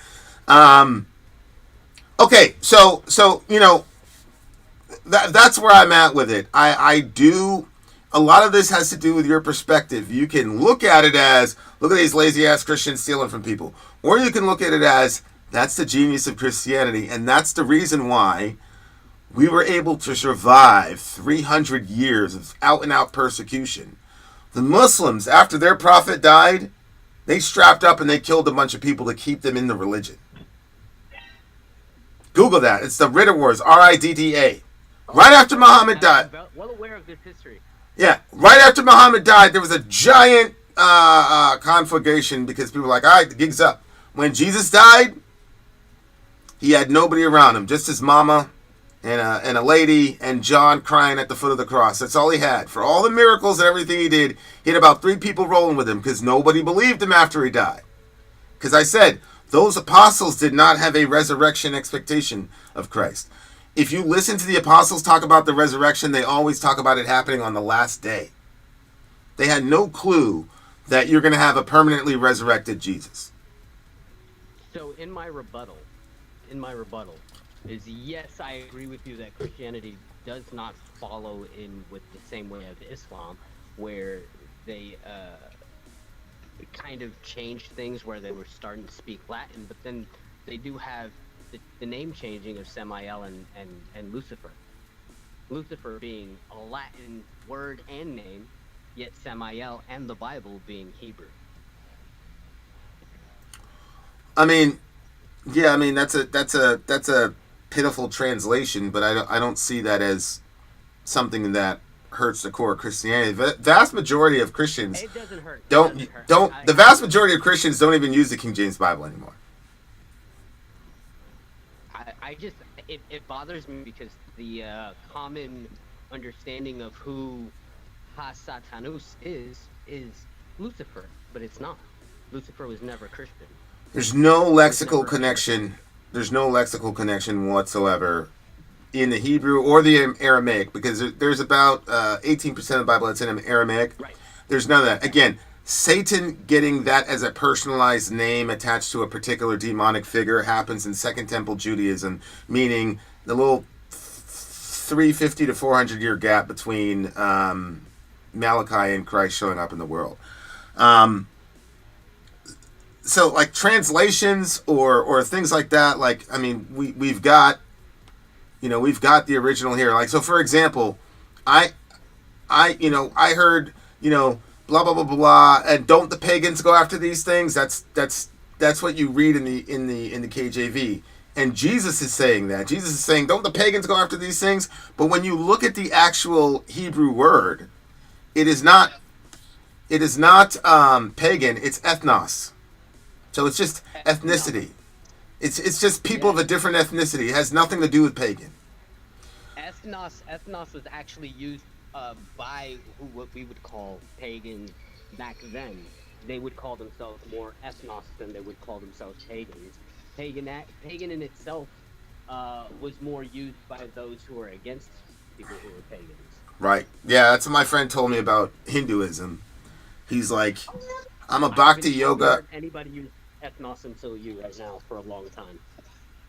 Okay, so you know, that's where I'm at with it. I do. A lot of this has to do with your perspective. You can look at it as, look at these lazy ass Christians stealing from people, or you can look at it as, that's the genius of Christianity, and that's the reason why we were able to survive 300 years of out-and-out persecution. The Muslims, after their prophet died, they strapped up and they killed a bunch of people to keep them in the religion. Google that. It's the Ridda Wars, Ridda. Right after Muhammad died. Well aware of this history. Yeah, right after Muhammad died, there was a giant conflagration because people were like, all right, the gig's up. When Jesus died, he had nobody around him, just his mama and a lady and John crying at the foot of the cross. That's all he had. For all the miracles and everything he did, he had about 3 people rolling with him because nobody believed him after he died. Because I said, those apostles did not have a resurrection expectation of Christ. If you listen to the apostles talk about the resurrection, they always talk about it happening on the last day. They had no clue that you're going to have a permanently resurrected Jesus. So in my rebuttal is yes, I agree with you that Christianity does not follow in with the same way of Islam, where they kind of changed things where they were starting to speak Latin, but then they do have the name changing of Samael and Lucifer. Lucifer being a Latin word and name, yet Samael and the Bible being Hebrew. I mean, yeah, I mean that's a pitiful translation, but I don't see that as something that hurts the core of Christianity. The vast majority of Christians It doesn't hurt. The vast majority of Christians don't even use the King James Bible anymore. It bothers me because the common understanding of who Ha-Satanus is Lucifer, but it's not. Lucifer was never Christian. There's no lexical connection. There's no lexical connection whatsoever in the Hebrew or the Aramaic, because there's about 18% of the Bible that's in Aramaic. Right. There's none of that. Again, Satan getting that as a personalized name attached to a particular demonic figure happens in Second Temple Judaism, meaning the little 350 to 400 year gap between Malachi and Christ showing up in the world. So like translations or things like that, like, I mean, we've got the original here. Like, so for example, I heard, blah blah blah blah, and don't the pagans go after these things? That's what you read in the KJV. And Jesus is saying that. Jesus is saying, don't the pagans go after these things? But when you look at the actual Hebrew word, it is not pagan, it's ethnos. So it's just ethnicity. It's just people of a different ethnicity. It has nothing to do with pagan. Ethnos was actually used by what we would call pagans back then. They would call themselves more ethnos than they would call themselves pagans. Pagan in itself was more used by those who were against people who were pagans. Right. Yeah, that's what my friend told me about Hinduism. He's like, I'm a bhakti yoga. Anybody use ethnos until you right now for a long time.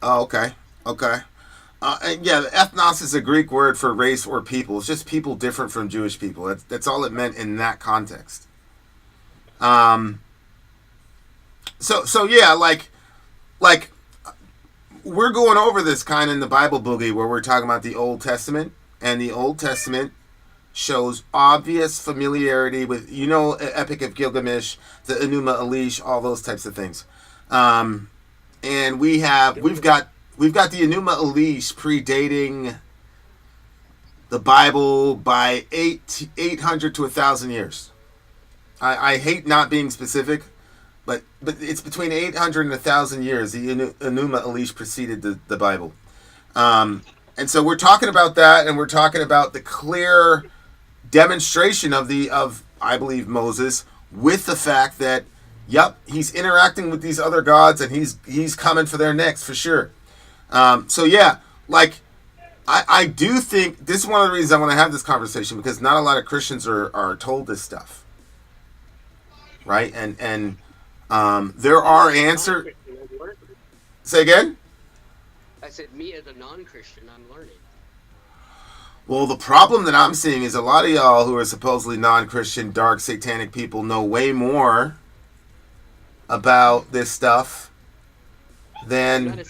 Oh, okay. And yeah, ethnos is a Greek word for race or people. It's just people different from Jewish people. That's all it meant in that context. So yeah, like we're going over this kind of in the Bible Boogie where we're talking about the Old Testament, and the Old Testament shows obvious familiarity with, Epic of Gilgamesh, the Enuma Elish, all those types of things. And we've got the Enuma Elish predating the Bible by 800 to 1,000 years. I hate not being specific, but it's between 800 and 1,000 years. The Enuma Elish preceded the Bible. And so we're talking about that, and we're talking about the clear demonstration of I believe Moses, with the fact that he's interacting with these other gods, and he's coming for their necks for sure. So yeah, like I do think this is one of the reasons I want to have this conversation, because not a lot of Christians are told this stuff, right? And there are answers. Say again? I said, me as a non-Christian, I'm learning. Well, the problem that I'm seeing is a lot of y'all who are supposedly non-Christian, dark, satanic people know way more about this stuff than...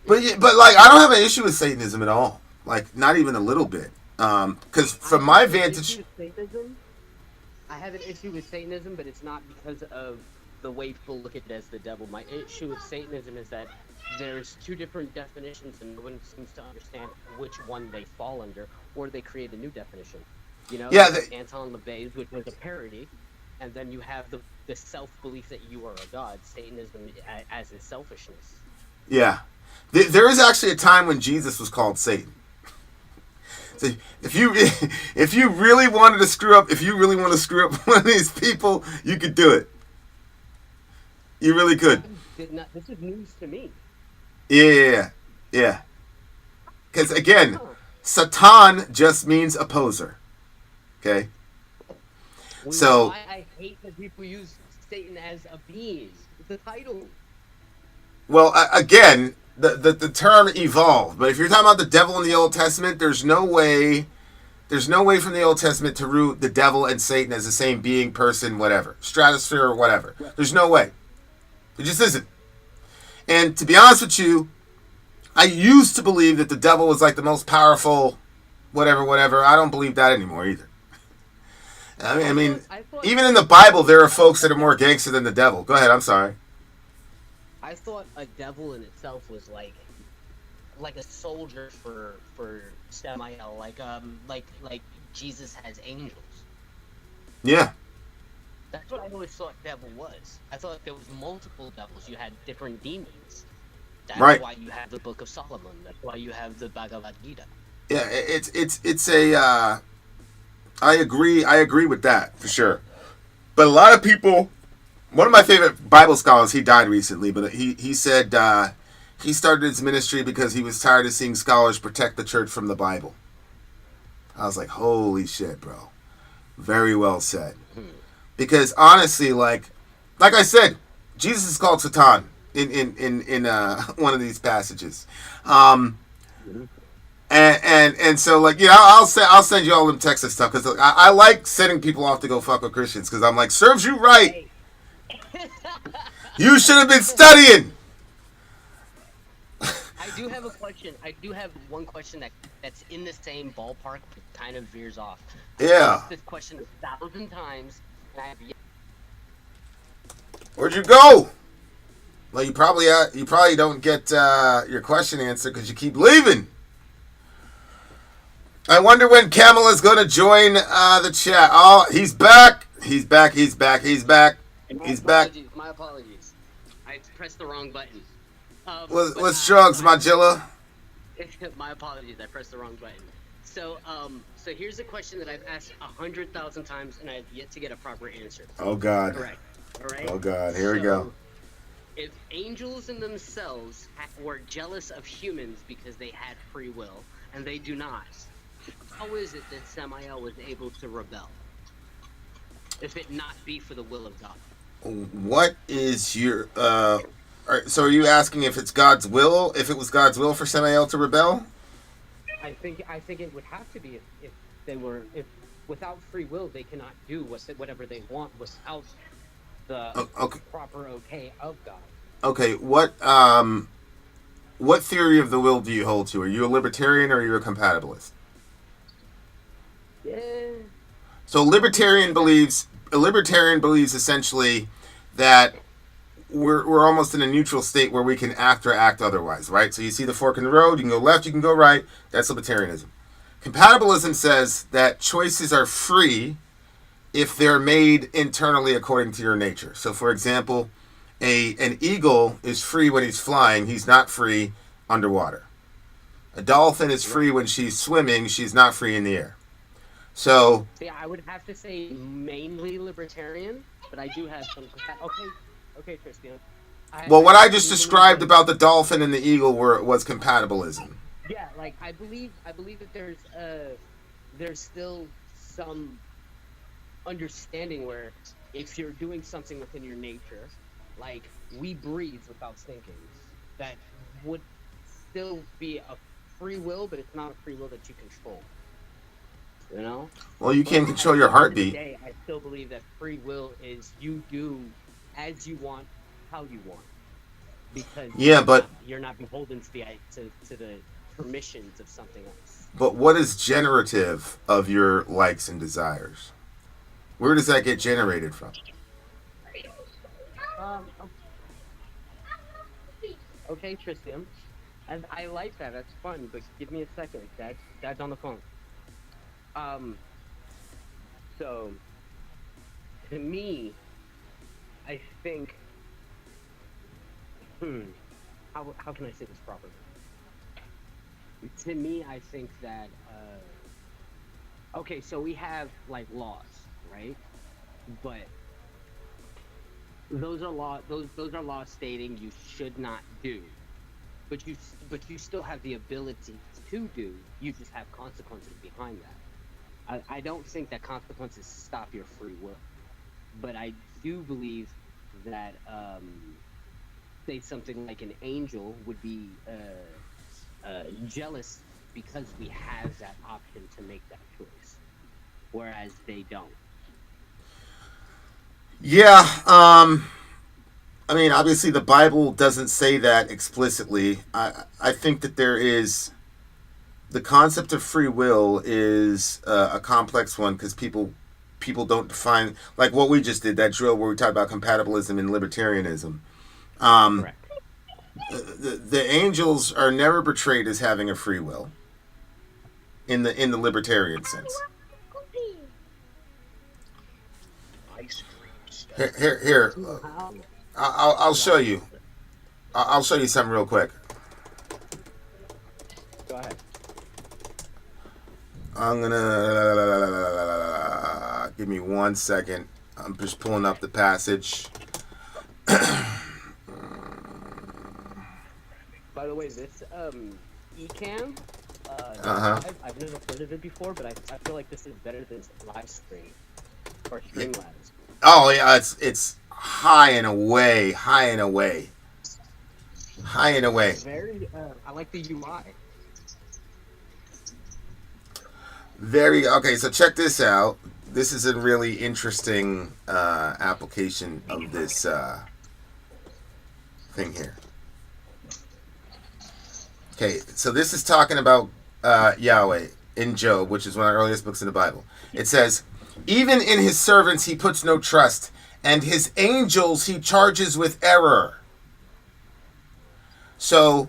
But like, I don't have an issue with Satanism at all. Like, not even a little bit. Because from my vantage... I have an issue with Satanism, but it's not because of the way people look at it as the devil. My issue with Satanism is that there's two different definitions, and no one seems to understand which one they fall under, or they create a new definition. You know, Yeah, Anton LaVey's, which was a parody, and then you have the self-belief that you are a god, Satanism as in selfishness. Yeah. There is actually a time when Jesus was called Satan. So if you really wanted to screw up, if you really want to screw up one of these people, you could do it. You really could. This is news to me. Yeah. Because again, Satan just means opposer. Okay. So why I hate that people use Satan as a being. It's a title. Well, again, the term evolved. But if you're talking about the devil in the Old Testament, there's no way from the Old Testament to root the devil and Satan as the same being, person, whatever, stratosphere or whatever. There's no way. It just isn't. And to be honest with you, I used to believe that the devil was like the most powerful, whatever. I don't believe that anymore either. I mean, even in the Bible, there are folks that are more gangster than the devil. Go ahead. I'm sorry. I thought a devil in itself was like a soldier for Samael, like Jesus has angels. Yeah. That's what I always thought devil was. I thought there was multiple devils. You had different demons. That's right. Why you have the Book of Solomon. That's why you have the Bhagavad Gita. Yeah, it's a. I agree with that for sure. But a lot of people. One of my favorite Bible scholars, he died recently, but he said he started his ministry because he was tired of seeing scholars protect the church from the Bible. I was like, holy shit, bro. Very well said. Because honestly, like I said, Jesus is called Satan in one of these passages. And so, like, you know, I'll send you all them texts and stuff because I like sending people off to go fuck with Christians because I'm like, serves you right. You should have been studying. I do have a question. I do have one question that's in the same ballpark, but kind of veers off. Yeah. I've asked this question 1,000 times, and I have yet. Where'd you go? Well, you probably don't get your question answered because you keep leaving. I wonder when Kamala's going to join the chat. Oh, he's back. He's back. My apologies. I pressed the wrong button. What's drugs, Magilla? My apologies. I pressed the wrong button. So here's a question that I've asked 100,000 times, and I have yet to get a proper answer. Oh God. Correct. All right. Oh God. Here we go. If angels in themselves were jealous of humans because they had free will, and they do not, how is it that Samael was able to rebel? If it not be for the will of God. What is your so are you asking if it's God's will? If it was God's will for Samael to rebel? I think it would have to be if without free will they cannot do whatever they want without the proper okay of God. Okay, what theory of the will do you hold to? Are you a libertarian or are you a compatibilist? Yeah. So a libertarian believes essentially that we're almost in a neutral state where we can act or act otherwise, right? So you see the fork in the road, you can go left, you can go right. That's libertarianism. Compatibilism says that choices are free if they're made internally according to your nature. So for example, an eagle is free when he's flying, he's not free underwater. A dolphin is free when she's swimming, she's not free in the air. So I would have to say mainly libertarian, but I do have some. Okay, Christian. What I just described about the dolphin and the eagle was compatibilism. Yeah, like I believe that there's still some understanding where if you're doing something within your nature, like we breathe without thinking, that would still be a free will, but it's not a free will that you control. You know? Well, you can't control your heartbeat. I still believe that free will is you do as you want, how you want, because you're not beholden to the permissions of something else. But what is generative of your likes and desires? Where does that get generated from? Okay, Tristan. And I like that. That's fun. But give me a second. Dad's on the phone. So to me, I think. How can I say this properly? To me, I think that. Okay, so we have like laws, right? But those are laws stating you should not do, but you still have the ability to do. You just have consequences behind that. I don't think that consequences stop your free will, but I do believe that say something like an angel would be jealous because we have that option to make that choice, whereas they don't. Yeah, I mean, obviously the Bible doesn't say that explicitly. I think that there is the concept of free will is a complex one because people don't define, like what we just did, that drill where we talked about compatibilism and libertarianism. Correct. The angels are never portrayed as having a free will in the libertarian sense. Here. I'll show you. I'll show you something real quick. Go ahead. I'm gonna give me 1 second. I'm just pulling up the passage. By the way, this Ecamm, I've never heard of it before, but I feel like this is better than live stream or Streamlabs. Oh yeah, it's high and away. Very, I like the UI. Okay, so check this out. This is a really interesting application of this thing here. Okay, so this is talking about Yahweh in Job, which is one of the earliest books in the Bible. It says, even in his servants he puts no trust, and his angels he charges with error. So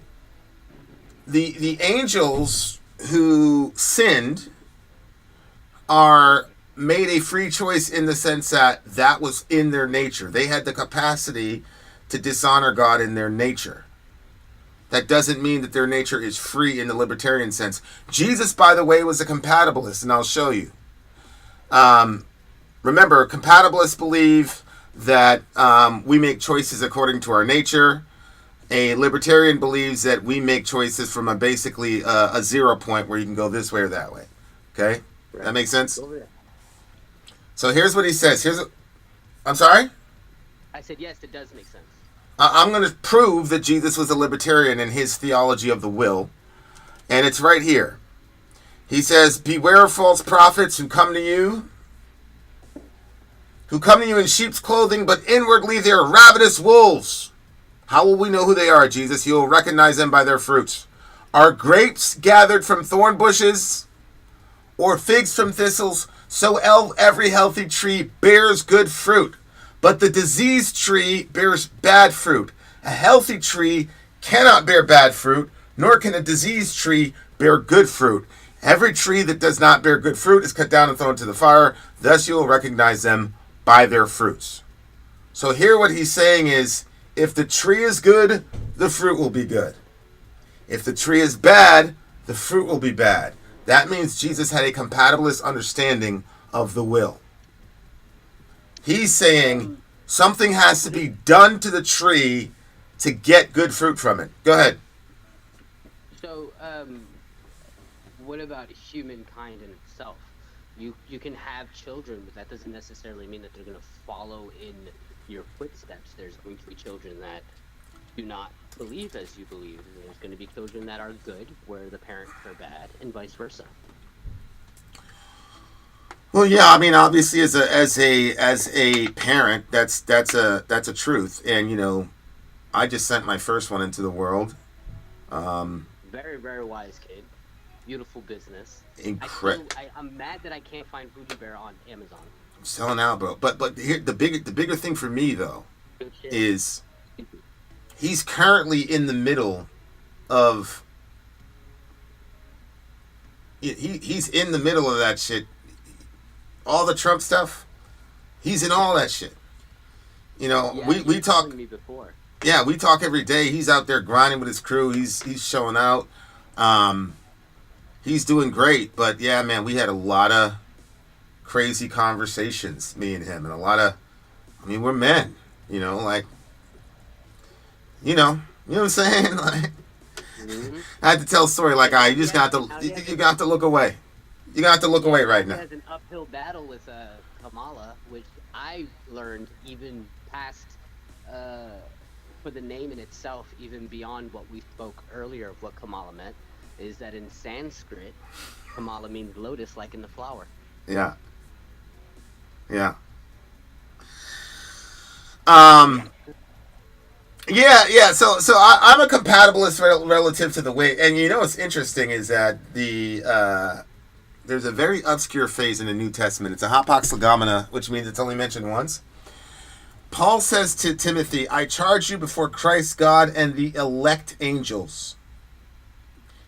the angels who sinned are made a free choice in the sense that was in their nature. They had the capacity to dishonor God in their nature. That doesn't mean that their nature is free in the libertarian sense. Jesus, by the way, was a compatibilist, and I'll show you. Remember, compatibilists believe that we make choices according to our nature. A libertarian believes that we make choices from basically a 0 point where you can go this way or that way. Okay? That makes sense? So here's what he says. I'm sorry? I said, yes, it does make sense. I'm going to prove that Jesus was a libertarian in his theology of the will. And it's right here. He says, beware of false prophets who come to you in sheep's clothing, but inwardly they are ravenous wolves. How will we know who they are, Jesus? You will recognize them by their fruits. Are grapes gathered from thorn bushes or figs from thistles? So every healthy tree bears good fruit. But the diseased tree bears bad fruit. A healthy tree cannot bear bad fruit, nor can a diseased tree bear good fruit. Every tree that does not bear good fruit is cut down and thrown into the fire. Thus you will recognize them by their fruits. So here what he's saying is, if the tree is good, the fruit will be good. If the tree is bad, the fruit will be bad. That means Jesus had a compatibilist understanding of the will. He's saying something has to be done to the tree to get good fruit from it. Go ahead. So, what about humankind in itself? You can have children, but that doesn't necessarily mean that they're going to follow in your footsteps. There's going to be children that do not believe as you believe. There's going to be children that are good, where the parents are bad, and vice versa. Well, yeah, I mean, obviously, as a parent, that's a truth, and I just sent my first one into the world. Very, very wise kid. Beautiful business. Incredible. I'm mad that I can't find Voodoo Bear on Amazon. I'm selling out, bro. But here, the bigger thing for me though Good shit. is he's currently in the middle of he's in the middle of that shit. All the Trump stuff, he's in all that shit. You know, Yeah, we you were talk. telling me before. Yeah, we talk every day. He's out there grinding with his crew. He's showing out. He's doing great. But yeah, man, we had a lot of crazy conversations, me and him, and a lot of. I mean, we're men. You know, like. You know what I'm saying? Like, I had to tell a story like, you just got to, you got to look away. You got to look away right He now. has an uphill battle with Kamala, which I learned even past for the name in itself, even beyond what we spoke earlier of what Kamala meant, is that in Sanskrit, Kamala means lotus, like in the flower. Yeah. Yeah. Yeah. So I'm a compatibilist relative to the way, and you know what's interesting is that there's a very obscure phase in the New Testament. It's a hapax legomena, which means it's only mentioned once. Paul says to Timothy, "I charge you before Christ God and the elect angels."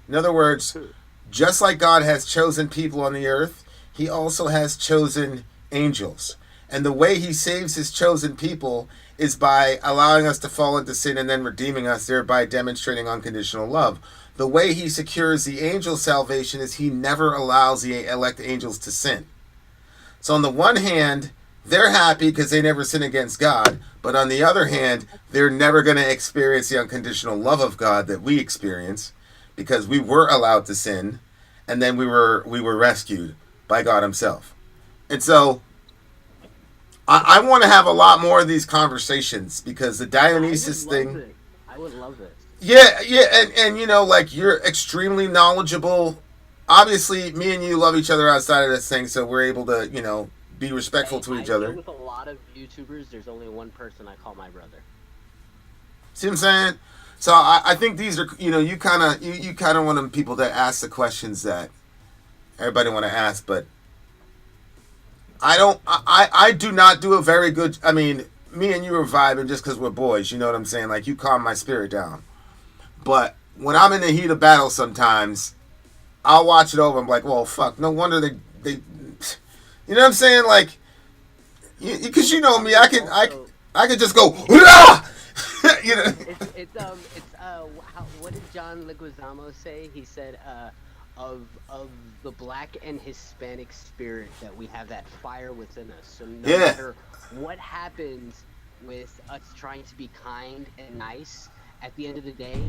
In other words, just like God has chosen people on the earth, he also has chosen angels. And the way he saves his chosen people is by allowing us to fall into sin and then redeeming us, thereby demonstrating unconditional love. The way he secures the angels' salvation is he never allows the elect angels to sin. So on the one hand, they're happy because they never sin against God. But on the other hand, they're never going to experience the unconditional love of God that we experience because we were allowed to sin and then we were rescued by God himself. And so I want to have a lot more of these conversations because the Dionysus thing. I would love it. Yeah, and you know, like you're extremely knowledgeable. Obviously, me and you love each other outside of this thing, so we're able to, you know, be respectful to each other. With a lot of YouTubers, there's only one person I call my brother. See what I'm saying? So I think these are, you know, you kind of one of the people that ask the questions that everybody want to ask, but I do not do a very good. I mean, me and you are vibing just because we're boys. You know what I'm saying? Like you calm my spirit down. But when I'm in the heat of battle, sometimes I'll watch it over. I'm like, well, fuck. No wonder they you know what I'm saying? Like, because you know me, I can just go. You know. What did John Leguizamo say? He said, of the black and Hispanic spirit, that we have that fire within us. So no matter what happens with us trying to be kind and nice, at the end of the day,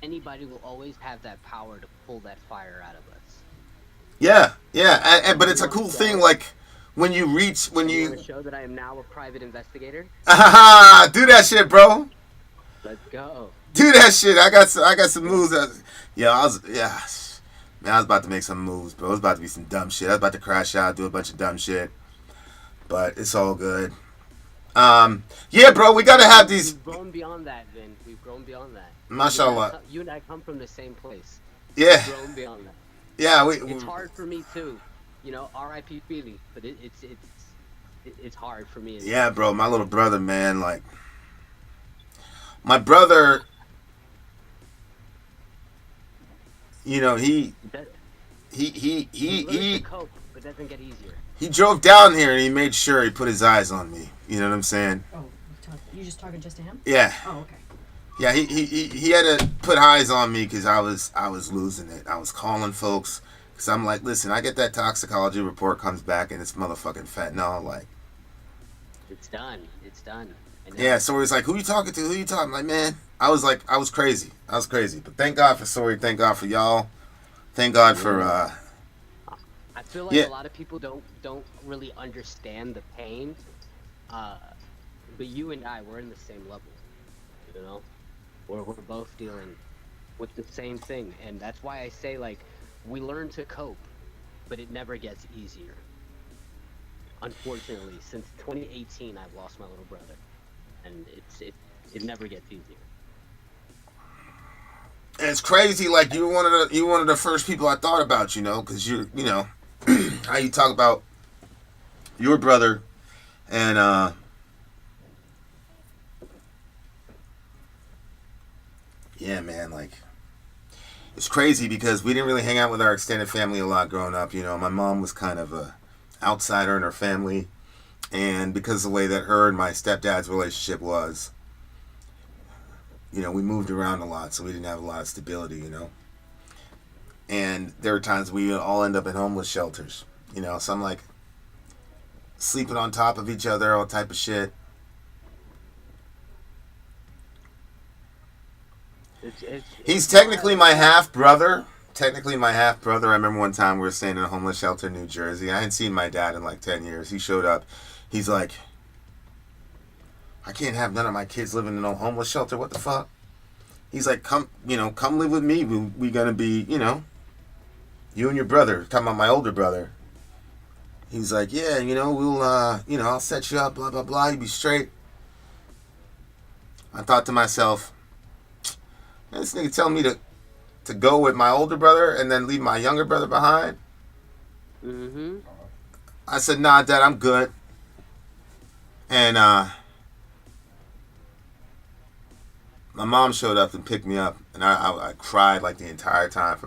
anybody will always have that power to pull that fire out of us. Yeah, but it's a cool thing, like when you show that I am now a private investigator. Do that shit, bro. Let's go. Do that shit. I got some moves. Man, I was about to make some moves, bro. It was about to be some dumb shit. I was about to crash out, do a bunch of dumb shit, but it's all good. Yeah, bro, we gotta have these. We've grown beyond that, Vin. We've grown beyond that. Mashallah. You and I come from the same place. Yeah. We've grown beyond that. Yeah, it's hard for me too. You know, R.I.P. Feely, but it's hard for me. Yeah, bro, my little brother, man, like my brother. You know, he cope, but doesn't get easier. He drove down here and he made sure he put his eyes on me. You know what I'm saying? Oh, you just talking just to him? Yeah. Oh, okay. Yeah, he had to put eyes on me because I was losing it. I was calling folks because I'm like, listen, I get that toxicology report comes back and it's motherfucking fentanyl. Like, it's done. It's done. Yeah, so he's like, who you talking to? Who you talking? I'm like, man, I was crazy. But thank God for Sori. Thank God for y'all. Thank God for. I feel like a lot of people don't really understand the pain, but you and I, we're in the same level. You know, we're both dealing with the same thing, and that's why I say, like, we learn to cope, but it never gets easier. Unfortunately, since 2018, I've lost my little brother, and it never gets easier. And it's crazy. Like you were one of the first people I thought about, you know, because you know how you talk about your brother, and yeah, man, like, it's crazy because we didn't really hang out with our extended family a lot growing up. You know, my mom was kind of a outsider in her family, and because of the way that her and my stepdad's relationship was, you know, we moved around a lot, so we didn't have a lot of stability, you know. And there were times we all end up in homeless shelters, you know, some like sleeping on top of each other, all type of shit. He's technically my half brother. Technically my half brother. I remember one time we were staying in a homeless shelter in New Jersey. I hadn't seen my dad in like 10 years. He showed up. He's like, I can't have none of my kids living in no homeless shelter. What the fuck? He's like, come live with me. We gonna be, you know, you and your brother. Talking about my older brother. He's like, yeah, you know, we'll, I'll set you up, blah, blah, blah. You be straight. I thought to myself, this nigga telling me to go with my older brother and then leave my younger brother behind. Mm-hmm. I said, nah, Dad, I'm good. And my mom showed up and picked me up, and I cried like the entire time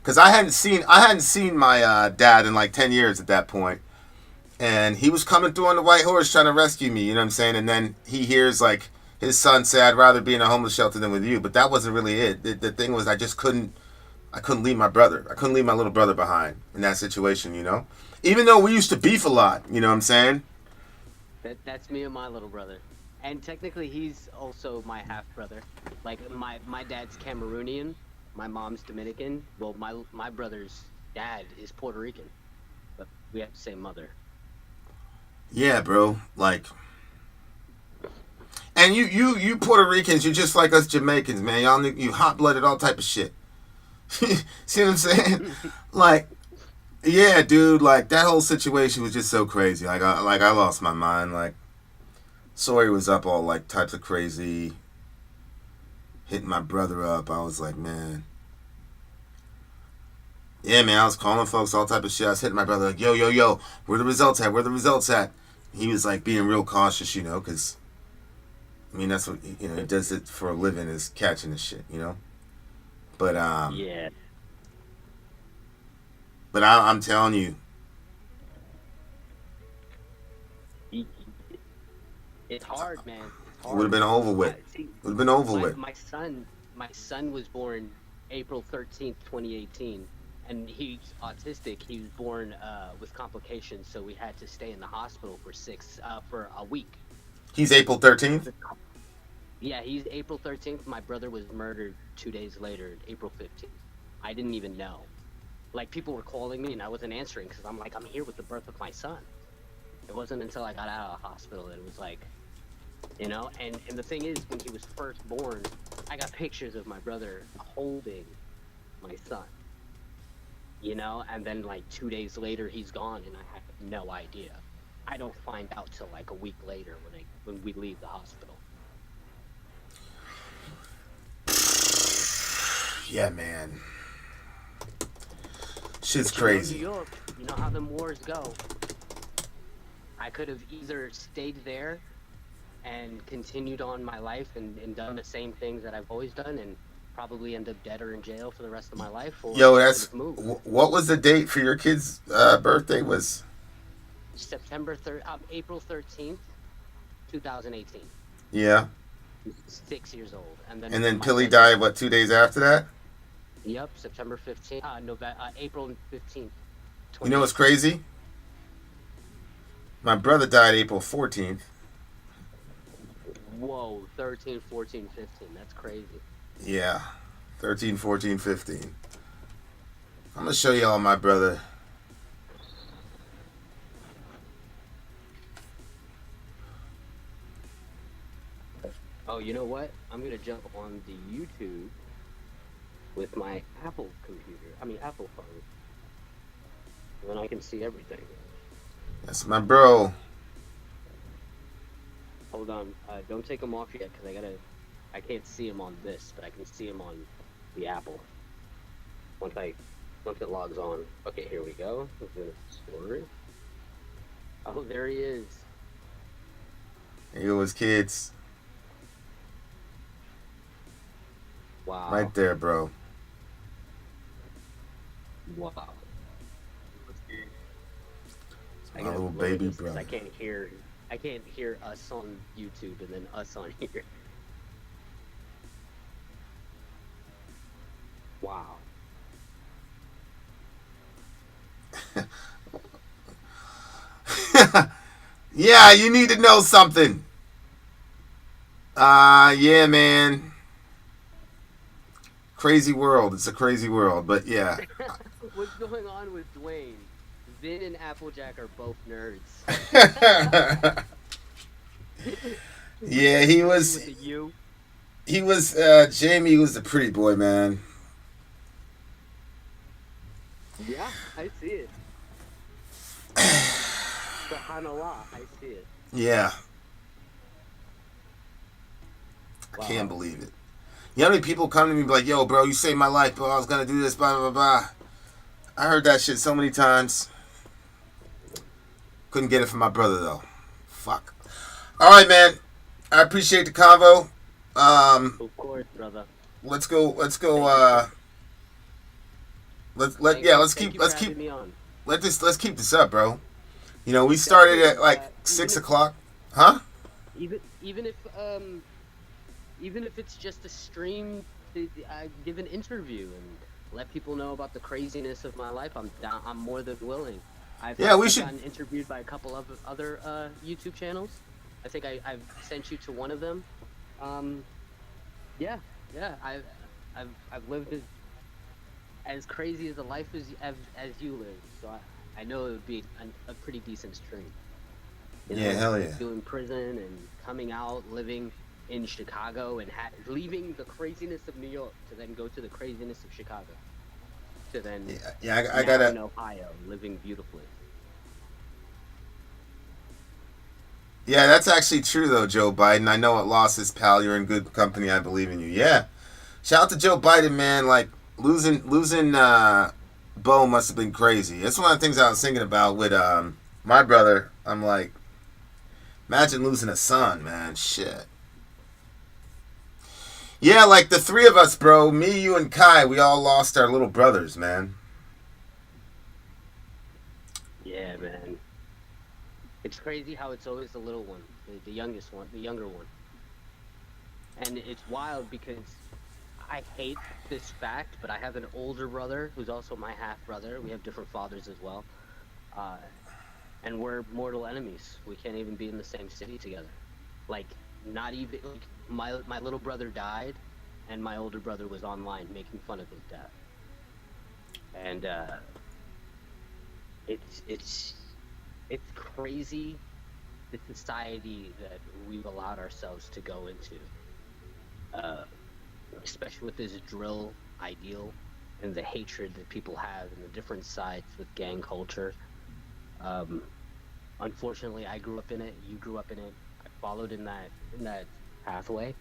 because I hadn't seen my dad in like 10 years at that point, and he was coming through on the white horse trying to rescue me. You know what I'm saying? And then he hears like his son say, I'd rather be in a homeless shelter than with you. But that wasn't really it. The thing was, I couldn't leave my brother. I couldn't leave my little brother behind in that situation, you know? Even though we used to beef a lot, you know what I'm saying? That's me and my little brother. And technically, he's also my half-brother. Like, my dad's Cameroonian, my mom's Dominican. Well, my brother's dad is Puerto Rican. But we have the same mother. Yeah, bro. Like... And you Puerto Ricans, you're just like us Jamaicans, man. Y'all, you hot-blooded, all type of shit. See what I'm saying? Like, yeah, dude. Like that whole situation was just so crazy. Like I lost my mind. Like, Sori was up all like types of crazy, hitting my brother up. I was like, man. Yeah, man. I was calling folks, all type of shit. I was hitting my brother like, yo, where the results at? Where the results at? He was like being real cautious, you know, because. I mean, that's what, you know, he does it for a living, is catching this shit, you know? But, yeah. But I'm telling you. It's hard, man. It's hard. It would have been over with. It would have been over with. My son was born April 13th, 2018. And he's autistic. He was born with complications, so we had to stay in the hospital for a week. He's April 13th? Yeah, he's April 13th. My brother was murdered 2 days later, April 15th. I didn't even know. Like, people were calling me, and I wasn't answering because I'm like, I'm here with the birth of my son. It wasn't until I got out of the hospital that it was like, you know? And the thing is, when he was first born, I got pictures of my brother holding my son. You know? And then, like, 2 days later, he's gone, and I have no idea. I don't find out till like a week later when we leave the hospital. Yeah, man. Shit's crazy. New York, you know how them wars go. I could have either stayed there and continued on my life and done the same things that I've always done and probably end up dead or in jail for the rest of my life. Or yo, that's what was the date for your kid's birthday? Was April 13th, 2018. Yeah. 6 years old, and then Pilly died. What, 2 days after that? Yep, September 15th. April 15th. You know what's crazy? My brother died April 14th. Whoa, 13, 14, 15. That's crazy. Yeah, 13, 14, 15. I'm gonna show y'all my brother. Oh, you know what? I'm gonna jump on the YouTube with my Apple phone. And then I can see everything. That's my bro. Hold on, don't take them off yet, because I can't see him on this, but I can see him on the Apple. Once it logs on. Okay, here we go. Sori. Oh, there he is. Here go his kids. Wow. Right there, bro. Wow. My little baby brother. I can't hear us on YouTube and then us on here. Wow. Yeah, you need to know something. Yeah, man. Crazy world. It's a crazy world, but yeah. What's going on with Dwayne? Vin and Applejack are both nerds. Yeah, he was. Jamie was the pretty boy, man. Yeah, I see it. Subhanallah, I see it. Yeah. Wow. I can't believe it. You know how many people come to me and be like, yo, bro, you saved my life, bro. I was going to do this, blah, blah, blah. I heard that shit so many times. Couldn't get it from my brother, though. Fuck. All right, man. I appreciate the convo. Of course, brother. Let's go. Let's keep this up, bro. You know, we started at like 6 o'clock. Huh? Even if it's just a stream, give an interview and let people know about the craziness of my life. I'm more than willing. I've gotten interviewed by a couple of other YouTube channels. I think I've sent you to one of them. Yeah. I've lived as crazy as a life as you live. So I know it would be a pretty decent stream. You know, hell yeah. Doing prison and coming out, living in Chicago and leaving the craziness of New York to then go to the craziness of Chicago. To then I gotta in Ohio, living beautifully. Yeah, that's actually true though, Joe Biden. I know it lost his pal. You're in good company. I believe in you. Yeah. Shout out to Joe Biden, man. Like losing Bo must have been crazy. That's one of the things I was thinking about with my brother. I'm like, imagine losing a son, man. Shit. Yeah, like the three of us, bro. Me, you, and Kai. We all lost our little brothers, man. Yeah, man. It's crazy how it's always the little one, the youngest one, the younger one. And it's wild because I hate this fact, but I have an older brother who's also my half brother. We have different fathers as well. And we're mortal enemies. We can't even be in the same city together. Like, not even, like, my little brother died, and my older brother was online making fun of his death. And, it's crazy the society that we've allowed ourselves to go into. Especially with this drill ideal and the hatred that people have and the different sides with gang culture. Unfortunately, I grew up in it. You grew up in it. I followed in that pathway,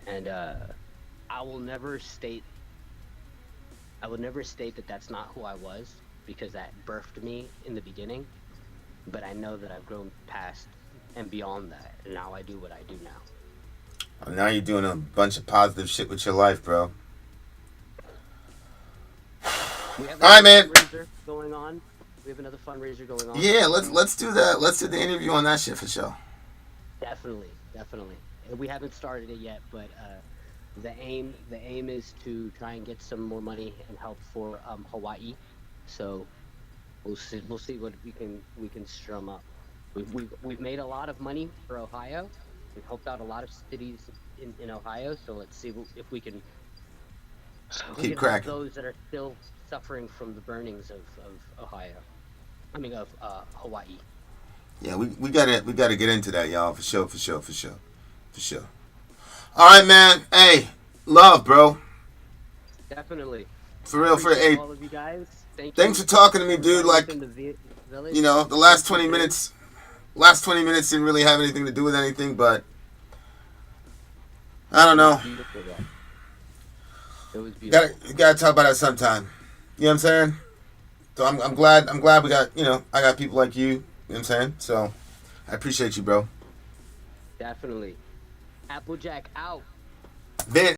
and I will never state that that's not who I was, because that birthed me in the beginning. But I know that I've grown past and beyond that, and now I do what I do now. Well, now you're doing a bunch of positive shit with your life, bro. We have all right, man. Fundraiser going on. We have another fundraiser going on. Yeah, let's do that. Let's do the interview on that shit for sure. Definitely. We haven't started it yet, but the aim is to try and get some more money and help for Hawaii. So we'll see what we can strum up. We've made a lot of money for Ohio. We've helped out a lot of cities in Ohio. So let's see if we can keep cracking those that are still suffering from the burnings of Ohio. I mean of Hawaii. Yeah, we gotta get into that, y'all, for sure. All right, man. Hey, love, bro. Definitely. For real, hey. All of you guys. Thanks for talking to me, dude. Like, you know, the last 20 minutes didn't really have anything to do with anything, but I don't know. It was beautiful. Gotta talk about it sometime. You know what I'm saying? So I'm glad we got, you know, I got people like you. You know what I'm saying? So I appreciate you, bro. Definitely. Applejack out. Vin.